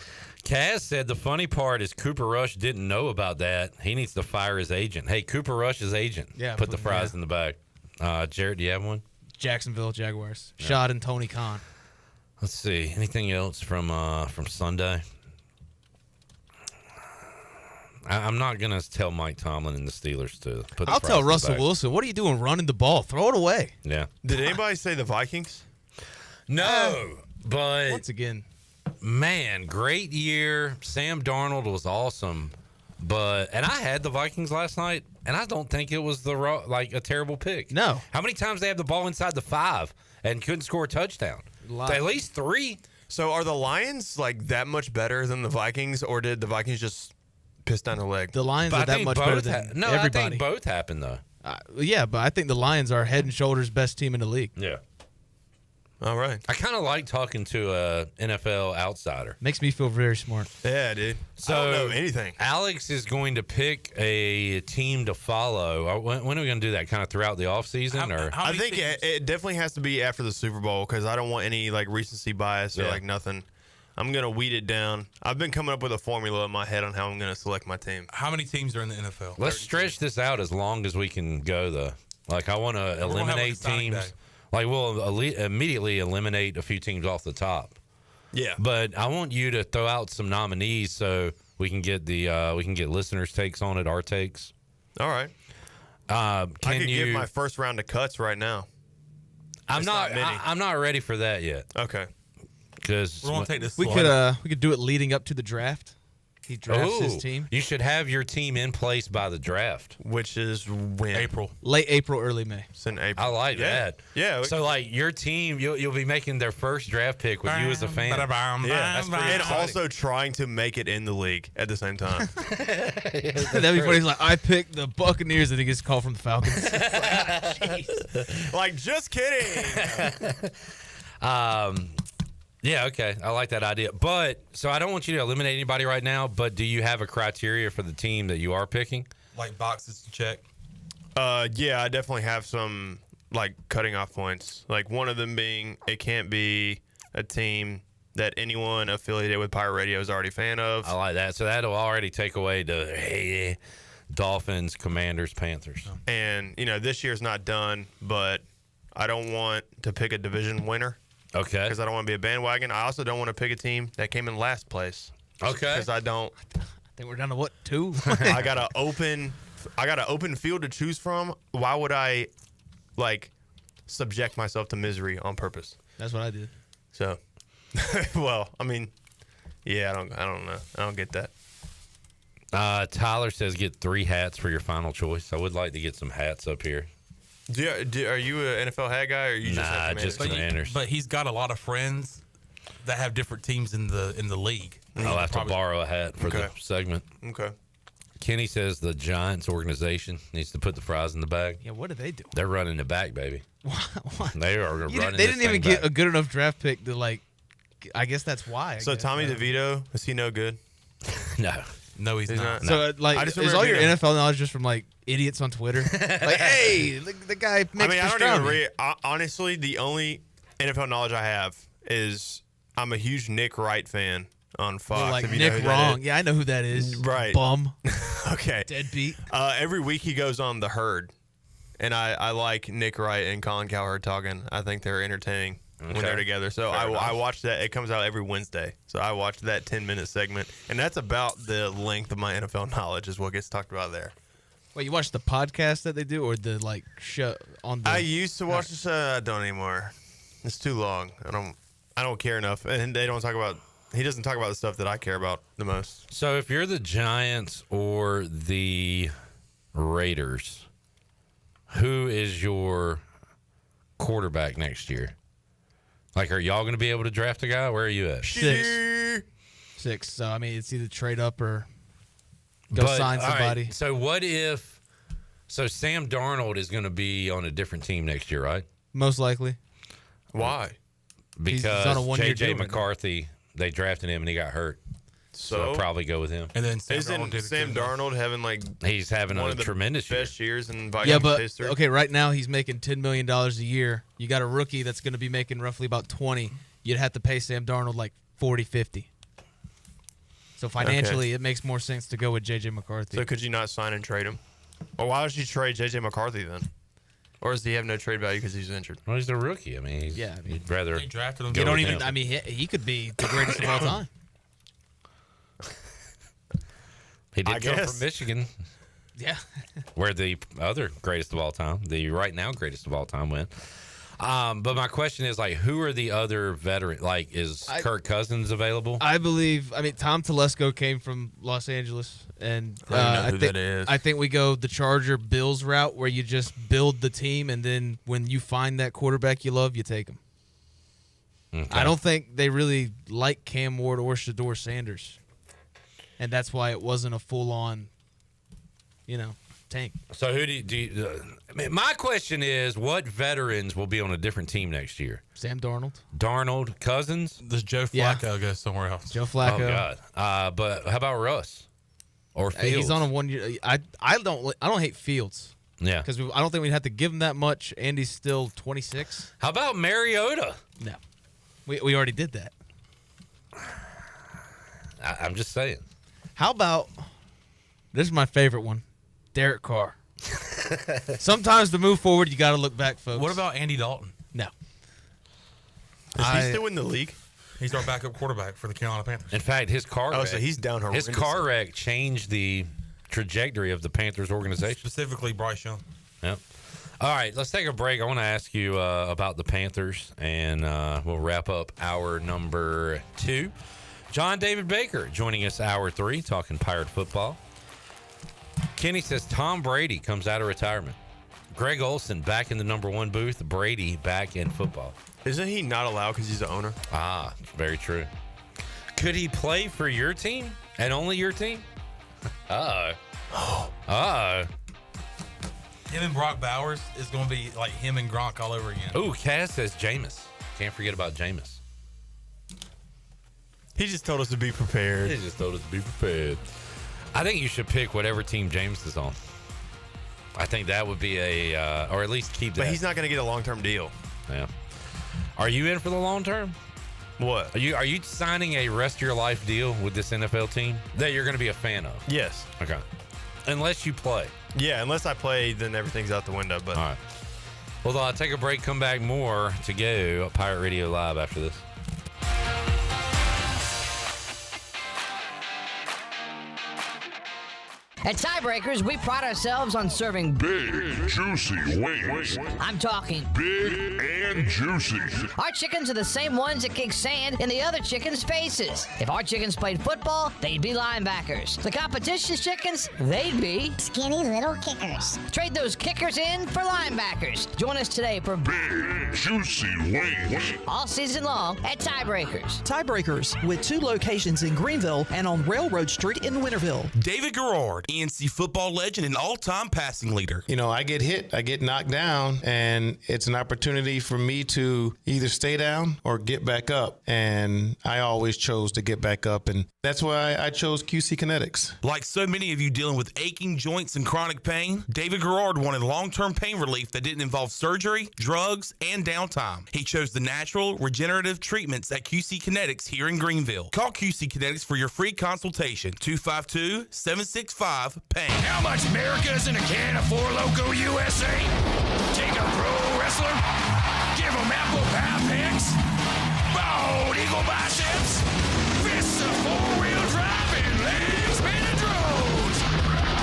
Kaz said the funny part is Cooper Rush didn't know about that. He needs to fire his agent. Hey, Cooper Rush's agent. Yeah, put the fries in the bag. Jarrett, do you have one? Jacksonville Jaguars. Shad and Tony Khan. Let's see. Anything else from Sunday? I'm not going to tell Mike Tomlin and the Steelers to put the I'll fries tell in the Russell bag. Wilson, what are you doing running the ball? Throw it away. Yeah. Did anybody say the Vikings? No, but once again, man, great year. Sam Darnold was awesome, and I had the Vikings last night, and I don't think it was a terrible pick. No. How many times they have the ball inside the 5 and couldn't score a touchdown? At least 3. So are the Lions like that much better than the Vikings, or did the Vikings just piss down the leg? the Lions are that much better than everybody. I think both happened though. Yeah, but I think the Lions are head and shoulders best team in the league. Yeah. All right. I kind of like talking to a NFL outsider. Makes me feel very smart. Yeah, dude. So I don't know anything. Alex is going to pick a team to follow. When are we going to do that? Kind of throughout the offseason? Or I think it definitely has to be after the Super Bowl because I don't want any like recency bias or like nothing. I'm going to weed it down. I've been coming up with a formula in my head on how I'm going to select my team. How many teams are in the NFL? Let's stretch this out as long as we can go, though. Like, I want to eliminate teams. Like, we'll immediately eliminate a few teams off the top. Yeah. But I want you to throw out some nominees so we can get listeners' takes on it, our takes. All right. I could give my first round of cuts right now. I'm not ready for that yet. Okay. Because we could do it leading up to the draft. He drafts his team. You should have your team in place by the draft, which is when April, late April, early May. It's in April. I like that. Yeah. So like your team, you'll be making their first draft pick with you as a fan. Yeah, that's pretty and exciting. also trying to make it in the league at the same time. That'd be funny. He's like, I picked the Buccaneers, and he gets a call from the Falcons. Like, just kidding. Yeah, okay. I like that idea. But so I don't want you to eliminate anybody right now, but do you have a criteria for the team that you are picking? Like boxes to check? Yeah, I definitely have some like cutting off points. Like one of them being it can't be a team that anyone affiliated with Pirate Radio is already a fan of. I like that. So that'll already take away the Dolphins, Commanders, Panthers. And, this year's not done, but I don't want to pick a division winner. Okay. Because I don't want to be a bandwagon. I also don't want to pick a team that came in last place. Okay. Because I don't. I think we're down to what, 2? I got an open field to choose from. Why would I, subject myself to misery on purpose? That's what I did. So, well, I mean, yeah, I don't know. I don't get that. Tyler says get 3 hats for your final choice. I would like to get some hats up here. Are you an NFL hat guy, or you just have just Commanders? But he's got a lot of friends that have different teams in the league. I'll have to borrow a hat for the segment. Okay. Kenny says the Giants organization needs to put the fries in the bag. Yeah, what do they do? They're running it back, baby. What? They are running. They didn't even get a good enough draft pick to I guess that's why. So Tommy DeVito, is he no good? No, he's not. So is all your NFL knowledge just from idiots on Twitter? Hey, the guy makes I don't even read. Honestly, the only NFL knowledge I have is I'm a huge Nick Wright fan on Fox. If you know Nick who that Wrong. is. Yeah, I know who that is. Right. Bum. Okay. Deadbeat. Every week he goes on The Herd, and I like Nick Wright and Colin Cowherd talking. I think they're entertaining when they're together. So I watch that. It comes out every Wednesday. So I watched that 10-minute segment, and that's about the length of my NFL knowledge is what gets talked about there. Wait, you watch the podcast that they do, or the show on the? I used to watch this. I don't anymore. It's too long. I don't care enough, and they don't talk about. He doesn't talk about the stuff that I care about the most. So if you're the Giants or the Raiders, who is your quarterback next year? Are y'all going to be able to draft a guy? Where are you at? 6. So it's either trade up or go sign somebody. Right, so what if? So Sam Darnold is going to be on a different team next year, right? Most likely. Why? Because he's on a 1-year J.J. deal right McCarthy, they drafted him and he got hurt. So I'll probably go with him. And then Isn't Sam Darnold having he's having one a of the tremendous year. best years in Vikings Yeah, but history? okay, right now he's making $10 million a year. You got a rookie that's going to be making roughly about 20. You'd have to pay Sam Darnold 40, 50. So financially, it makes more sense to go with J.J. McCarthy. So could you not sign and trade him? Or why would you trade J.J. McCarthy then? Or does he have no trade value because he's injured? Well, he's a rookie. You'd rather They drafted him. go You don't with even. him. He could be the greatest of all time. He did I come guess. from Michigan, Yeah. where the other greatest of all time, the right now greatest of all time, went. But my question is, who are the other veterans? Is Kirk Cousins available? I believe. Tom Telesco came from Los Angeles, and I don't know who that is. I think we go the Charger Bills route, where you just build the team, and then when you find that quarterback you love, you take him. Okay. I don't think they really like Cam Ward or Shador Sanders, and that's why it wasn't a full-on, tank. So who do you my question is, what veterans will be on a different team next year? Sam Darnold. Darnold, Cousins? Does Joe Flacco go somewhere else? Joe Flacco. Oh God! But how about Russ or Fields? He's on a 1-year. I don't hate Fields. Yeah, because I don't think we'd have to give him that much, and he's still 26. How about Mariota? No, we already did that. I'm just saying. How about this is my favorite one, Derek Carr. Sometimes to move forward, you got to look back, folks. What about Andy Dalton? No. Is he still in the league? He's our backup quarterback for the Carolina Panthers. In fact, his car wreck, so he's down his horrendously. car wreck changed the trajectory of the Panthers organization. Specifically, Bryce Young. Yep. All right, let's take a break. I want to ask you about the Panthers, and we'll wrap up hour number 2. John David Baker joining us hour 3, talking Pirate football. Kenny says Tom Brady comes out of retirement. Greg Olson back in the number 1 booth. Brady back in football. Isn't he not allowed because he's the owner? Ah, very true. Could he play for your team and only your team? Him and Brock Bowers is going to be like him and Gronk all over again. Ooh, Kaz says Jameis. Can't forget about Jameis. He just told us to be prepared. He just told us to be prepared. I think you should pick whatever team Jameis is on. I think that would be or at least keep that. But he's not going to get a long-term deal. Yeah. Are you in for the long term? What? Are you signing a rest of your life deal with this NFL team that you're going to be a fan of? Yes. Okay. Unless you play. Yeah, unless I play, then everything's out the window. But all right. Well, I'll take a break, come back, more to go at Pirate Radio Live after this. At Tiebreakers, we pride ourselves on serving big, juicy wings. I'm talking big and juicy. Our chickens are the same ones that kick sand in the other chickens' faces. If our chickens played football, they'd be linebackers. The competition's chickens, they'd be skinny little kickers. Trade those kickers in for linebackers. Join us today for big, juicy wings. All season long at Tiebreakers. Tiebreakers, with 2 locations in Greenville and on Railroad Street in Winterville. David Garrard, ENC football legend and all-time passing leader. You know, I get hit, I get knocked down, and it's an opportunity for me to either stay down or get back up. And I always chose to get back up, and that's why I chose QC Kinetics. Like so many of you dealing with aching joints and chronic pain, David Garrard wanted long-term pain relief that didn't involve surgery, drugs, and downtime. He chose the natural, regenerative treatments at QC Kinetics here in Greenville. Call QC Kinetics for your free consultation, 252-765-PAIN. How much America is in a can of Four Loko USA? Take a pro wrestler, give him apple pie picks, bald eagle biceps, fists of four-wheel drive and leg spinning drones.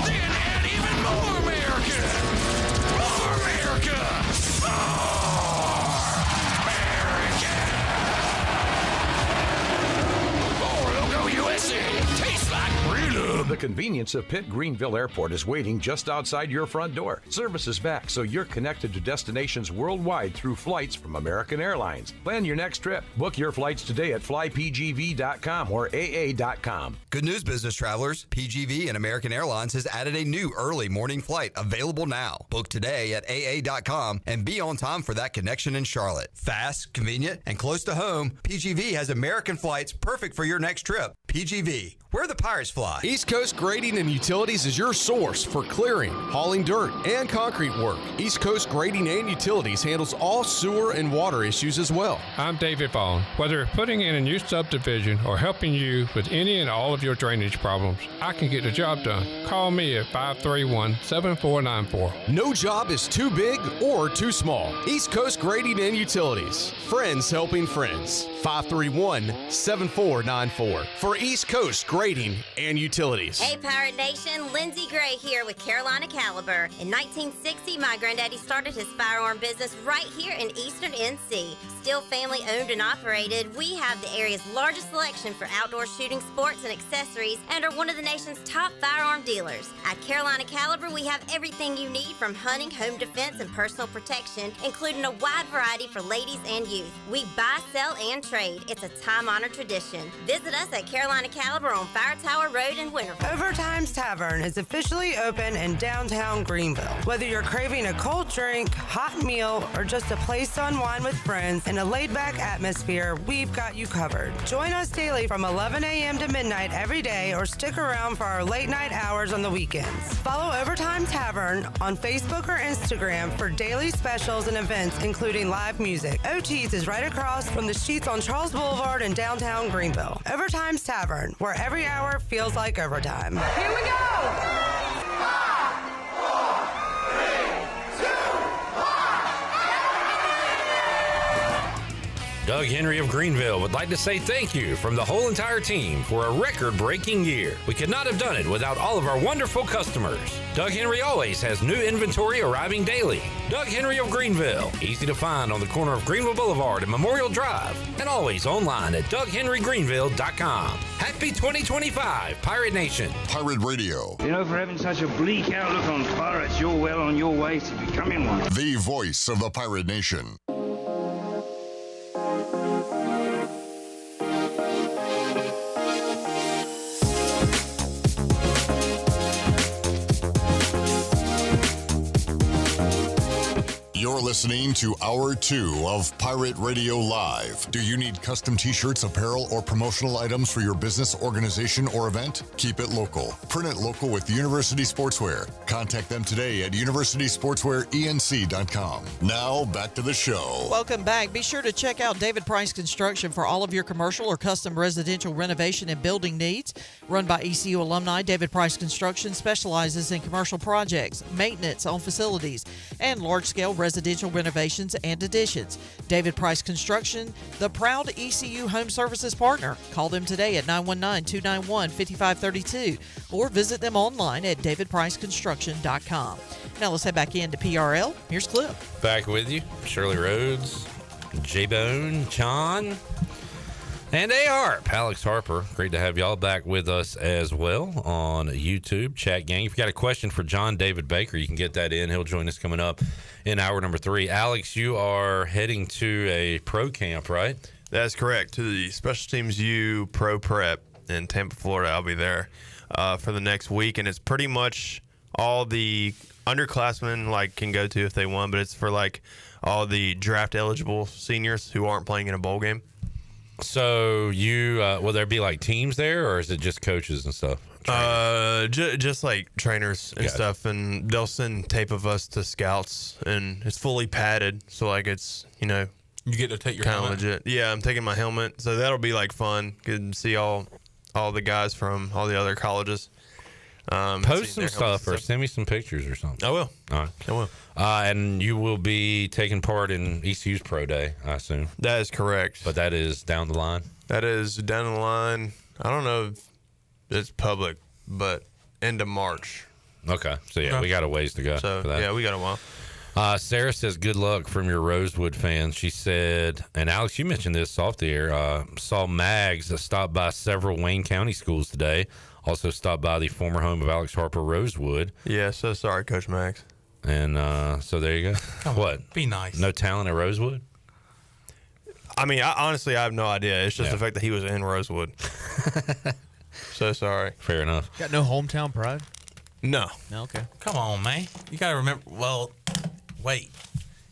Then add even more America. More America. More America. Four Loko USA. Tastes like real. The convenience of Pitt Greenville Airport is waiting just outside your front door. Service is back, so you're connected to destinations worldwide through flights from American Airlines. Plan your next trip. Book your flights today at flypgv.com or aa.com. Good news, business travelers. PGV and American Airlines has added a new early morning flight available now. Book today at aa.com and be on time for that connection in Charlotte. Fast, convenient, and close to home, PGV has American flights perfect for your next trip. PGV, where the Pirates fly. East Coast Grading and Utilities is your source for clearing, hauling dirt, and concrete work. East Coast Grading and Utilities handles all sewer and water issues as well. I'm David Vaughn. Whether putting in a new subdivision or helping you with any and all of your drainage problems, I can get the job done. Call me at 531-7494. No job is too big or too small. East Coast Grading and Utilities. Friends helping friends. 531-7494 for East Coast Grading and Utilities. Hey, Pirate Nation, Lindsey Gray here with Carolina Caliber. In 1960, my granddaddy started his firearm business right here in Eastern NC. Still family owned and operated, we have the area's largest selection for outdoor shooting sports and accessories and are one of the nation's top firearm dealers. At Carolina Caliber, we have everything you need from hunting, home defense, and personal protection, including a wide variety for ladies and youth. We buy, sell, and trade. It's a time-honored tradition. Visit us at Carolina Caliber on Fire Tower Road in Winterville. Overtime's Tavern is officially open in downtown Greenville. Whether you're craving a cold drink, hot meal, or just a place to unwind with friends in a laid-back atmosphere, we've got you covered. Join us daily from 11 a.m. to midnight every day or stick around for our late-night hours on the weekends. Follow Overtime Tavern on Facebook or Instagram for daily specials and events, including live music. OT's is right across from the Sheets on Charles Boulevard in downtown Greenville. Overtime's Tavern, where every hour feels like overtime. Here we go! Doug Henry of Greenville would like to say thank you from the whole entire team for a record-breaking year. We could not have done it without all of our wonderful customers. Doug Henry always has new inventory arriving daily. Doug Henry of Greenville, easy to find on the corner of Greenville Boulevard and Memorial Drive, and always online at DougHenryGreenville.com. Happy 2025, Pirate Nation. Pirate Radio. You know, for having such a bleak outlook on pirates, you're well on your way to becoming one. The voice of the Pirate Nation. You're listening to Hour 2 of Pirate Radio Live. Do you need custom t-shirts, apparel, or promotional items for your business, organization, or event? Keep it local. Print it local with University Sportswear. Contact them today at universitysportswearenc.com. Now, back to the show. Welcome back. Be sure to check out David Price Construction for all of your commercial or custom residential renovation and building needs. Run by ECU alumni, David Price Construction specializes in commercial projects, maintenance on facilities, and large-scale residential renovations and additions. David Price Construction, the proud ECU Home Services partner. Call them today at 919-291-5532 or visit them online at davidpriceconstruction.com. Now let's head back into PRL. Here's Cliff. Back with you, Shirley Rhodes, J-Bone, John, and A-Harp. Alex Harper. Great to have y'all back with us as well on YouTube. Chat gang. If you got a question for John David Baker, you can get that in. He'll join us coming up in hour number 3. Alex, you are heading to a pro camp, right? That's correct. To the Special Teams U Pro Prep in Tampa, Florida. I'll be there for the next week, and it's pretty much all the underclassmen can go to if they want, but it's for all the draft eligible seniors who aren't playing in a bowl game. So you will there be teams there, or is it just coaches and stuff? Just trainers and stuff, and they'll send tape of us to scouts, and it's fully padded, so it's you get to take your kind of helmet. legit. Yeah, I'm taking my helmet, so that'll be fun. Good to see all the guys from all the other colleges. Post some stuff or send me some pictures or something. I will. All right. I will. And you will be taking part in ECU's Pro Day, I assume. That is correct. But that is down the line? That is down the line. I don't know if it's public, but end of March. Okay. So, yeah, we got a ways to go for that. Yeah, we got a while. Sarah says, good luck from your Rosewood fans. She said, and Alex, you mentioned this off the air, saw Mags stop by several Wayne County schools today. Also stopped by the former home of Alex Harper, Rosewood. Yeah, so sorry, Coach Max. And so there you go. What? Be nice. No talent at Rosewood? I mean, honestly, I have no idea. It's just the fact that he was in Rosewood. So sorry. Fair enough. Got no hometown pride? No. No, okay. Come on, man. You got to remember. Well, wait.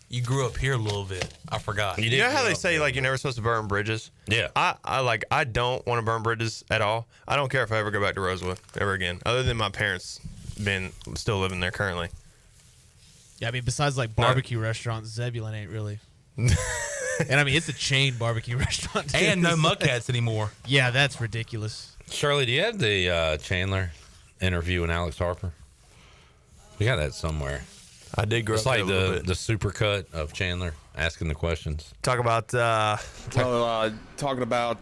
You grew up here a little bit. I forgot. You know how they say you're never supposed to burn bridges? Yeah. I don't want to burn bridges at all. I don't care if I ever go back to Rosewood ever again, other than my parents still living there currently. Yeah, I mean, besides barbecue restaurants, Zebulon ain't really. And I mean, it's a chain barbecue restaurant too. And no Muckcats anymore. Yeah, that's ridiculous. Shirley, do you have the Chandler interview with Alex Harper? We got that somewhere. I did grow it's up like there a little the bit. supercut of Chandler asking the questions. Talk about talking about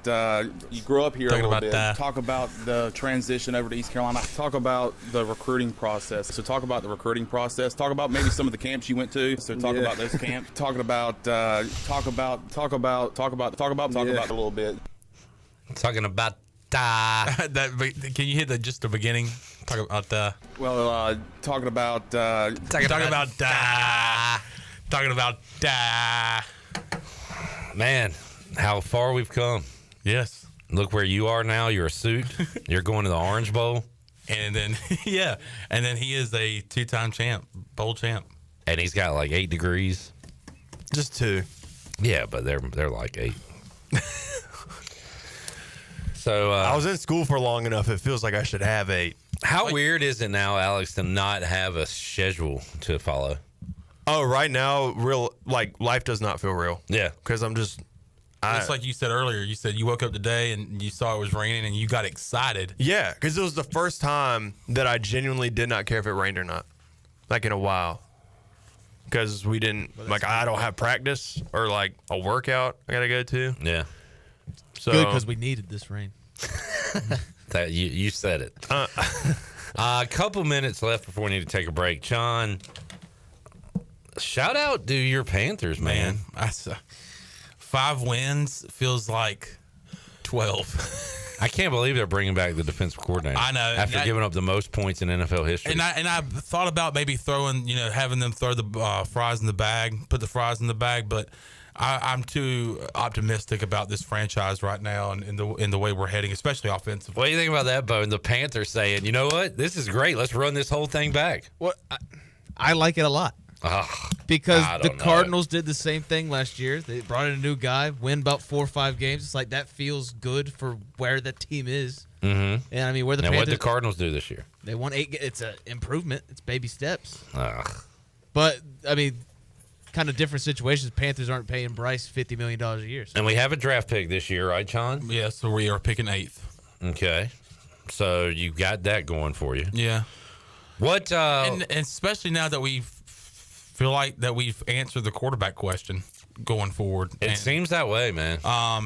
you grew up here Talking a little about bit. that. Talk about the transition over to East Carolina. Talk about the recruiting process. So talk about the recruiting process. Talk about maybe some of the camps you went to. So talk about those camps. Talk about a little bit. Talking about Can you hit just the beginning? Talk about talking about man, how far we've come. Yes. Look where you are now. You're a suit. You're going to the Orange Bowl. And then and then he is a 2-time bowl champ. And he's got 8 degrees. Just 2. Yeah, but they're 8. So I was in school for long enough. It feels like I should have 8. How weird is it now, Alex, to not have a schedule to follow? Oh, right now, life does not feel real. Yeah, because I'm just. It's like you said earlier. You said you woke up today and you saw it was raining and you got excited. Yeah, because it was the first time that I genuinely did not care if it rained or not, in a while. because we didn't I don't have practice or like a workout I gotta go to. Yeah. So good because we needed this rain. That you said it. A couple minutes left before we need to take a break. John, shout out to your Panthers, man. 5 wins feels like 12. I can't believe they're bringing back the defensive coordinator. I know. After giving up the most points in NFL history. And I thought about maybe throwing, having them throw the fries in the bag, put the fries in the bag, but I'm too optimistic about this franchise right now and in the way we're heading, especially offensively. What do you think about that, Bo? And the Panthers saying, you know what? This is great. Let's run this whole thing back. Well, I like it a lot. Because the Cardinals did the same thing last year. They brought in a new guy, win about 4 or 5 games. It's like that feels good for where the team is. Mm-hmm. And I mean, where the Panthers. Panthers, What did the Cardinals do this year? They won 8. It's an improvement. It's baby steps. But I mean, kind of different situations. Panthers aren't paying Bryce $50 million a year. And we have a draft pick this year, right, John? Yeah, so we are picking 8th. Okay, so you got that going for you. Yeah. What? And especially now that we feel like that we've answered the quarterback question going forward. It seems that way, man.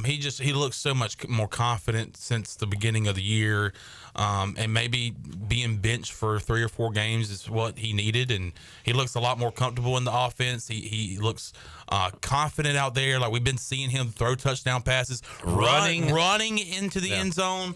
He looks so much more confident since the beginning of the year, and maybe being benched for 3 or 4 games is what he needed, and he looks a lot more comfortable in the offense. He looks confident out there. Like we've been seeing him throw touchdown passes, running into the end zone.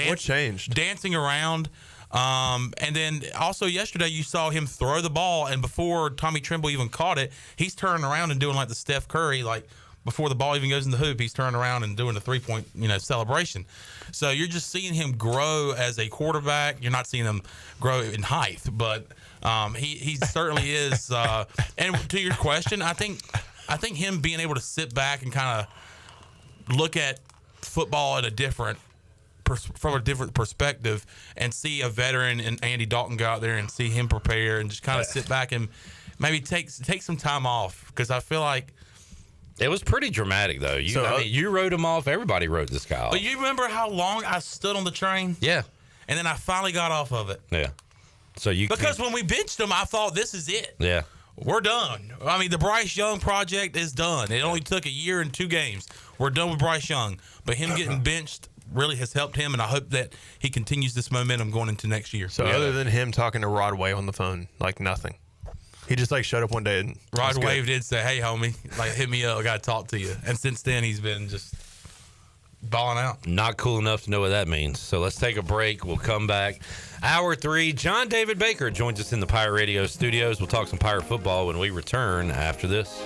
What changed? Dancing around. And then also yesterday you saw him throw the ball, and before Tommy Tremble even caught it, he's turning around and doing like the Steph Curry, like before the ball even goes in the hoop, he's turning around and doing the 3-point, celebration. So you're just seeing him grow as a quarterback. You're not seeing him grow in height, but he certainly is. And to your question, I think him being able to sit back and kind of look at football at from a different perspective and see a veteran and Andy Dalton go out there and see him prepare and just kind of sit back and maybe take some time off, because I feel like it was pretty dramatic though. You wrote him off. Everybody wrote this guy off. But you remember how long I stood on the train? Yeah. And then I finally got off of it. Yeah. So because when we benched him, I thought this is it. Yeah. We're done. I mean, the Bryce Young project is done. It only took a year and 2 games. We're done with Bryce Young. But him getting benched really has helped him, and I hope that he continues this momentum going into next year. So other than him talking to Rod Wave on the phone, like nothing. He just showed up one day and Rod Wave did say, "Hey, homie, hit me up. I got to talk to you." And since then, he's been just balling out. Not cool enough to know what that means. So let's take a break. We'll come back. Hour 3, John David Baker joins us in the Pirate Radio studios. We'll talk some Pirate football when we return after this.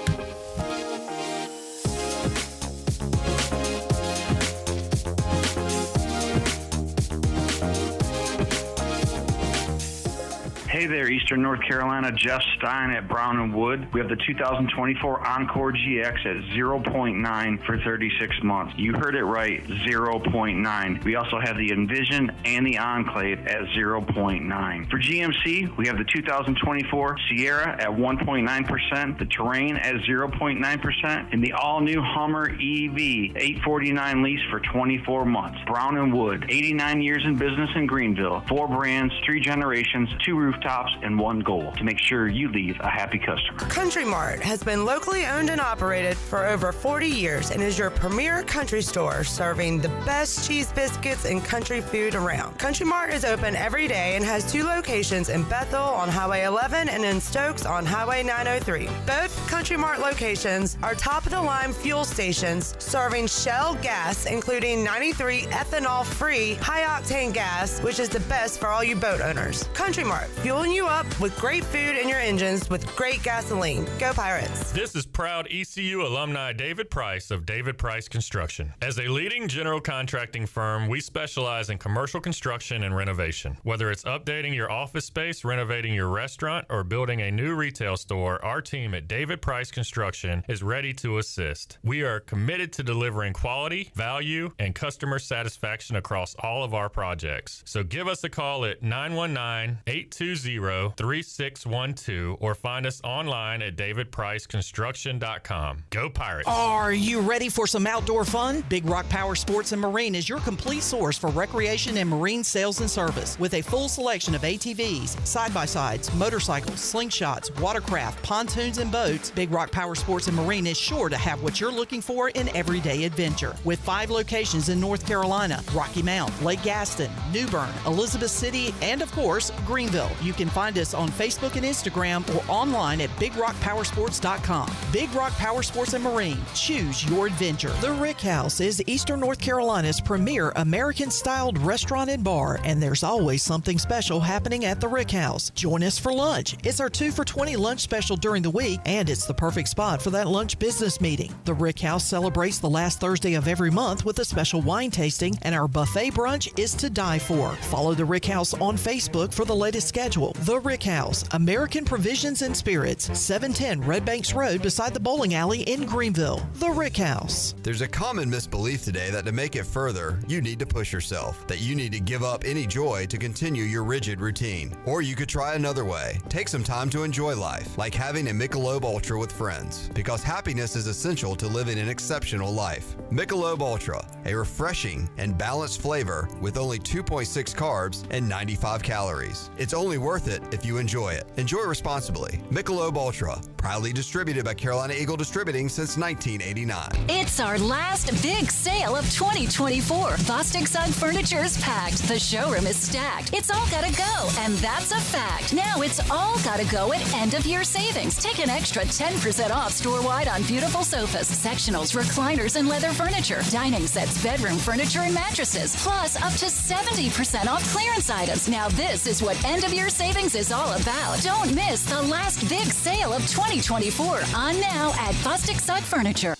Hey there, Eastern North Carolina. Jeff Stein at Brown & Wood. We have the 2024 Encore GX at 0.9 for 36 months. You heard it right, 0.9. We also have the Envision and the Enclave at 0.9. For GMC, we have the 2024 Sierra at 1.9%, the Terrain at 0.9%, and the all-new Hummer EV 849 lease for 24 months. Brown & Wood, 89 years in business in Greenville. 4 brands, 3 generations, 2 rooftops, and 1 goal: to make sure you leave a happy customer. Country Mart has been locally owned and operated for over 40 years and is your premier country store serving the best cheese biscuits and country food around. Country Mart is open every day and has 2 locations in Bethel on Highway 11 and in Stokes on Highway 903. Both Country Mart locations are top-of-the-line fuel stations serving Shell gas, including 93 ethanol-free high-octane gas, which is the best for all you boat owners. Country Mart, fueling you up with great food in your engines with great gasoline. Go Pirates. This is proud ECU alumni David Price of David Price Construction. As a leading general contracting firm, we specialize in commercial construction and renovation. Whether it's updating your office space, renovating your restaurant, or building a new retail store, our team at David Price Construction is ready to assist. We are committed to delivering quality, value, and customer satisfaction across all of our projects. So give us a call at 919-820 800-820-3612 or find us online at davidpriceconstruction.com. Go Pirates! Are you ready for some outdoor fun? Big Rock Power Sports and Marine is your complete source for recreation and marine sales and service. With a full selection of ATVs, side-by-sides, motorcycles, slingshots, watercraft, pontoons, and boats, Big Rock Power Sports and Marine is sure to have what you're looking for in everyday adventure. With 5 locations in North Carolina, Rocky Mount, Lake Gaston, New Bern, Elizabeth City, and of course, Greenville. You can find us on Facebook and Instagram or online at BigRockPowersports.com. Big Rock Power Sports and Marine. Choose your adventure. The Rick House is Eastern North Carolina's premier American-styled restaurant and bar, and there's always something special happening at the Rick House. Join us for lunch. It's our 2 for $20 lunch special during the week, and it's the perfect spot for that lunch business meeting. The Rick House celebrates the last Thursday of every month with a special wine tasting, and our buffet brunch is to die for. Follow the Rick House on Facebook for the latest schedule. The Rick House, American Provisions and Spirits, 710 Red Banks Road beside the bowling alley in Greenville. The Rick House. There's a common misbelief today that to make it further, you need to push yourself, that you need to give up any joy to continue your rigid routine. Or you could try another way. Take some time to enjoy life, like having a Michelob Ultra with friends, because happiness is essential to living an exceptional life. Michelob Ultra, a refreshing and balanced flavor with only 2.6 carbs and 95 calories. It's only worth it if you enjoy it. Enjoy responsibly. Michelob Ultra, proudly distributed by Carolina Eagle Distributing since 1989. It's our last big sale of 2024. Bostic Sugg Furniture is packed. The showroom is stacked. It's all gotta go, and that's a fact. Now it's all gotta go at end of year savings. Take an extra 10% off store-wide on beautiful sofas, sectionals, recliners, and leather furniture, dining sets, bedroom furniture, and mattresses. Plus up to 70% off clearance items. Now this is what end of year savings is all about. Don't miss the last big sale of 2024 on now at Bostic Sugg Furniture.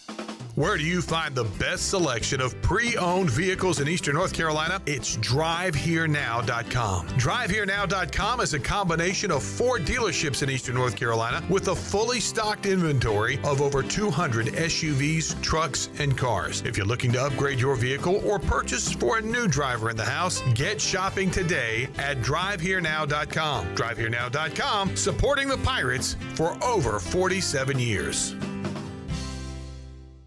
Where do you find the best selection of pre-owned vehicles in Eastern North Carolina? It's DriveHereNow.com. DriveHereNow.com is a combination of 4 dealerships in Eastern North Carolina with a fully stocked inventory of over 200 SUVs, trucks, and cars. If you're looking to upgrade your vehicle or purchase for a new driver in the house, get shopping today at DriveHereNow.com. DriveHereNow.com, supporting the Pirates for over 47 years.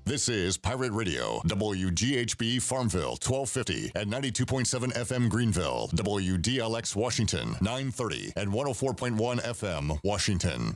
This is Pirate Radio, WGHB Farmville, 1250 and 92.7 FM Greenville, WDLX Washington, 930 and 104.1 FM Washington.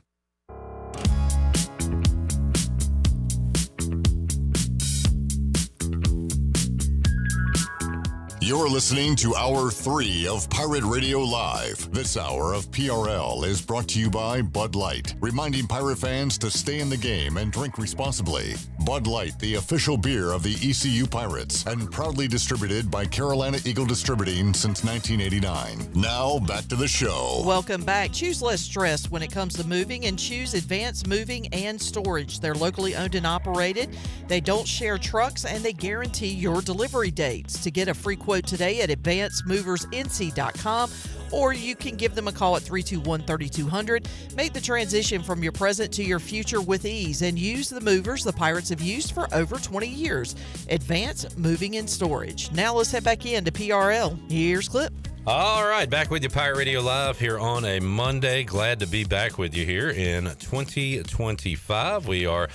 You're listening to Hour 3 of Pirate Radio Live. This hour of PRL is brought to you by Bud Light, reminding Pirate fans to stay in the game and drink responsibly. Bud Light, the official beer of the ECU Pirates, and proudly distributed by Carolina Eagle Distributing since 1989. Now, back to the show. Welcome back. Choose less stress when it comes to moving and choose Advanced Moving and Storage. They're locally owned and operated. They don't share trucks, and they guarantee your delivery dates. To get a free quote today at advancedmoversnc.com, or you can give them a call at 321-3200. Make the transition from your present to your future with ease and use the movers the Pirates have used for over 20 years. Advanced Moving and Storage. Now let's head back into PRL. Here's Clip. All right, back with you, Pirate Radio Live here on a Monday. Glad to be back with you here in 2025. We are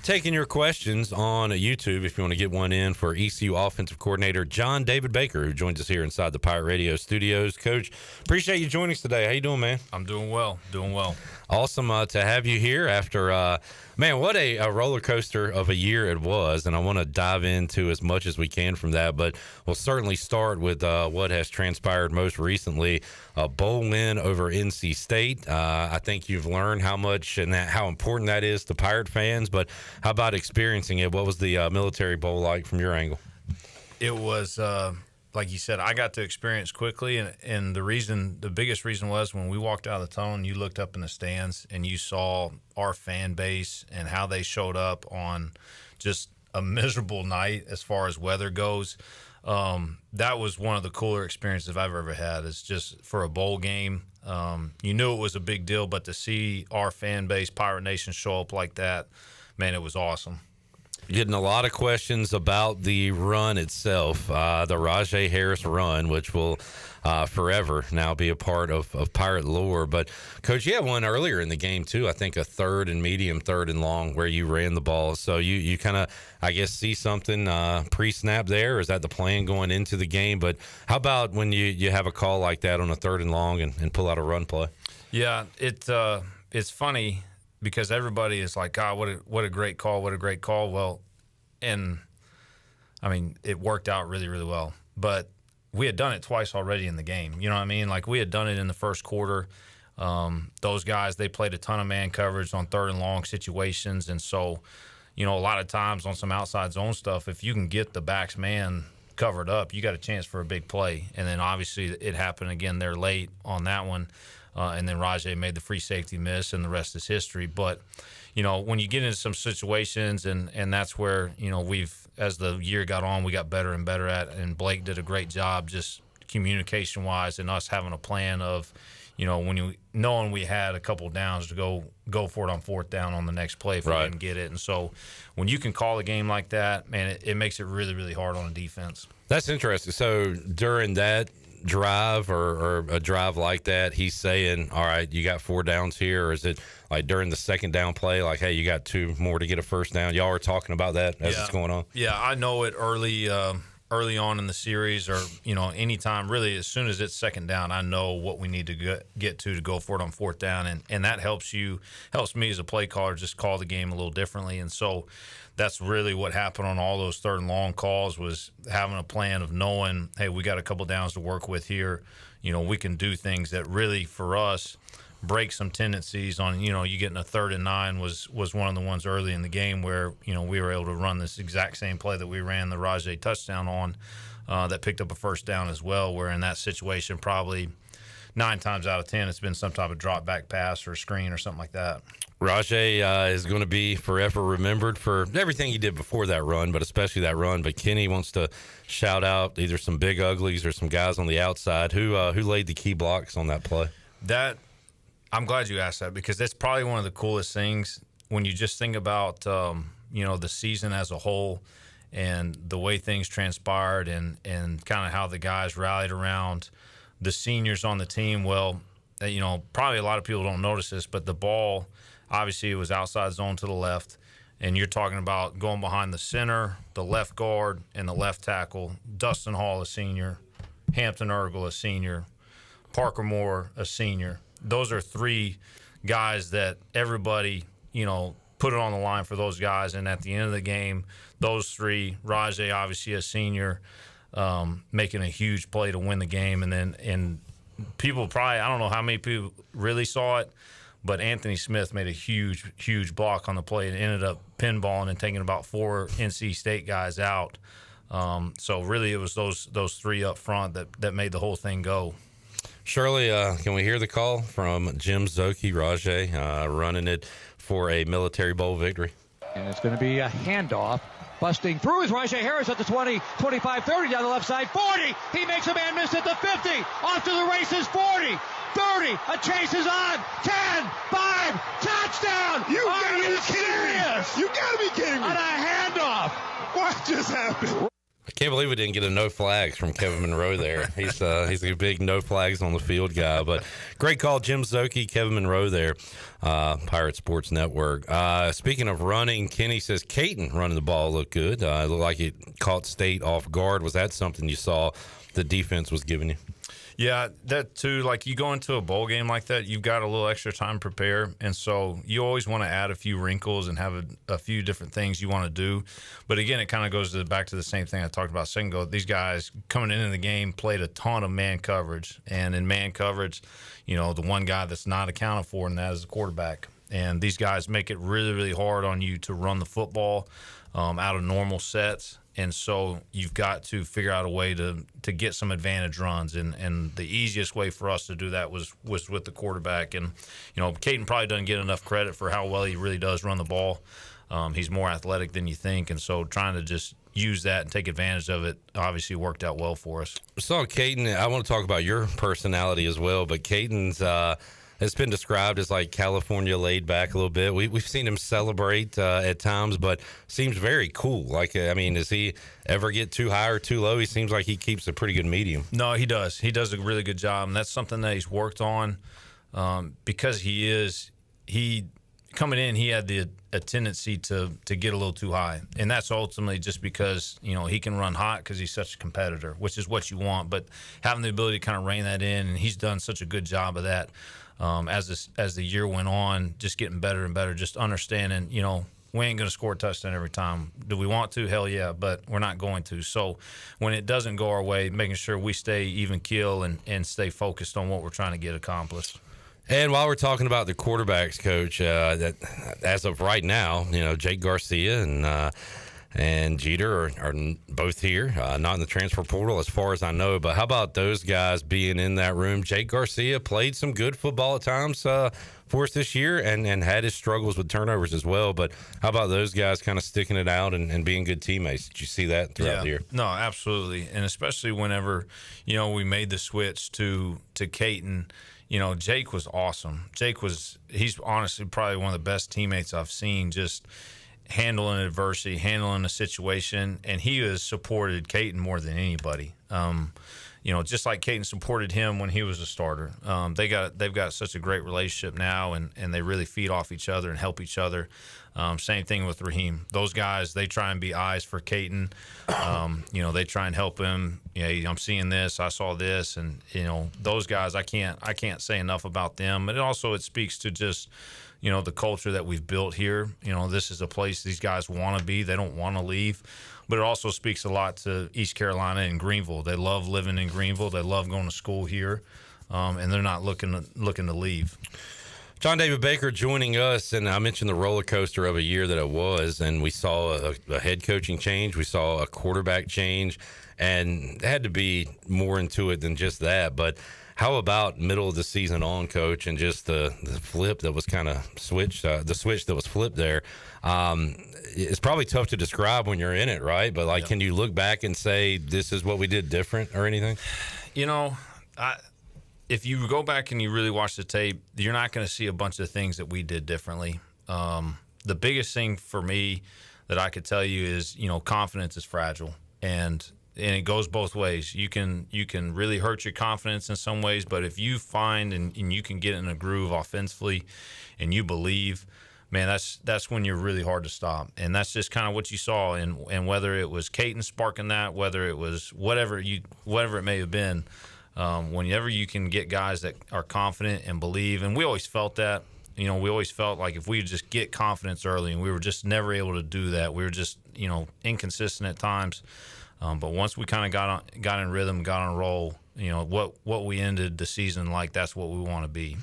taking your questions on YouTube if you want to get one in for ECU offensive coordinator John David Baker, who joins us here inside the Pirate Radio studios. Coach, appreciate you joining us today. How you doing, man? I'm doing well. Awesome to have you here after, man, what a roller coaster of a year it was. And I want to dive into as much as we can from that. But we'll certainly start with what has transpired most recently. A bowl win over NC State. I think you've learned how much and how important that is to Pirate fans. But how about experiencing it? What was the Military Bowl like from your angle? It was, like you said, I got to experience quickly, and the biggest reason was when we walked out of the tunnel and you looked up in the stands and you saw our fan base and how they showed up on just a miserable night as far as weather goes. That was one of the cooler experiences I've ever had. It's just for a bowl game. You knew it was a big deal, but to see our fan base, Pirate Nation, show up like that, man, it was awesome. Getting a lot of questions about the run itself, the Raj Harris run, which will forever now be a part of Pirate lore. But, Coach, you had one earlier in the game, too. I think a third and medium, third and long, where you ran the ball. So you kind of, I guess, see something pre-snap there? Or is that the plan going into the game? But how about when you have a call like that on a third and long and pull out a run play? Yeah, it's funny because everybody is like, God, what a great call, what a great call. Well, and, I mean, it worked out really, really well. But we had done it twice already in the game. You know what I mean? Like, we had done it in the first quarter. Those guys, they played a ton of man coverage on third and long situations. And so, you know, a lot of times on some outside zone stuff, if you can get the back's man covered up, you got a chance for a big play. And then obviously it happened again there late on that one. And then Rajay made the free safety miss, and the rest is history. But, you know, when you get into some situations, and that's where, you know, as the year got on, we got better and better at, and Blake did a great job just communication-wise and us having a plan of, you know, knowing we had a couple downs to go for it on fourth down on the next play if we didn't get it. And so when you can call a game like that, man, it makes it really, really hard on a defense. That's interesting. So during that drive or a drive like that, he's saying, all right, you got 4 downs here? Or is it like during the second down play, like, hey, you got 2 more to get a first down? Y'all are talking about that as it's going on? Yeah, I know it early on in the series, or, you know, anytime really, as soon as it's second down, I know what we need to get to go for it on fourth down. And that helps me as a play caller just call the game a little differently. And so that's really what happened on all those third and long calls, was having a plan of knowing, hey, we got a couple downs to work with here. You know, we can do things that really, for us, break some tendencies on, you know, you getting a 3rd and 9 was one of the ones early in the game where, you know, we were able to run this exact same play that we ran the Rajay touchdown on, that picked up a first down as well, where in that situation probably 9 times out of 10 it's been some type of drop back pass or screen or something like that. Rajay is going to be forever remembered for everything he did before that run, but especially that run. But Kenny wants to shout out either some big uglies or some guys on the outside. Who laid the key blocks on that play? I'm glad you asked that, because that's probably one of the coolest things when you just think about, you know, the season as a whole and the way things transpired and kind of how the guys rallied around the seniors on the team. Well, you know, probably a lot of people don't notice this, but the ball, obviously it was outside zone to the left, and you're talking about going behind the center, the left guard, and the left tackle. Dustin Hall, a senior. Hampton Ergel, a senior. Parker Moore, a senior. Those are 3 guys that everybody, you know, put it on the line for those guys. And at the end of the game, those 3, Rajay, obviously a senior, making a huge play to win the game. And people probably, I don't know how many people really saw it, but Anthony Smith made a huge block on the play and ended up pinballing and taking about 4 NC State guys out. So really it was those 3 up front that made the whole thing go. Shirley, can we hear the call from Jim Zoki, Rajay, running it for a Military Bowl victory? And it's going to be a handoff. Busting through is Raj Harris at the 20, 25, 30 down the left side, 40. He makes a man miss at the 50. Off to the races, 40, 30. A chase is on. 10, 5, touchdown. You gotta be serious. You gotta be kidding me. On a handoff. What just happened? I can't believe we didn't get a no flags from Kevin Monroe there. He's a big no flags on the field guy. But great call, Jim Zoki, Kevin Monroe there, Pirate Sports Network. Speaking of running, Kenny says Caton running the ball looked good. It looked like it caught State off guard. Was that something you saw the defense was giving you? Yeah, that too. Like, you go into a bowl game like that, you've got a little extra time to prepare, and so you always want to add a few wrinkles and have a few different things you want to do. But again, it kind of goes back to the same thing I talked about a second ago. These guys coming into the game played a ton of man coverage, and in man coverage, you know, the one guy that's not accounted for, and that is the quarterback. And these guys make it really, really hard on you to run the football out of normal sets. And so you've got to figure out a way to get some advantage runs. And the easiest way for us to do that was with the quarterback. And, you know, Caton probably doesn't get enough credit for how well he really does run the ball. He's more athletic than you think. And so trying to just use that and take advantage of it obviously worked out well for us. So, Caton, I want to talk about your personality as well. But Caton's It's been described as like California laid back a little bit. We've seen him celebrate at times, but seems very cool. Like, I mean, does he ever get too high or too low? He seems like he keeps a pretty good medium. No, he does. He does a really good job, and that's something that he's worked on because he coming in, he had a tendency to get a little too high, and that's ultimately just because he can run hot because he's such a competitor, which is what you want. But having the ability to kind of rein that in, and he's done such a good job of that. As the year went on, just getting better and better, just understanding, we ain't going to score a touchdown every time. Do we want to? Hell yeah, but we're not going to. So when it doesn't go our way, making sure we stay even keel and stay focused on what we're trying to get accomplished. And while we're talking about the quarterbacks, Coach, that as of right now, Jake Garcia and Jeter are both here, not in the transfer portal as far as I know. But how about those guys being in that room? Jake Garcia played some good football at times for us this year and had his struggles with turnovers as well. But how about those guys kind of sticking it out and being good teammates? Did you see that throughout the year? No, absolutely. And especially whenever, we made the switch to Caton, Jake was awesome. He's honestly probably one of the best teammates I've seen, just handling adversity, handling the situation, and he has supported Caton more than anybody. Just like Caton supported him when he was a starter. They've got such a great relationship now, and they really feed off each other and help each other. Same thing with Raheem. Those guys, they try and be eyes for Caton. They try and help him. I'm seeing this, I saw this, and those guys, I can't say enough about them. And it speaks to just the culture that we've built here. This is a place these guys want to be. They don't want to leave. But it also speaks a lot to East Carolina and Greenville. They love living in Greenville. They love going to school here, and they're not looking to leave. John David Baker joining us, and I mentioned the roller coaster of a year that it was, and we saw a head coaching change. We saw a quarterback change, and there had to be more into it than just that. But how about middle of the season on, Coach, and just the flip that was kind of switched, the switch that was flipped there? It's probably tough to describe when you're in it, right? But, can you look back and say this is what we did different or anything? If you go back and you really watch the tape, you're not going to see a bunch of things that we did differently. The biggest thing for me that I could tell you is, confidence is fragile, and it goes both ways. You can really hurt your confidence in some ways, but if you find and you can get in a groove offensively and you believe, man, that's when you're really hard to stop. And that's just kind of what you saw. And whether it was Caton sparking that, whether it was whatever it may have been, whenever you can get guys that are confident and believe, and we always felt that. We always felt like if we just get confidence early, and we were just never able to do that. We were just, inconsistent at times. But once we kind of got in rhythm, got on a roll, what we ended the season like, that's what we want to be.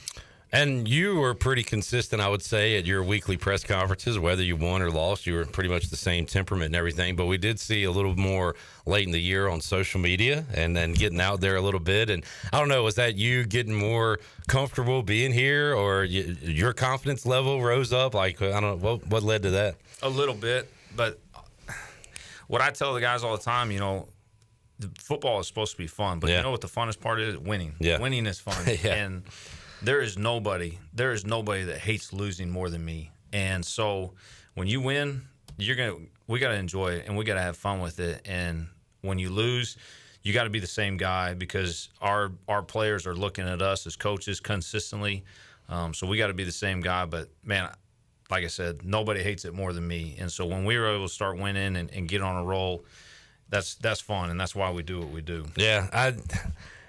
And you were pretty consistent, I would say, at your weekly press conferences. Whether you won or lost, you were pretty much the same temperament and everything. But we did see a little more late in the year on social media and then getting out there a little bit. And I don't know, was that you getting more comfortable being here, or your confidence level rose up? I don't know, what led to that? A little bit, but what I tell the guys all the time, the football is supposed to be fun, but you know what the funnest part is? Winning. Yeah. Winning is fun. And there is nobody that hates losing more than me. And so when you win, we got to enjoy it, and we got to have fun with it. And when you lose, you got to be the same guy, because our players are looking at us as coaches consistently. So we got to be the same guy. But, man, like I said, nobody hates it more than me. And so when we were able to start winning and get on a roll, that's fun, and that's why we do what we do. Yeah,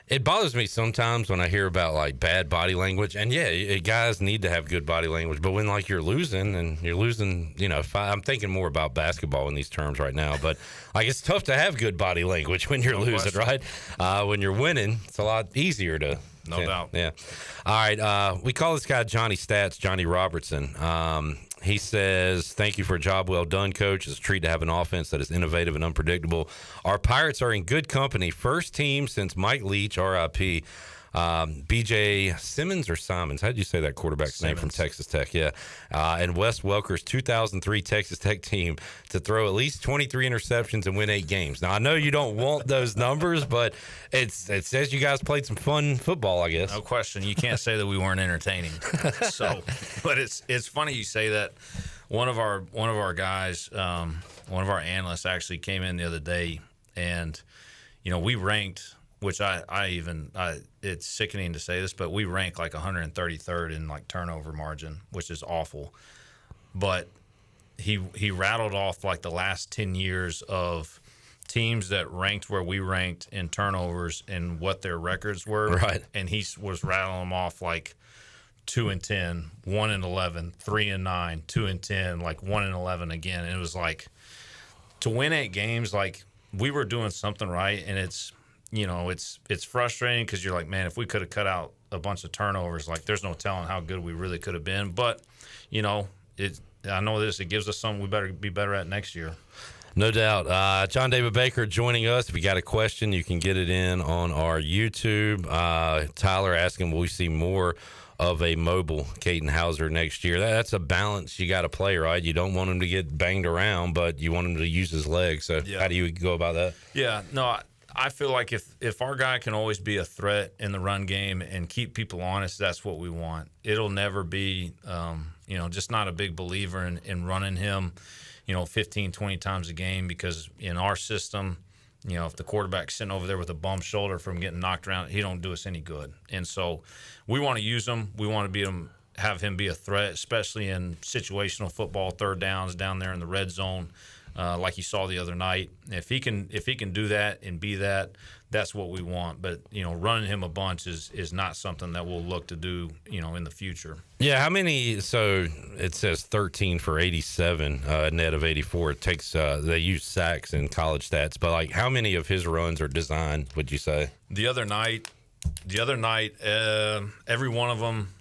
it bothers me sometimes when I hear about bad body language, and guys need to have good body language. But when you're losing, I'm thinking more about basketball in these terms right now. But it's tough to have good body language when you're losing, right? When you're winning, it's a lot easier to. No doubt. Yeah. All right. We call this guy Johnny Stats, Johnny Robertson. He says, "Thank you for a job well done, Coach. It's a treat to have an offense that is innovative and unpredictable. Our Pirates are in good company. First team since Mike Leach, RIP. BJ Simmons or Simons? How did you say that quarterback's name from Texas Tech? Yeah. And Wes Welker's 2003 Texas Tech team to throw at least 23 interceptions and win 8 games. Now, I know you don't want those numbers, but it says you guys played some fun football, I guess. No question. You can't say that we weren't entertaining. But it's funny you say that. One of our guys, one of our analysts actually came in the other day, and we ranked, which it's sickening to say this, but we rank like 133rd in like turnover margin, which is awful. But he rattled off like the last 10 years of teams that ranked where we ranked in turnovers and what their records were. Right. And he was rattling them off like 2-10, 1-11, 3-9, 2-10, like 1-11 again. And it was like, to win 8 games, like we were doing something right, and it's frustrating because you're like, man, if we could have cut out a bunch of turnovers, like there's no telling how good we really could have been. But I know this, it gives us something we better be better at next year. No doubt. John David Baker joining us. If you got a question, you can get it in on our YouTube. Tyler asking, will we see more of a mobile Caden Hauser next year? That's a balance you got to play, right? You don't want him to get banged around, but you want him to use his legs. So how do you go about that? Yeah, no, I feel like if our guy can always be a threat in the run game and keep people honest, that's what we want. It'll never be, just not a big believer in running him, 15, 20 times a game, because in our system, if the quarterback's sitting over there with a bum shoulder from getting knocked around, he don't do us any good. And so we want to use him. We want to have him be a threat, especially in situational football, third downs down there in the red zone, like you saw the other night. If he can do that and be that, that's what we want. But running him a bunch is not something that we'll look to do in the future. Yeah, how many? So it says 13 for 87, net of 84. It takes they use sacks in college stats, but like how many of his runs are designed, would you say? The other night, every one of them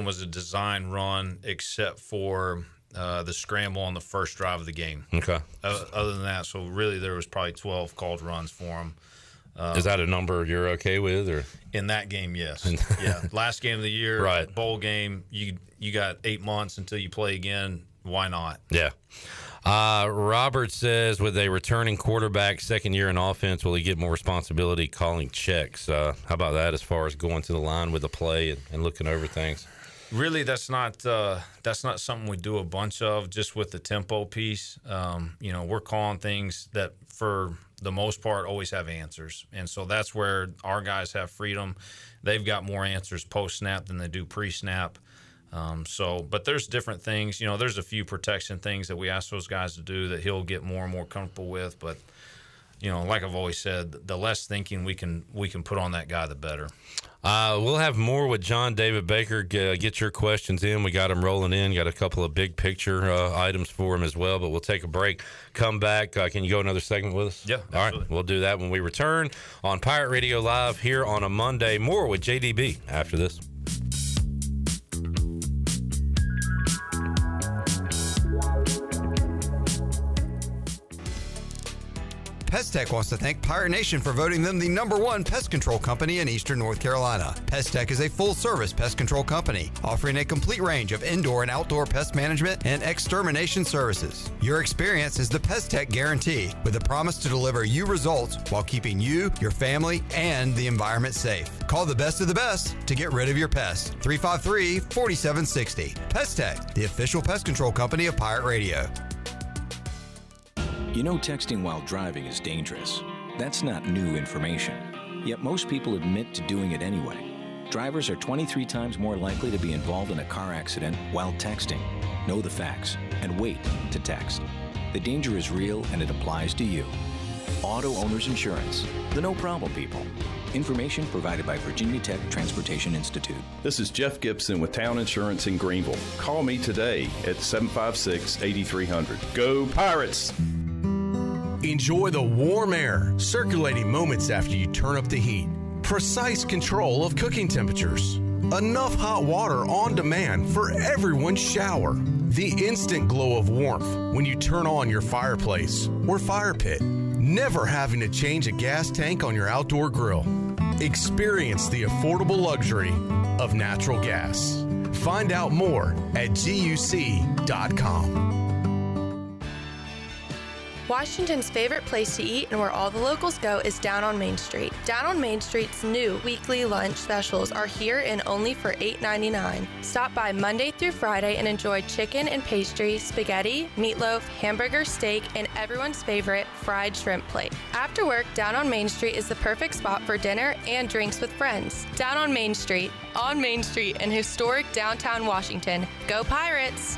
was a design run except for the scramble on the first drive of the game. Okay. Other than that, so really there was probably 12 called runs for him. Is that a number you're okay with, or in that game? Yes. Yeah. Last game of the year, right? Bowl game. You got 8 months until you play again. Why not? Yeah. Robert says, with a returning quarterback, second year in offense, will he get more responsibility calling checks? How about that as far as going to the line with the play and looking over things? Really, that's not something we do a bunch of, just with the tempo piece. We're calling things that, for the most part, always have answers. And so that's where our guys have freedom. They've got more answers post-snap than they do pre-snap. But there's different things. There's a few protection things that we ask those guys to do that he'll get more and more comfortable with. But, like I've always said, the less thinking we can put on that guy, the better. We'll have more with John David Baker. Get your questions in. We got him rolling in. Got a couple of big picture items for him as well, but we'll take a break. Come back. Can you go another segment with us? Yeah, absolutely. All right. We'll do that when we return on Pirate Radio Live here on a Monday. More with JDB after this. Pest Tech wants to thank Pirate Nation for voting them the #1 pest control company in Eastern North Carolina. Pest Tech is a full-service pest control company offering a complete range of indoor and outdoor pest management and extermination services. Your experience is the Pest Tech guarantee, with a promise to deliver you results while keeping you, your family, and the environment safe. Call the best of the best to get rid of your pests. 353-4760. Pest Tech, the official pest control company of Pirate Radio. You know, texting while driving is dangerous. That's not new information. Yet most people admit to doing it anyway. Drivers are 23 times more likely to be involved in a car accident while texting. Know the facts and wait to text. The danger is real and it applies to you. Auto Owners Insurance, the no problem people. Information provided by Virginia Tech Transportation Institute. This is Jeff Gibson with Town Insurance in Greenville. Call me today at 756-8300. Go Pirates! Enjoy the warm air, circulating moments after you turn up the heat. Precise control of cooking temperatures. Enough hot water on demand for everyone's shower. The instant glow of warmth when you turn on your fireplace or fire pit. Never having to change a gas tank on your outdoor grill. Experience the affordable luxury of natural gas. Find out more at GUC.com. Washington's favorite place to eat and where all the locals go is down on Main Street. Down on Main Street's new weekly lunch specials are here and only for $8.99. Stop by Monday through Friday and enjoy chicken and pastry, spaghetti, meatloaf, hamburger, steak, and everyone's favorite fried shrimp plate. After work, Down on Main Street is the perfect spot for dinner and drinks with friends. Down on Main Street in historic downtown Washington. Go Pirates!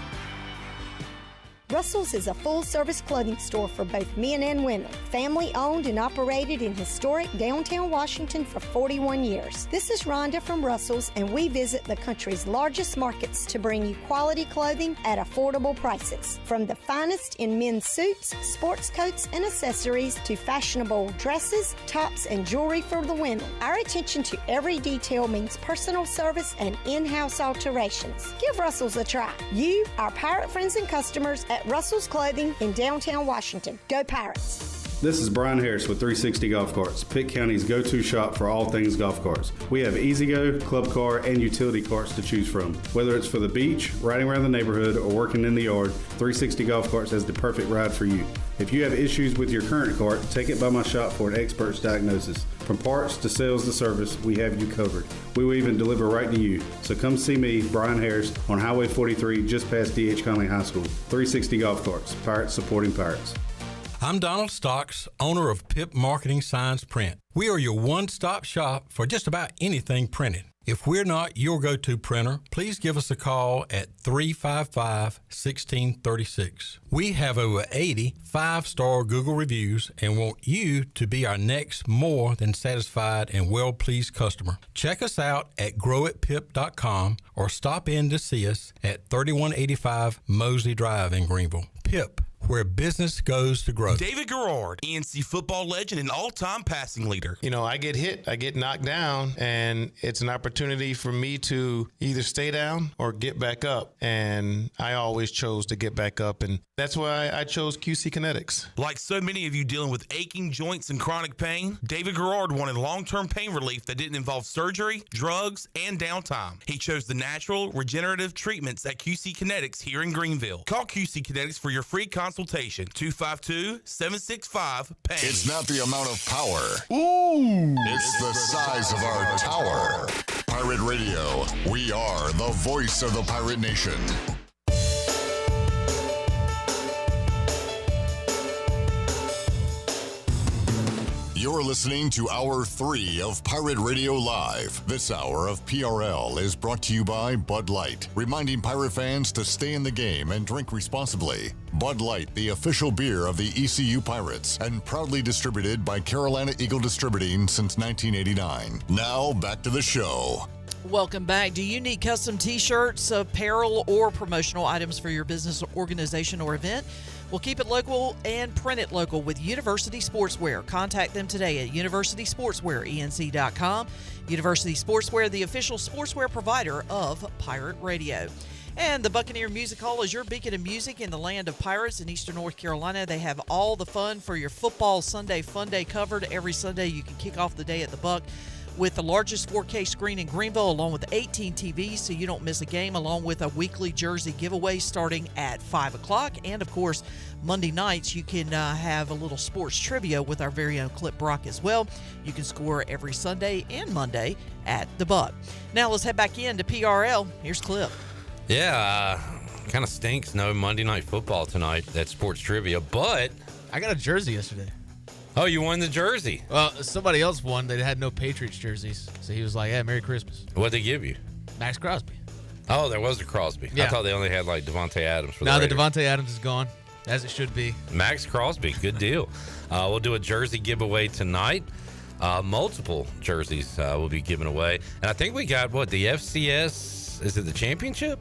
Russell's is a full-service clothing store for both men and women. Family-owned and operated in historic downtown Washington for 41 years. This is Rhonda from Russell's, and we visit the country's largest markets to bring you quality clothing at affordable prices. From the finest in men's suits, sports coats, and accessories to fashionable dresses, tops, and jewelry for the women. Our attention to every detail means personal service and in-house alterations. Give Russell's a try. You, our pirate friends and customers at Russell's Clothing in downtown Washington. Go Pirates! This is Brian Harris with 360 Golf Carts, Pitt County's go-to shop for all things golf carts. We have E-Z-Go, club car, and utility carts to choose from. Whether it's for the beach, riding around the neighborhood, or working in the yard, 360 Golf Carts has the perfect ride for you. If you have issues with your current cart, take it by my shop for an expert's diagnosis. From parts to sales to service, we have you covered. We will even deliver right to you. So come see me, Brian Harris, on Highway 43, just past D.H. Conley High School. 360 Golf Carts, Pirates supporting Pirates. I'm Donald Stocks, owner of Pip Marketing Signs Print. We are your one-stop shop for just about anything printed. If we're not your go-to printer, please give us a call at 355-1636. We have over 80 five-star Google reviews and want you to be our next more than satisfied and well-pleased customer. Check us out at growatpip.com or stop in to see us at 3185 Mosley Drive in Greenville. Pip, where business goes to grow. David Garrard, ENC football legend and all-time passing leader. You know, I get hit, I get knocked down, and it's an opportunity for me to either stay down or get back up. And I always chose to get back up, and that's why I chose QC Kinetics. Like so many of you dealing with aching joints and chronic pain, David Garrard wanted long-term pain relief that didn't involve surgery, drugs, and downtime. He chose the natural, regenerative treatments at QC Kinetics here in Greenville. Call QC Kinetics for your free consultation, 252-765-PAIN. It's not the amount of power. Ooh! It's the size of our tower. Pirate Radio. We are the voice of the Pirate Nation. You're listening to Hour 3 of Pirate Radio Live. This hour of PRL is brought to you by Bud Light, reminding Pirate fans to stay in the game and drink responsibly. Bud Light, the official beer of the ECU Pirates, and proudly distributed by Carolina Eagle Distributing since 1989. Now, back to the show. Welcome back. Do you need custom t-shirts, apparel, or promotional items for your business, organization, or event? Well, keep it local and print it local with University Sportswear. Contact them today at universitysportswearenc.com. University Sportswear, the official sportswear provider of Pirate Radio. And the Buccaneer Music Hall is your beacon of music in the land of pirates in eastern North Carolina. They have all the fun for your football Sunday fun day covered. Every Sunday you can kick off the day at the Buck with the largest 4K screen in Greenville, along with 18 TVs so you don't miss a game, along with a weekly jersey giveaway starting at 5 o'clock. And, of course, Monday nights you can have a little sports trivia with our very own Clip Brock as well. You can score every Sunday and Monday at the Buck. Now let's head back into PRL. Here's Clip. Yeah, kind of stinks. No Monday Night Football tonight. That's sports trivia, but I got a jersey yesterday. Oh, you won the jersey. Well, somebody else won. They had no Patriots jerseys. So he was like, yeah, Merry Christmas. What'd they give you? Max Crosby. Oh, there was a Crosby. Yeah. I thought they only had like Devontae Adams for the Devontae Adams is gone, as it should be. Max Crosby, good deal. We'll do a jersey giveaway tonight. Multiple jerseys will be given away. And I think we got, the FCS, is it the championship?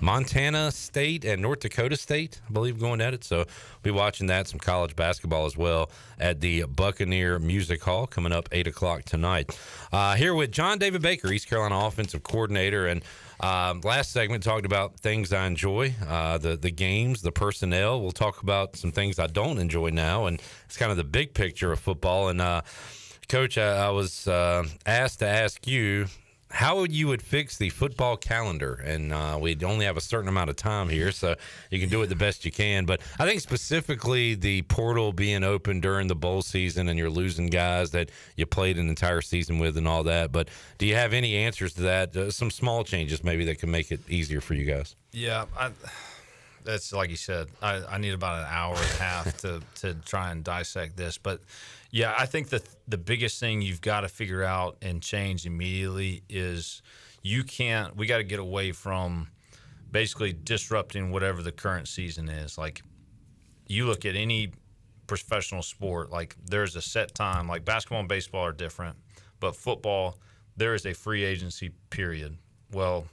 Montana State and North Dakota State, I believe, going at it. So we'll be watching that, some college basketball as well at the Buccaneer Music Hall coming up 8 o'clock tonight. Here with John David Baker, East Carolina offensive coordinator. And last segment talked about things I enjoy, the games, the personnel. We'll talk about some things I don't enjoy now. And it's kind of the big picture of football. And Coach, I was asked to ask you how you would fix the football calendar, and we only have a certain amount of time here, so you can do it the best you can. But I think specifically the portal being open during the bowl season, and you're losing guys that you played an entire season with and all that. But do you have any answers to that? Some small changes maybe that can make it easier for you guys. Yeah, that's like you said. I need about an hour and a half to try and dissect this, but. Yeah, I think that the biggest thing you've got to figure out and change immediately is we got to get away from basically disrupting whatever the current season is. Like, you look at any professional sport, like there's a set time, like basketball and baseball are different, but football, there is a free agency period. Well,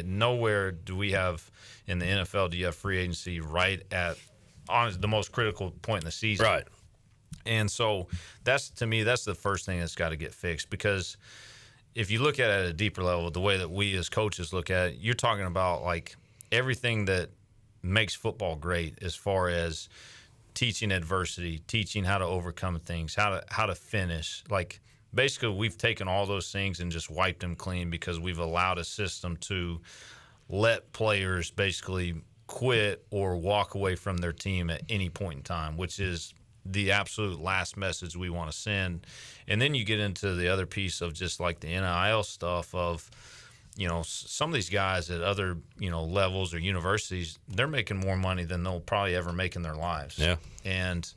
nowhere do we have in the NFL, do you have free agency right at the most critical point in the season. Right. And so to me, that's the first thing that's got to get fixed, because if you look at it at a deeper level, the way that we as coaches look at it, you're talking about like everything that makes football great as far as teaching adversity, teaching how to overcome things, how to finish. Like basically we've taken all those things and just wiped them clean because we've allowed a system to let players basically quit or walk away from their team at any point in time, which is the absolute last message we want to send. And then you get into the other piece of just like the NIL stuff of, some of these guys at other, levels or universities, they're making more money than they'll probably ever make in their lives. Yeah. And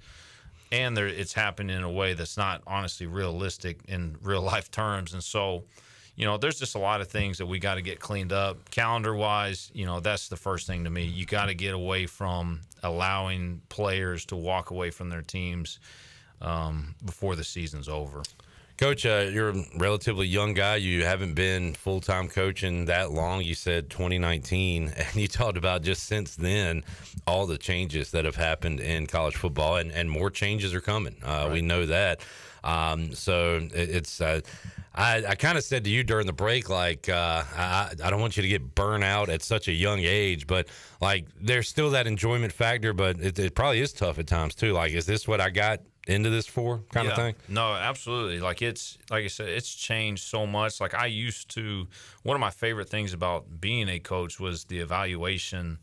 it's happening in a way that's not honestly realistic in real life terms. And so, there's just a lot of things that we got to get cleaned up. Calendar-wise, that's the first thing to me. You got to get away from allowing players to walk away from their teams before the season's over. Coach, you're a relatively young guy. You haven't been full-time coaching that long. You said 2019, and you talked about just since then all the changes that have happened in college football, and more changes are coming. Right. We know that. So it's I kind of said to you during the break, like, I don't want you to get burnt out at such a young age, but like there's still that enjoyment factor, but it probably is tough at times too. Like, is this what I got into this for kind of thing? No, absolutely. Like I said, it's changed so much. Like one of my favorite things about being a coach was the evaluation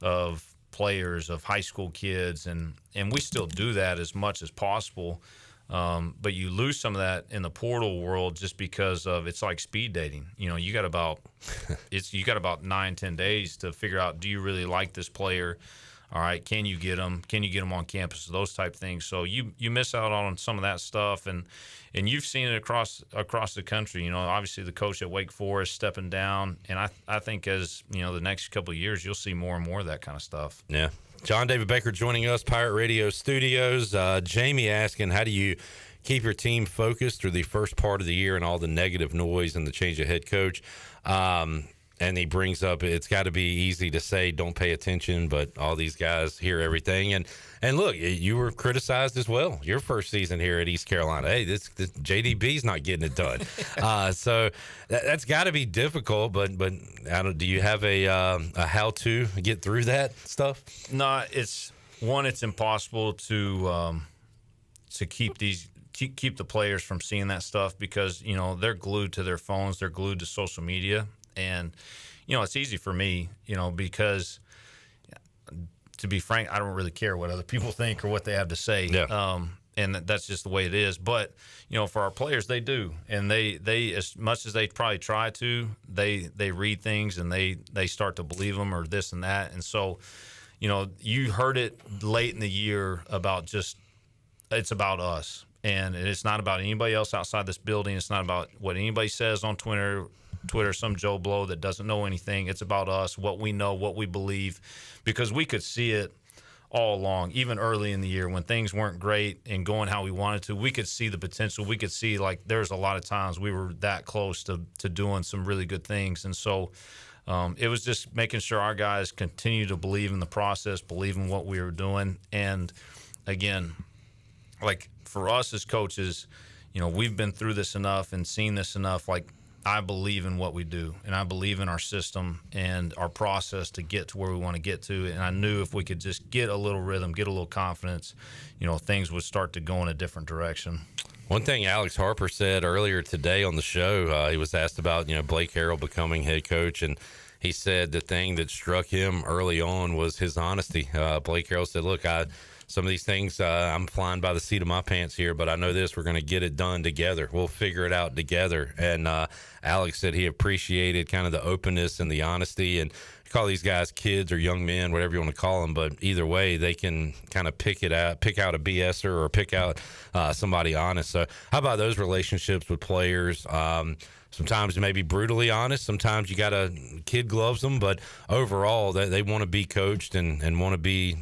of players, of high school kids, and we still do that as much as possible. But you lose some of that in the portal world just because of it's like speed dating. You got about 9-10 days to figure out, do you really like this player? All right, can you get them? Can you get them on campus? Those type things. So you miss out on some of that stuff, and you've seen it across the country. Obviously the coach at Wake Forest stepping down, and I think as the next couple of years you'll see more and more of that kind of stuff. Yeah. John David Baker joining us, Pirate Radio Studios. Jamie asking, how do you keep your team focused through the first part of the year and all the negative noise and the change of head coach? And he brings up, it's got to be easy to say don't pay attention, but all these guys hear everything. And look, you were criticized as well your first season here at East Carolina. Hey, this JDB's not getting it done. So that's got to be difficult. But do you have a how to get through that stuff? No, it's impossible to keep the players from seeing that stuff because they're glued to their phones, they're glued to social media. And, it's easy for me, because to be frank, I don't really care what other people think or what they have to say. Yeah. And that's just the way it is. But, for our players, they do. And they as much as they probably try to, they read things and they start to believe them or this and that. And so, you heard it late in the year about it's about us. And it's not about anybody else outside this building. It's not about what anybody says on Twitter, some Joe Blow that doesn't know anything. It's about us, what we know, what we believe, because we could see it all along, even early in the year when things weren't great and going how we wanted to. We could see the potential. We could see, like, there's a lot of times we were that close to doing some really good things. And so it was just making sure our guys continue to believe in the process, believe in what we were doing. And, again, like, for us as coaches, we've been through this enough and seen this enough. Like, I believe in what we do, and I believe in our system and our process to get to where we want to get to. And I knew if we could just get a little rhythm, get a little confidence, things would start to go in a different direction. One thing Alex Harper said earlier today on the show, he was asked about, Blake Harrell becoming head coach, and he said the thing that struck him early on was his honesty. Blake Harrell said, look, some of these things, I'm flying by the seat of my pants here, but I know this, we're going to get it done together. We'll figure it out together. And Alex said he appreciated kind of the openness and the honesty, and call these guys kids or young men, whatever you want to call them, but either way, they can kind of pick out a BSer or pick out somebody honest. So how about those relationships with players? Sometimes maybe brutally honest. Sometimes you got to kid gloves them, but overall, they want to be coached and want to be,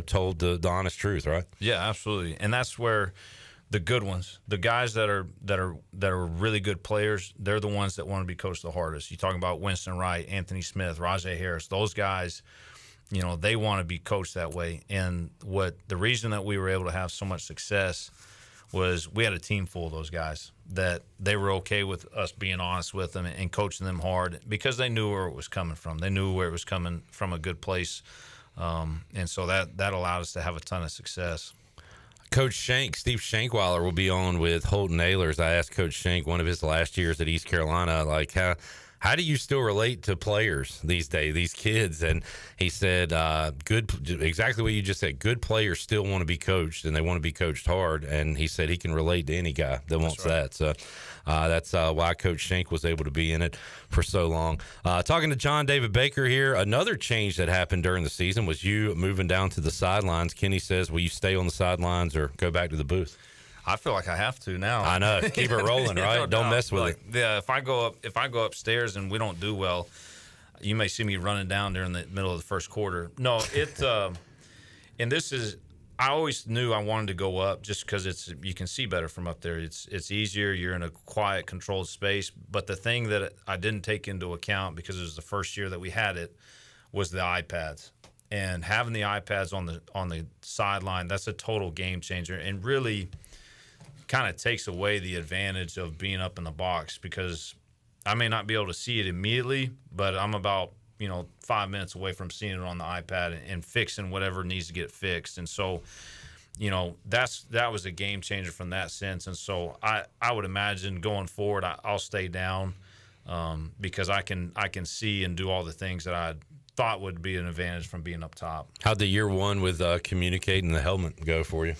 told the honest truth, right? Yeah, absolutely. And that's where the good ones, the guys that are really good players, they're the ones that want to be coached the hardest. You're talking about Winston Wright, Anthony Smith, Raj Harris. Those guys, they want to be coached that way. And the reason that we were able to have so much success was we had a team full of those guys that they were okay with us being honest with them and coaching them hard because they knew where it was coming from. They knew where it was coming from, a good place. And so that allowed us to have a ton of success. Coach Shank, Steve Shankweiler, will be on with Holton Ahlers. I asked Coach Shank one of his last years at East Carolina, like, how do you still relate to players these days, these kids? And he said, exactly what you just said. Good players still want to be coached, and they want to be coached hard. And he said he can relate to any guy that wants that. So that's why Coach Shank was able to be in it for so long. Talking to John David Baker here, another change that happened during the season was you moving down to the sidelines. Kenny says, will you stay on the sidelines or go back to the booth? I feel like I have to now. I know. Keep it rolling, right? No Don't doubt. mess with it. Yeah, if I go upstairs and we don't do well, you may see me running down during the middle of the first quarter. No, and this is, I always knew I wanted to go up just because you can see better from up there. It's easier. You're in a quiet, controlled space. But the thing that I didn't take into account, because it was the first year that we had it, was the iPads. And having the iPads on the sideline, that's a total game changer. And really kind of takes away the advantage of being up in the box, because I may not be able to see it immediately, but I'm about 5 minutes away from seeing it on the iPad and fixing whatever needs to get fixed. And so that was a game changer from that sense. And so I would imagine going forward I'll stay down because I can see and do all the things that I thought would be an advantage from being up top. How'd the year one with communicating the helmet go for you?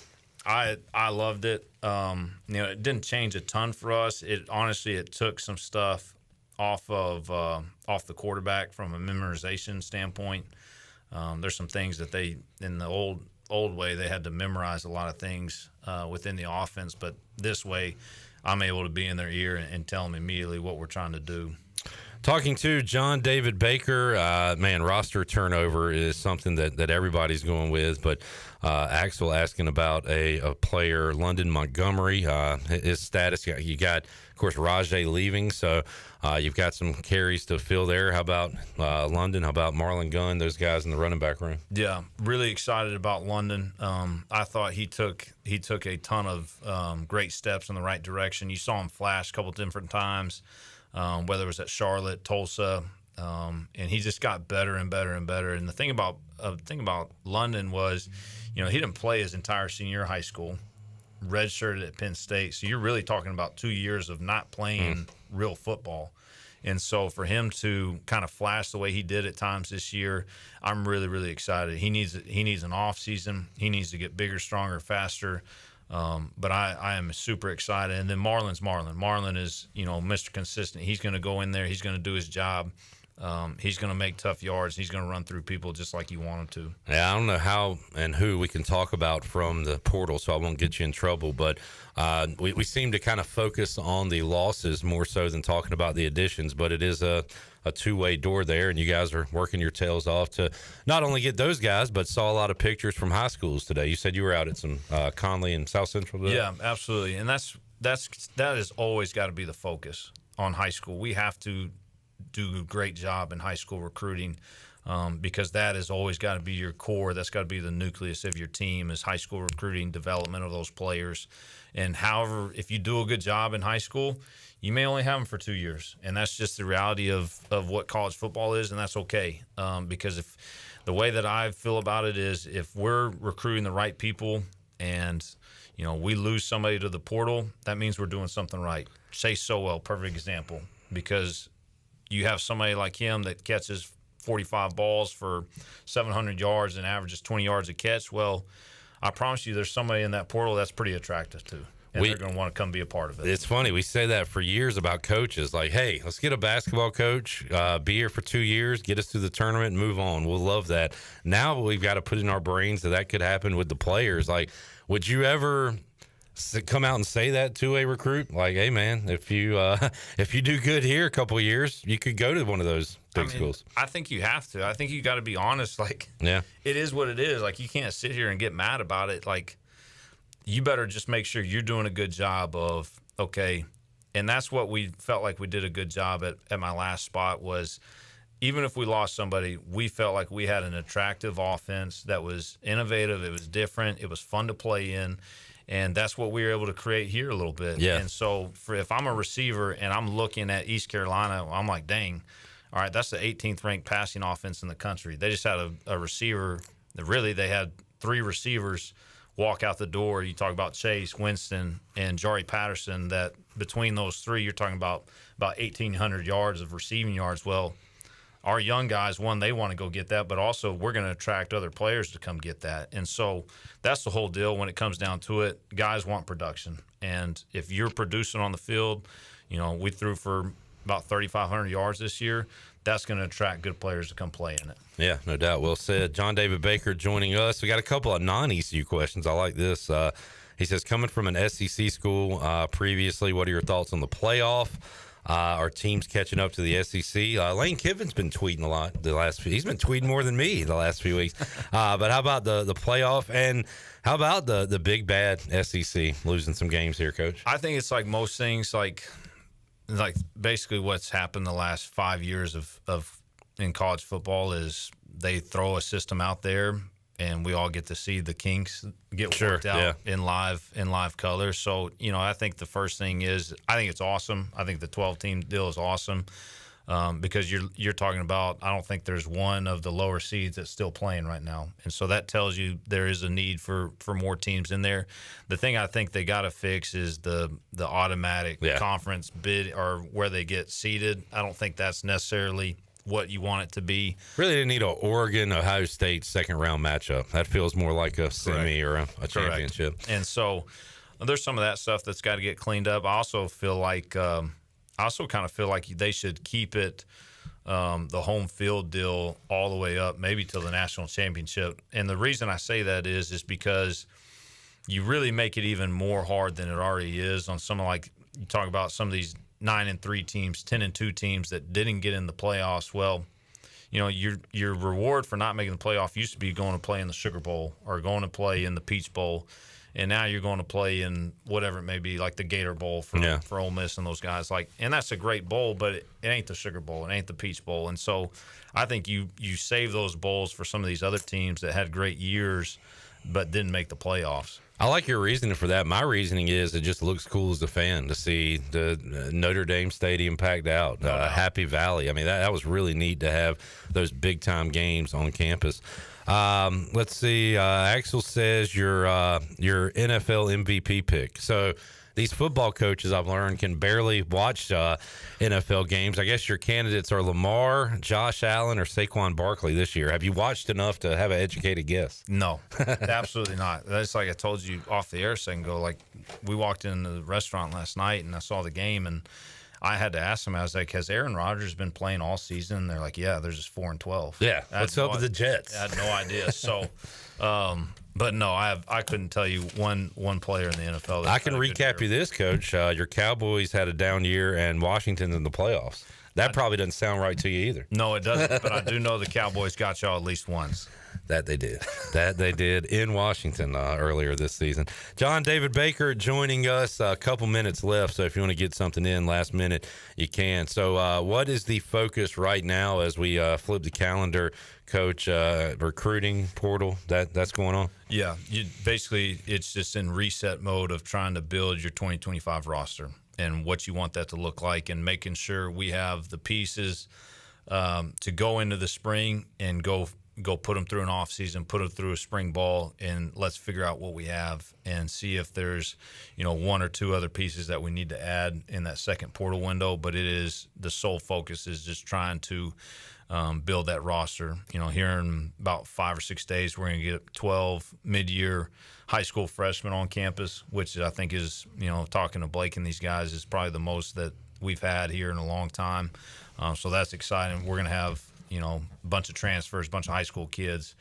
I loved it. It didn't change a ton for us. It took some stuff off the quarterback from a memorization standpoint. There's some things that they, in the old way, they had to memorize a lot of things within the offense, but this way I'm able to be in their ear and tell them immediately what we're trying to do. Talking to John David Baker, roster turnover is something that everybody's going with, but Axel asking about a player, London Montgomery, his status. You got, of course, Rajay leaving, so you've got some carries to fill there. How about London? How about Marlon Gunn, those guys in the running back room? Yeah, really excited about London. I thought he took a ton of great steps in the right direction. You saw him flash a couple different times. Whether it was at Charlotte, Tulsa, and he just got better and better and better. And the thing about London was, he didn't play his entire senior year of high school, redshirted at Penn State. So you're really talking about 2 years of not playing real football. And so for him to kind of flash the way he did at times this year, I'm really, really excited. He needs an off season. He needs to get bigger, stronger, faster. But I am super excited. And then Marlon's Marlon. Marlon is, Mr. Consistent. He's going to go in there. He's going to do his job. He's going to make tough yards. He's going to run through people just like you want him to. Yeah, I don't know how and who we can talk about from the portal, so I won't get you in trouble. But we seem to kind of focus on the losses more so than talking about the additions. But it is a two-way door there, and you guys are working your tails off to not only get those guys, but saw a lot of pictures from high schools today. You said you were out at some Conley and South Central today? Yeah, absolutely. And that has always got to be the focus on high school. We have to do a great job in high school recruiting because that has always got to be your core. That's got to be the nucleus of your team is high school recruiting, development of those players. And however, if you do a good job in high school, you may only have them for 2 years. And that's just the reality of what college football is, and that's okay. Because if the way that I feel about it is if we're recruiting the right people and, we lose somebody to the portal, that means we're doing something right. Chase Sowell, perfect example, because you have somebody like him that catches 45 balls for 700 yards and averages 20 yards a catch. Well, I promise you there's somebody in that portal that's pretty attractive too. And they're going to want to come be a part of it. It's funny. We say that for years about coaches. Like, hey, let's get a basketball coach, be here for 2 years, get us through the tournament, and move on. We'll love that. Now we've got to put in our brains that could happen with the players. Like, would you ever come out and say that to a recruit? Like, hey, man, if you do good here a couple of years, you could go to one of those big schools. I think you have to. I think you got to be honest. Like, yeah, it is what it is. Like, you can't sit here and get mad about it. Like, you better just make sure you're doing a good job of, okay, and that's what we felt like we did a good job at my last spot was even if we lost somebody, we felt like we had an attractive offense that was innovative, it was different, it was fun to play in, and that's what we were able to create here a little bit. Yeah. And so if I'm a receiver and I'm looking at East Carolina, I'm like, dang, all right, that's the 18th ranked passing offense in the country. They just had a receiver, really they had 3 receivers walk out the door. You talk about Chase, Winston, and Jari Patterson, that between those 3, you're talking about 1,800 yards of receiving yards. Well, our young guys, one, they want to go get that, but also we're going to attract other players to come get that. And so that's the whole deal when it comes down to it. Guys want production. And if you're producing on the field, we threw for about 3,500 yards this year. That's going to attract good players to come play in it. Yeah, no doubt. Well said. John David Baker joining us. We got a couple of non-ECU questions. I like this. He says, coming from an SEC school previously, what are your thoughts on the playoff? Are teams catching up to the SEC? Lane Kiffin's been tweeting a lot he's been tweeting more than me the last few weeks. But how about the playoff? And how about the big bad SEC losing some games here, Coach? I think it's like most things, like basically what's happened the last 5 years of in college football is they throw a system out there and we all get to see the kinks get worked out in live color. So, I think the first thing is I think it's awesome. I think the 12-team deal is awesome because you're talking about I don't think there's one of the lower seeds that's still playing right now. And so that tells you there is a need for more teams in there. The thing I think they got to fix is the automatic conference bid or where they get seeded. I don't think that's necessarily what you want it to be. Really didn't need an Oregon-Ohio State second-round matchup. That feels more like a semi or a championship. And so there's some of that stuff that's got to get cleaned up. I also feel like they should keep it the home field deal all the way up, maybe till the national championship. And the reason I say that is because you really make it even more hard than it already is on some like you talk about some of these 9-3 teams, 10-2 teams that didn't get in the playoffs. Well, your reward for not making the playoff used to be going to play in the Sugar Bowl or going to play in the Peach Bowl, and now you're going to play in whatever it may be, like the Gator Bowl for Ole Miss and those guys. And that's a great bowl, but it ain't the Sugar Bowl, it ain't the Peach Bowl. And so I think you save those bowls for some of these other teams that had great years but didn't make the playoffs. I like your reasoning for that. My reasoning is it just looks cool as a fan to see the Notre Dame Stadium packed out, Happy Valley. I mean, that was really neat to have those big-time games on campus. Let's see. Axel says your NFL MVP pick. So these football coaches, I've learned, can barely watch NFL games. I guess your candidates are Lamar, Josh Allen, or Saquon Barkley this year. Have you watched enough to have an educated guess? No, absolutely not. That's like I told you off the air a second ago. Like, we walked into the restaurant last night, and I saw the game, and I had to ask them. I was like, has Aaron Rodgers been playing all season? And they're like, yeah, they're just 4-12. Yeah, what's up with the Jets? I had no idea. So, but no, I couldn't tell you one player in the NFL. I can recap you this, Coach. Your Cowboys had a down year, and Washington's in the playoffs. That probably doesn't sound right to you either. No, it doesn't. But I do know the Cowboys got y'all at least once. That they did. That they did in Washington earlier this season. John David Baker joining us. A couple minutes left, so if you want to get something in last minute, you can. So what is the focus right now as we flip the calendar, Coach? Recruiting portal, that's going on? Yeah, basically it's just in reset mode of trying to build your 2025 roster and what you want that to look like and making sure we have the pieces to go into the spring and go go put them through an off season, put them through a spring ball, and let's figure out what we have and see if there's, one or two other pieces that we need to add in that second portal window. But it is the sole focus is just trying to build that roster. Here in about 5 or 6 days, we're going to get 12 mid-year high school freshmen on campus, which I think is, talking to Blake and these guys, is probably the most that we've had here in a long time. So that's exciting. We're going to have, a bunch of transfers, a bunch of high school kids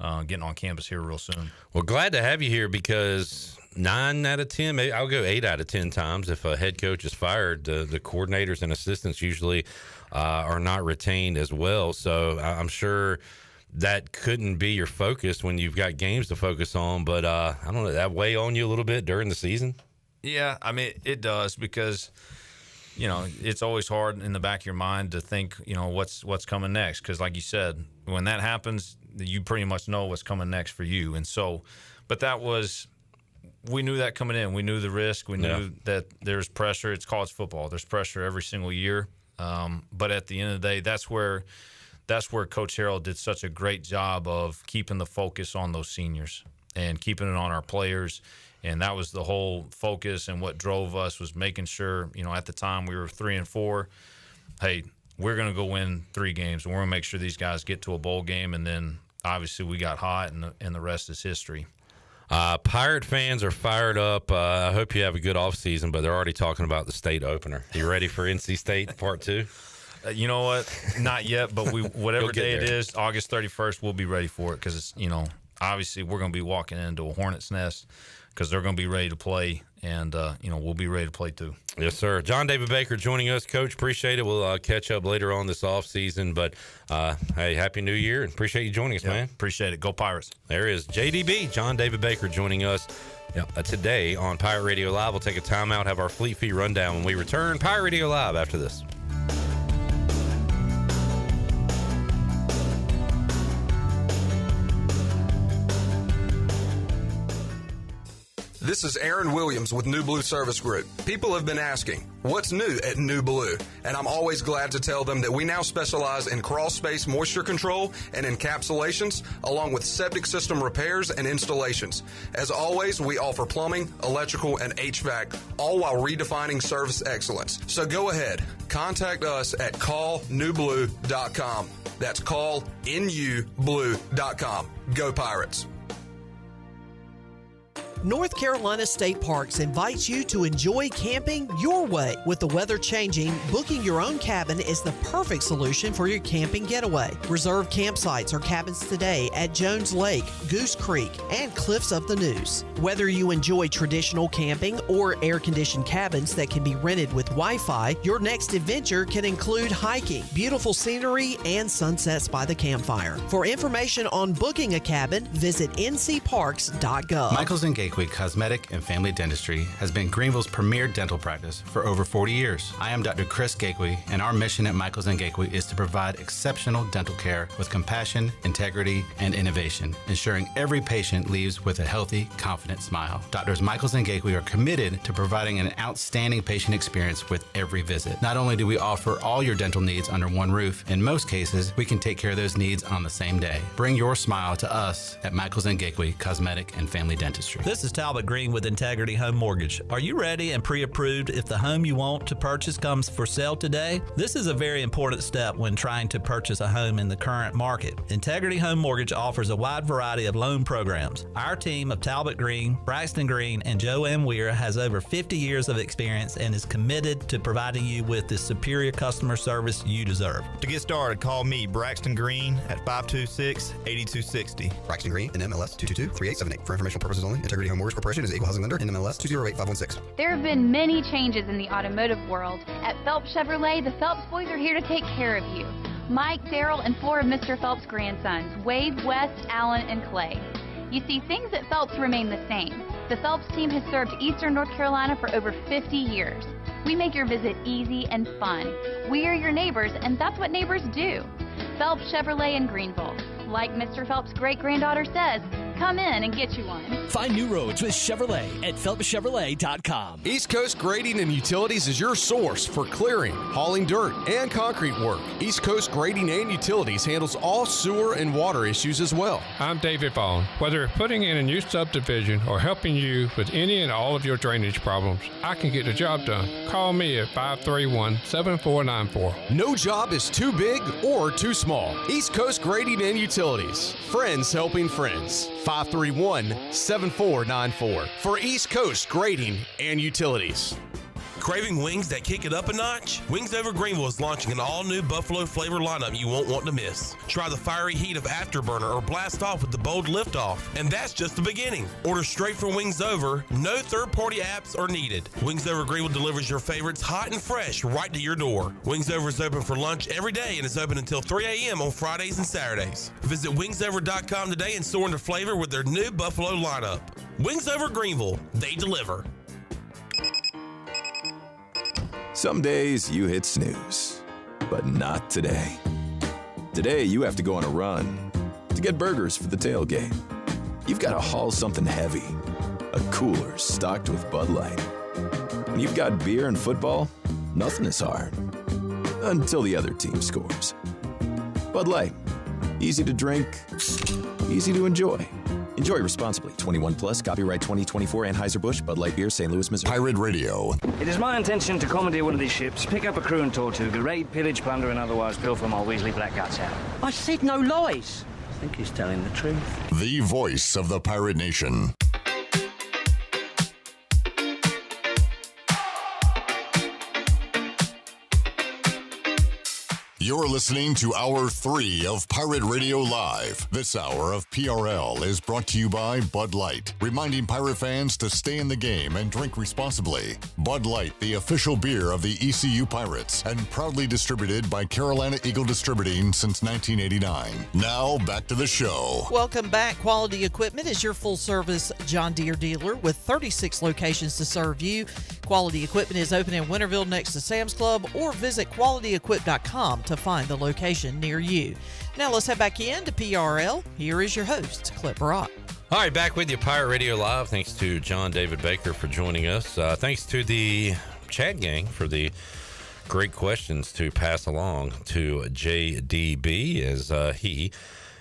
getting on campus here real soon. Well, glad to have you here because 9 out of 10, maybe I'll go 8 out of 10 times if a head coach is fired, the coordinators and assistants usually are not retained as well. So I'm sure that couldn't be your focus when you've got games to focus on. But I don't know, that weigh on you a little bit during the season? Yeah, I mean, it does because – it's always hard in the back of your mind to think, what's coming next. Because like you said, when that happens, you pretty much know what's coming next for you. And so, but we knew that coming in. We knew the risk. We knew that there's pressure. It's college football. There's pressure every single year. But at the end of the day, that's where Coach Harrell did such a great job of keeping the focus on those seniors and keeping it on our players. And that was the whole focus, and what drove us was making sure, at the time we were 3-4, hey, we're going to go win 3 games, and we're going to make sure these guys get to a bowl game. And then obviously we got hot, and the rest is history. Pirate fans are fired up. I hope you have a good offseason, but they're already talking about the state opener. You ready for NC State Part 2? You know what? Not yet, but whatever day it is, August 31st, we'll be ready for it because it's, obviously we're going to be walking into a hornet's nest because they're going to be ready to play, and, we'll be ready to play too. Yes, sir. John David Baker joining us. Coach, appreciate it. We'll catch up later on this offseason, but, hey, Happy New Year, and appreciate you joining us, man. Appreciate it. Go Pirates. There is JDB, John David Baker, joining us today on Pirate Radio Live. We'll take a timeout, have our Fleet Fee rundown when we return. Pirate Radio Live after this. This is Aaron Williams with New Blue Service Group. People have been asking, what's new at New Blue? And I'm always glad to tell them that we now specialize in crawl space moisture control and encapsulations, along with septic system repairs and installations. As always, we offer plumbing, electrical, and HVAC, all while redefining service excellence. So go ahead, contact us at callnewblue.com. That's callnublue.com. Go Pirates. North Carolina State Parks invites you to enjoy camping your way. With the weather changing, booking your own cabin is the perfect solution for your camping getaway. Reserve campsites or cabins today at Jones Lake, Goose Creek, and Cliffs of the Neuse. Whether you enjoy traditional camping or air-conditioned cabins that can be rented with Wi-Fi, your next adventure can include hiking, beautiful scenery, and sunsets by the campfire. For information on booking a cabin, visit ncparks.gov. Michaels & Gateway Cosmetic and Family Dentistry has been Greenville's premier dental practice for over 40 years. I am Dr. Chris Gateway, and our mission at Michaels & Gateway is to provide exceptional dental care with compassion, integrity, and innovation, ensuring every patient leaves with a healthy, confident smile. Doctors Michaels & Gateway are committed to providing an outstanding patient experience with every visit. Not only do we offer all your dental needs under one roof, in most cases, we can take care of those needs on the same day. Bring your smile to us at Michaels & Gateway Cosmetic and Family Dentistry. This is Talbot Green with Integrity Home Mortgage. Are you ready and pre-approved if the home you want to purchase comes for sale today? This is a very important step when trying to purchase a home in the current market. Integrity Home Mortgage offers a wide variety of loan programs. Our team of Talbot Green, Braxton Green, and Joe M. Weir has over 50 years of experience and is committed to providing you with the superior customer service you deserve. To get started, call me, Braxton Green, at 526-8260. Braxton Green, NMLS 222-3878. For informational purposes only, Integrity Home Mortgage Corporation is equal housing lender, NMLS 208516. There have been many changes in the automotive world. At Phelps Chevrolet, the Phelps boys are here to take care of you. Mike, Daryl, and 4 of Mr. Phelps' grandsons, Wade, West, Allen, and Clay. You see, things at Phelps remain the same. The Phelps team has served Eastern North Carolina for over 50 years. We make your visit easy and fun. We are your neighbors, and that's what neighbors do. Phelps Chevrolet in Greenville. Like Mr. Phelps' great-granddaughter says, Come in and get you one. Find new roads with Chevrolet at PhelpsChevrolet.com. East Coast Grading and Utilities is your source for clearing, hauling dirt, and concrete work. East Coast Grading and Utilities handles all sewer and water issues as well. I'm David Vaughn. Whether putting in a new subdivision or helping you with any and all of your drainage problems, I can get the job done. Call me at 531-7494. No job is too big or too small. East Coast Grading and Utilities. Friends helping friends. 531-7494 for East Coast Grading and Utilities. Craving wings that kick it up a notch? Wings Over Greenville is launching an all-new Buffalo flavor lineup you won't want to miss. Try the fiery heat of Afterburner or blast off with the bold liftoff. And that's just the beginning. Order straight from Wings Over. No third-party apps are needed. Wings Over Greenville delivers your favorites hot and fresh right to your door. Wings Over is open for lunch every day and is open until 3 a.m. on Fridays and Saturdays. Visit wingsover.com today and soar into flavor with their new Buffalo lineup. Wings Over Greenville. They deliver. Some days you hit snooze, but not today. Today you have to go on a run to get burgers for the tailgate. You've got to haul something heavy, a cooler stocked with Bud Light. When you've got beer and football, nothing is hard, until the other team scores. Bud Light, easy to drink, easy to enjoy. Enjoy responsibly. 21 plus. Copyright 2024 Anheuser-Busch, Bud Light Beer, St. Louis, Missouri. Pirate Radio. It is my intention to commandeer one of these ships, pick up a crew and Tortuga, raid, pillage, plunder, and otherwise pilfer my Weasley black guts out. I said no lies. I think he's telling the truth. The voice of the Pirate Nation. You're listening to Hour 3 of Pirate Radio Live. This hour of PRL is brought to you by Bud Light, reminding Pirate fans to stay in the game and drink responsibly. Bud Light, the official beer of the ECU Pirates, and proudly distributed by Carolina Eagle Distributing since 1989. Now, back to the show. Welcome back. Quality Equipment is your full-service John Deere dealer with 36 locations to serve you. Quality Equipment is open in Winterville next to Sam's Club, or visit qualityequip.com to find the location near you. Now let's head back in to PRL. Here is your host, Clip Rock. All right, back with you, Pirate Radio Live. Thanks to John David Baker for joining us. Thanks to the chat gang for the great questions to pass along to JDB, as he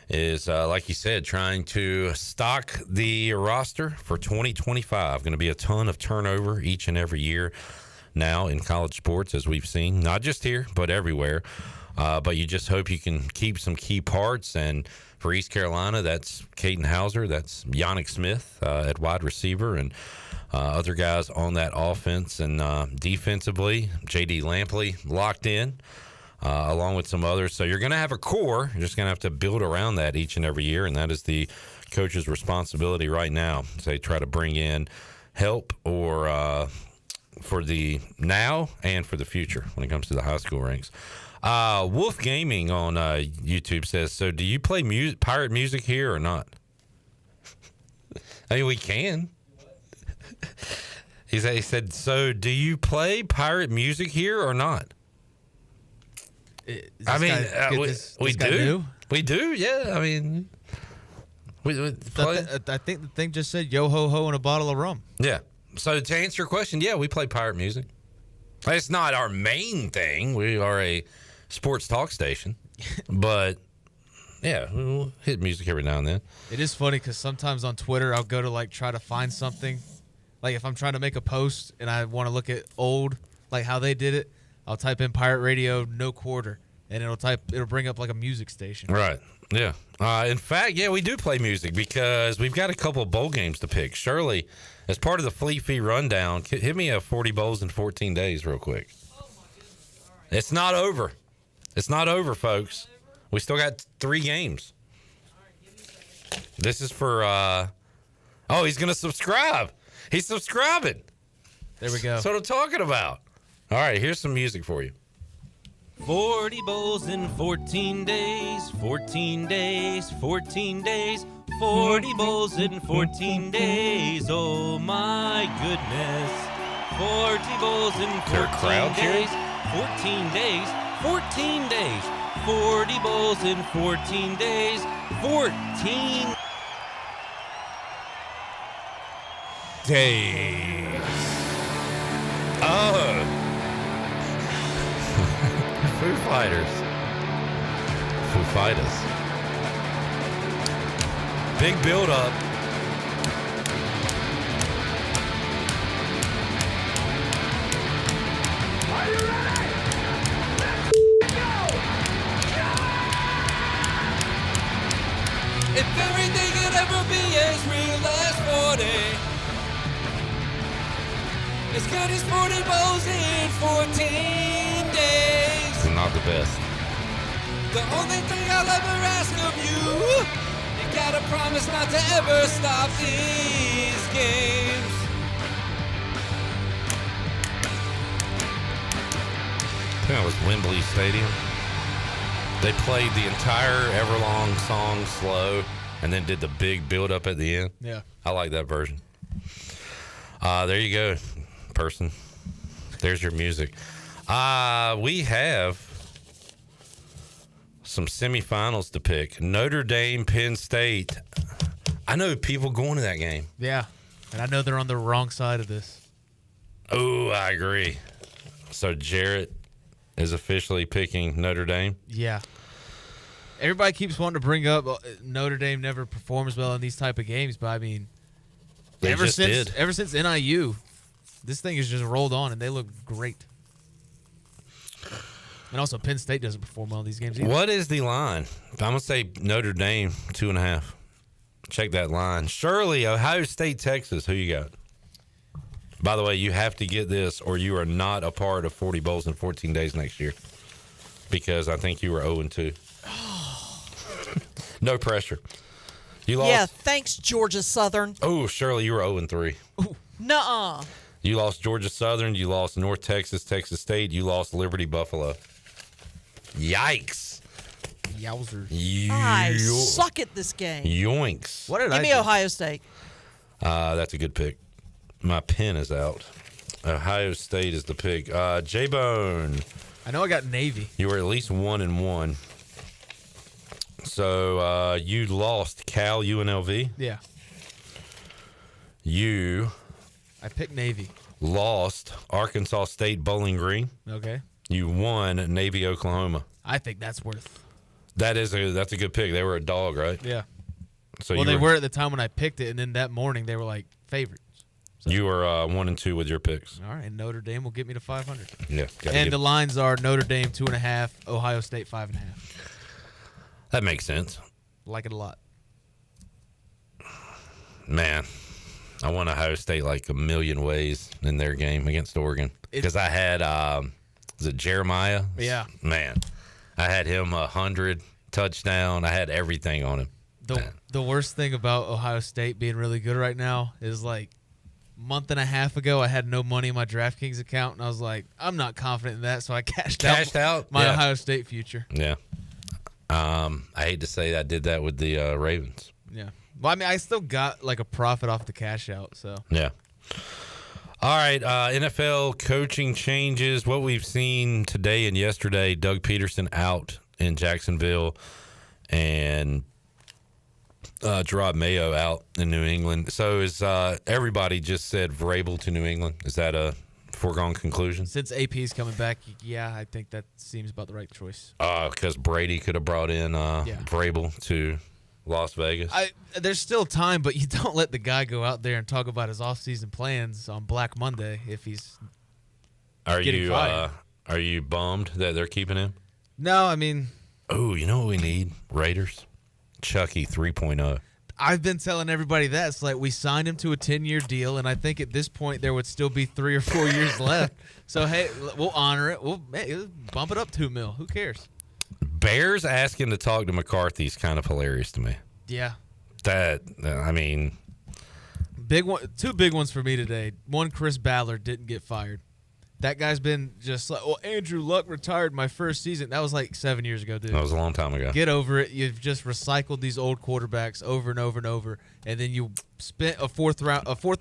is, like you said, trying to stock the roster for 2025. Going to be a ton of turnover each and every year now in college sports, as we've seen, not just here, but everywhere. But you just hope you can keep some key parts. And for East Carolina, that's Caden Hauser, that's Yannick Smith at wide receiver, and other guys on that offense. And defensively, J.D. Lampley locked in, along with some others. So you're going to have a core. You're just going to have to build around that each and every year, and that is the coach's responsibility right now. So they try to bring in help or for the now and for the future when it comes to the high school ranks. Wolf Gaming on YouTube says, so do you play pirate music here or not? I mean, we can. He said, so do you play pirate music here or not? I mean, we do. We do, yeah. I mean, we play. I think the thing just said yo ho ho and a bottle of rum. Yeah. So to answer your question, yeah, we play pirate music. It's not our main thing. We are a sports talk station, but yeah, we'll hit music every now and then. It is funny because sometimes on Twitter I'll go to try to find something, like if I'm trying to make a post and I want to look at old, like how they did it, I'll type in pirate radio no quarter and it'll bring up like a music station. Right. Yeah. In fact, yeah, we do play music because we've got a couple of bowl games to pick. Shirley, as part of the Fleet Fee rundown, hit me a 40 bowls in 14 days real quick. It's not over. It's not over, folks. We still got 3 games. This is for, he's going to subscribe. He's subscribing. There we go. That's what I'm talking about. All right, here's some music for you. 40 bowls in 14 days, 14 days, 14 days, 40 bowls in 14 days, oh my goodness. 40 bowls in 14 days, 14 days, 14 days, 40 bowls in 14 days, 14. days. Oh. Foo Fighters. Foo Fighters. Big build up. Are you ready? Let's go! If everything could ever be as real as 40, it's good as 40 bowls in 14 days. It's not the best. The only thing I'll ever ask of you, you gotta promise not to ever stop these games. I think that was Wembley Stadium. They played the entire Everlong song slow and then did the big build up at the end. Yeah. I like that version. There you go, person. There's your music. We have some semifinals to pick. Notre Dame, Penn State. I know people going to that game. Yeah. And I know they're on the wrong side of this. Oh, I agree. So Jarrett is officially picking Notre Dame. Yeah. Everybody keeps wanting to bring up Notre Dame never performs well in these type of games, but I mean, ever since NIU, this thing has just rolled on, and they look great. And also, Penn State doesn't perform well in these games either. What is the line? I'm going to say Notre Dame, 2.5. Check that line. Shirley, Ohio State, Texas. Who you got? By the way, you have to get this or you are not a part of 40 Bowls in 14 days next year. Because I think you were 0-2. No pressure. You lost. Yeah, thanks, Georgia Southern. Oh, Shirley, you were 0-3. Nuh-uh. You lost Georgia Southern. You lost North Texas, Texas State. You lost Liberty Buffalo. Yikes. Yowzers. I suck at this game. Yoinks. What did Give me Ohio State. That's a good pick. My pen is out. Ohio State is the pick. J-Bone. I know I got Navy. You were at least 1-1. So you lost Cal UNLV. Yeah. I picked Navy. Lost Arkansas State Bowling Green. Okay. You won Navy Oklahoma. I think that's worth. That's a good pick. They were a dog, right? Yeah. So well, they were at the time when I picked it, and then that morning they were like favorites. So. You were 1-2 with your picks. All right, Notre Dame will get me to 500. Yeah. And the lines are Notre Dame 2.5, Ohio State 5.5. That makes sense. Like it a lot. Man, I won Ohio State like a million ways in their game against Oregon because I had was it Jeremiah? Yeah. Man, I had him 100 touchdown. I had everything on him. The worst thing about Ohio State being really good right now is like a month and a half ago I had no money in my DraftKings account and I was like, I'm not confident in that, so I cashed out my Ohio State future. Yeah. I hate to say I did that with the Ravens. Yeah. Well, I mean, I still got like a profit off the cash out, so. Yeah. All right, NFL coaching changes. What we've seen today and yesterday, Doug Peterson out in Jacksonville and Gerard Mayo out in New England. So is everybody just said Vrabel to New England? Is that a foregone conclusion? Since AP's coming back, yeah, I think that seems about the right choice. Because Brady could have brought in Vrabel to Las Vegas. There's still time, but you don't let the guy go out there and talk about his off-season plans on Black Monday if he's getting fired. Are you bummed that they're keeping him? No, I mean... Oh, you know what we need? Raiders. Chucky 3.0. I've been telling everybody that. It's like we signed him to a 10-year deal, and I think at this point there would still be 3 or 4 years left. So, hey, we'll honor it. We'll bump it up $2 million. Who cares? Bears asking to talk to McCarthy is kind of hilarious to me. Yeah. I mean. Big one. 2 big ones for me today. One, Chris Ballard didn't get fired. That guy's been just like, well, Andrew Luck retired my first season. That was like 7 years ago, dude. That was a long time ago. Get over it. You've just recycled these old quarterbacks over and over and over, and then you spent a fourth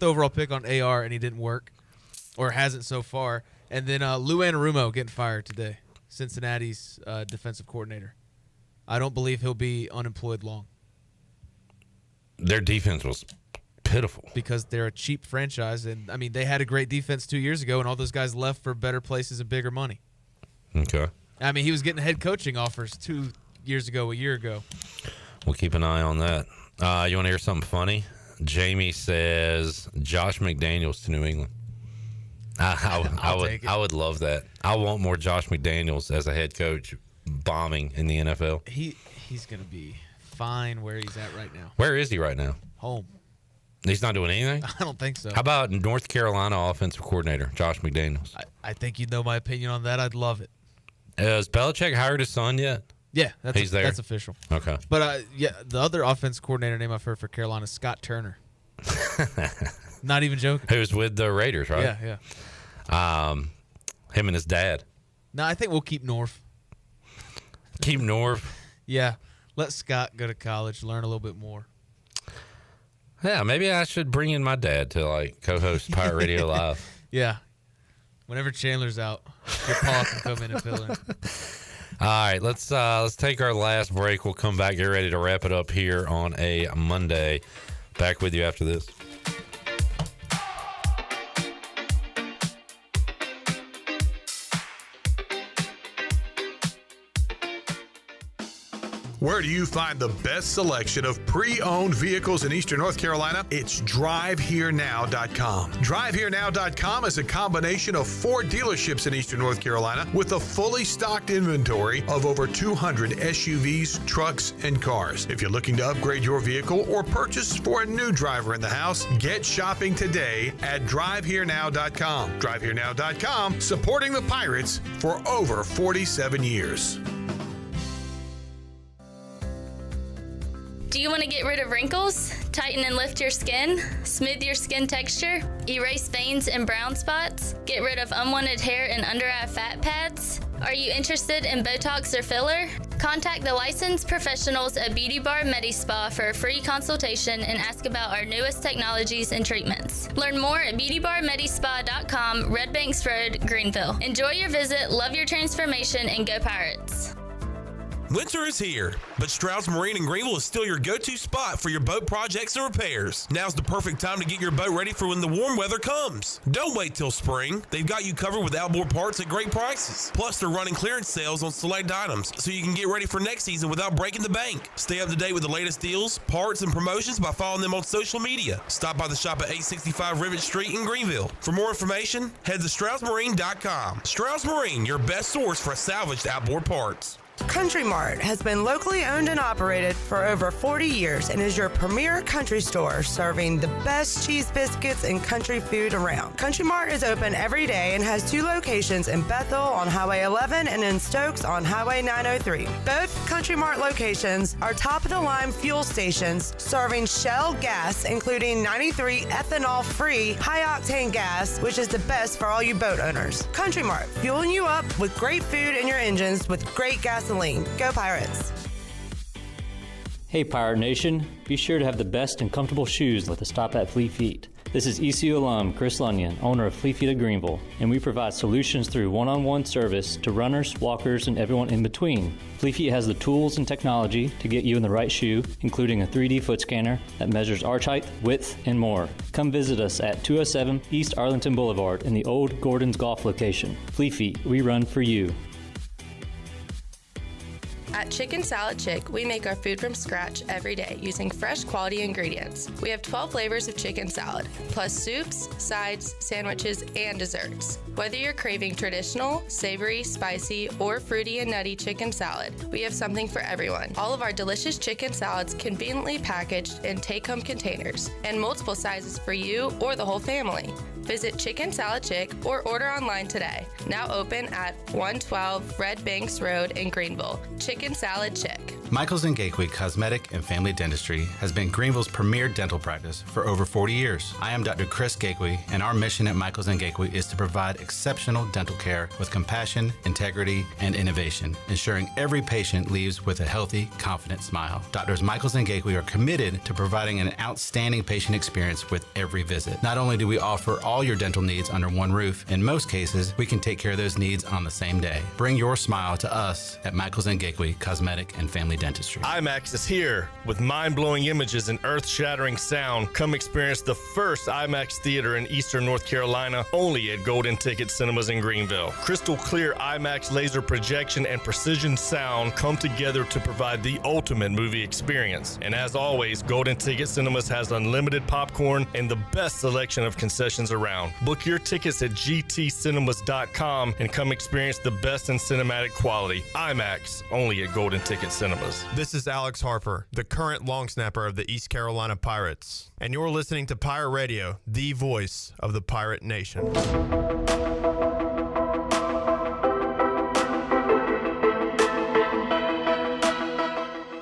overall pick on AR, and he didn't work, or hasn't so far. And then Lou Anarumo getting fired today, Cincinnati's defensive coordinator. I don't believe he'll be unemployed long. Their defense was pitiful. Because they're a cheap franchise. And, I mean, they had a great defense 2 years ago, and all those guys left for better places and bigger money. Okay. I mean, he was getting head coaching offers 2 years ago, a year ago. We'll keep an eye on that. You want to hear something funny? Jamie says Josh McDaniels to New England. I would love that. I want more Josh McDaniels as a head coach bombing in the NFL. He's going to be fine where he's at right now. Where is he right now? Home. He's not doing anything? I don't think so. How about North Carolina offensive coordinator, Josh McDaniels? I think you know my opinion on that. I'd love it. Has Belichick hired his son yet? Yeah, he's there. That's official. Okay. But, the other offense coordinator name I've heard for Carolina is Scott Turner. Not even joking. Who's with the Raiders, right? Yeah. Him and his dad. No, I think we'll keep North. Keep North? Yeah. Let Scott go to college, learn a little bit more. Yeah, maybe I should bring in my dad to, co-host Pirate Radio Live. Yeah. Whenever Chandler's out, your pa can come in and fill in. All right, let's take our last break. We'll come back, get ready to wrap it up here on a Monday. Back with you after this. Where do you find the best selection of pre-owned vehicles in Eastern North Carolina? It's DriveHereNow.com. DriveHereNow.com is a combination of 4 dealerships in Eastern North Carolina with a fully stocked inventory of over 200 SUVs, trucks, and cars. If you're looking to upgrade your vehicle or purchase for a new driver in the house, get shopping today at DriveHereNow.com. DriveHereNow.com, supporting the Pirates for over 47 years. Do you want to get rid of wrinkles, tighten and lift your skin, smooth your skin texture, erase veins and brown spots, get rid of unwanted hair and under-eye fat pads? Are you interested in Botox or filler? Contact the licensed professionals at Beauty Bar MediSpa for a free consultation and ask about our newest technologies and treatments. Learn more at beautybarmedispa.com, Red Banks Road, Greenville. Enjoy your visit, love your transformation, and go Pirates. Winter is here, but Stroud's Marine in Greenville is still your go-to spot for your boat projects and repairs. Now's the perfect time to get your boat ready for when the warm weather comes. Don't wait till spring. They've got you covered with outboard parts at great prices. Plus, they're running clearance sales on select items, so you can get ready for next season without breaking the bank. Stay up to date with the latest deals, parts, and promotions by following them on social media. Stop by the shop at 865 Rivet Street in Greenville. For more information, head to StroudsMarine.com. Stroud's Marine, your best source for salvaged outboard parts. Country Mart has been locally owned and operated for over 40 years and is your premier country store serving the best cheese biscuits and country food around. Country Mart is open every day and has 2 locations in Bethel on Highway 11 and in Stokes on Highway 903. Both Country Mart locations are top-of-the-line fuel stations serving Shell gas, including 93 ethanol-free high-octane gas, which is the best for all you boat owners. Country Mart, fueling you up with great food in your engines with great gasoline. Go Pirates! Hey Pirate Nation, be sure to have the best and comfortable shoes with a stop at Fleet Feet. This is ECU alum Chris Lunyon, owner of Fleet Feet of Greenville, and we provide solutions through one-on-one service to runners, walkers, and everyone in between. Fleet Feet has the tools and technology to get you in the right shoe, including a 3D foot scanner that measures arch height, width, and more. Come visit us at 207 East Arlington Boulevard in the old Gordon's Golf location. Fleet Feet, we run for you. At Chicken Salad Chick, we make our food from scratch every day using fresh quality ingredients. We have 12 flavors of chicken salad, plus soups, sides, sandwiches, and desserts. Whether you're craving traditional, savory, spicy, or fruity and nutty chicken salad, we have something for everyone. All of our delicious chicken salads conveniently packaged in take-home containers and multiple sizes for you or the whole family. Visit Chicken Salad Chick or order online today. Now open at 112 Red Banks Road in Greenville. Chicken Salad Chick. Michaels & Gateway Cosmetic and Family Dentistry has been Greenville's premier dental practice for over 40 years. I am Dr. Chris Gateway, and our mission at Michaels & Gateway is to provide exceptional dental care with compassion, integrity, and innovation, ensuring every patient leaves with a healthy, confident smile. Doctors Michaels & Gateway are committed to providing an outstanding patient experience with every visit. Not only do we offer all your dental needs under one roof, in most cases, we can take care of those needs on the same day. Bring your smile to us at Michaels & Gateway Cosmetic and Family Dentistry. dentistry. IMAX is here with mind-blowing images and earth-shattering sound. Come experience the first IMAX theater in Eastern North Carolina, only at Golden Ticket Cinemas in Greenville. Crystal clear IMAX laser projection and precision sound come together to provide the ultimate movie experience. And as always, Golden Ticket Cinemas has unlimited popcorn and the best selection of concessions around. Book your tickets at gtcinemas.com and come experience the best in cinematic quality. IMAX, only at Golden Ticket Cinemas. This is Alex Harper, the current long snapper of the East Carolina Pirates, and you're listening to Pirate Radio, the voice of the Pirate Nation.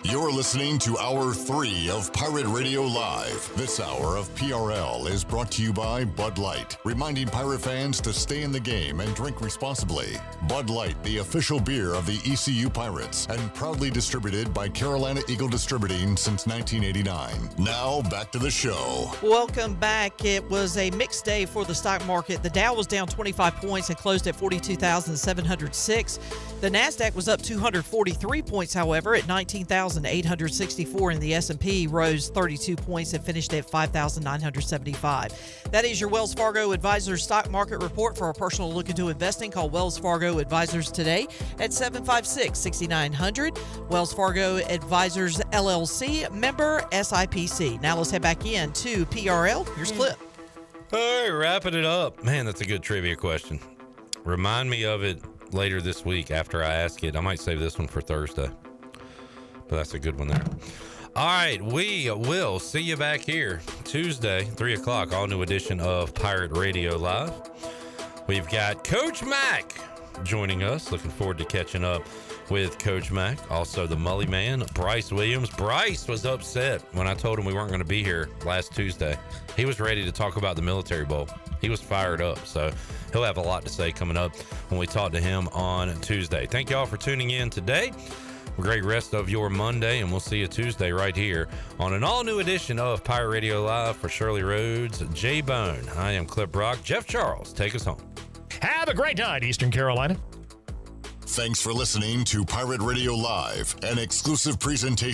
You're listening to Hour 3 of Pirate Radio Live. This hour of PRL is brought to you by Bud Light, reminding Pirate fans to stay in the game and drink responsibly. Bud Light, the official beer of the ECU Pirates, and proudly distributed by Carolina Eagle Distributing since 1989. Now, back to the show. Welcome back. It was a mixed day for the stock market. The Dow was down 25 points and closed at 42,706. The NASDAQ was up 243 points, however, at 19,864, and the S&P rose 32 points and finished at 5,975. That is your Wells Fargo Advisors stock market report. For a personal look into investing, call Wells Fargo Advisors today at 756-6900. Wells Fargo Advisors, LLC, member SIPC. Now let's head back in to PRL. Here's Clip. All right, wrapping it up. Man, that's a good trivia question. Remind me of it later this week after I ask it. I might save this one for Thursday, but that's a good one there. All right, we will see you back here Tuesday, 3 o'clock, all new edition of Pirate Radio Live. We've got Coach Mac joining us. Looking forward to catching up with Coach Mac. Also, the Mully Man, Bryce Williams. Bryce was upset when I told him we weren't going to be here last Tuesday. He was ready to talk about the Military Bowl. He was fired up, so he'll have a lot to say coming up when we talk to him on Tuesday. Thank y'all for tuning in today. Great rest of your Monday, and we'll see you Tuesday right here on an all-new edition of Pirate Radio Live. For Shirley Rhodes, Jay Bone, I am Clip Brock. Jeff Charles, take us home. Have a great night, Eastern Carolina. Thanks for listening to Pirate Radio Live, an exclusive presentation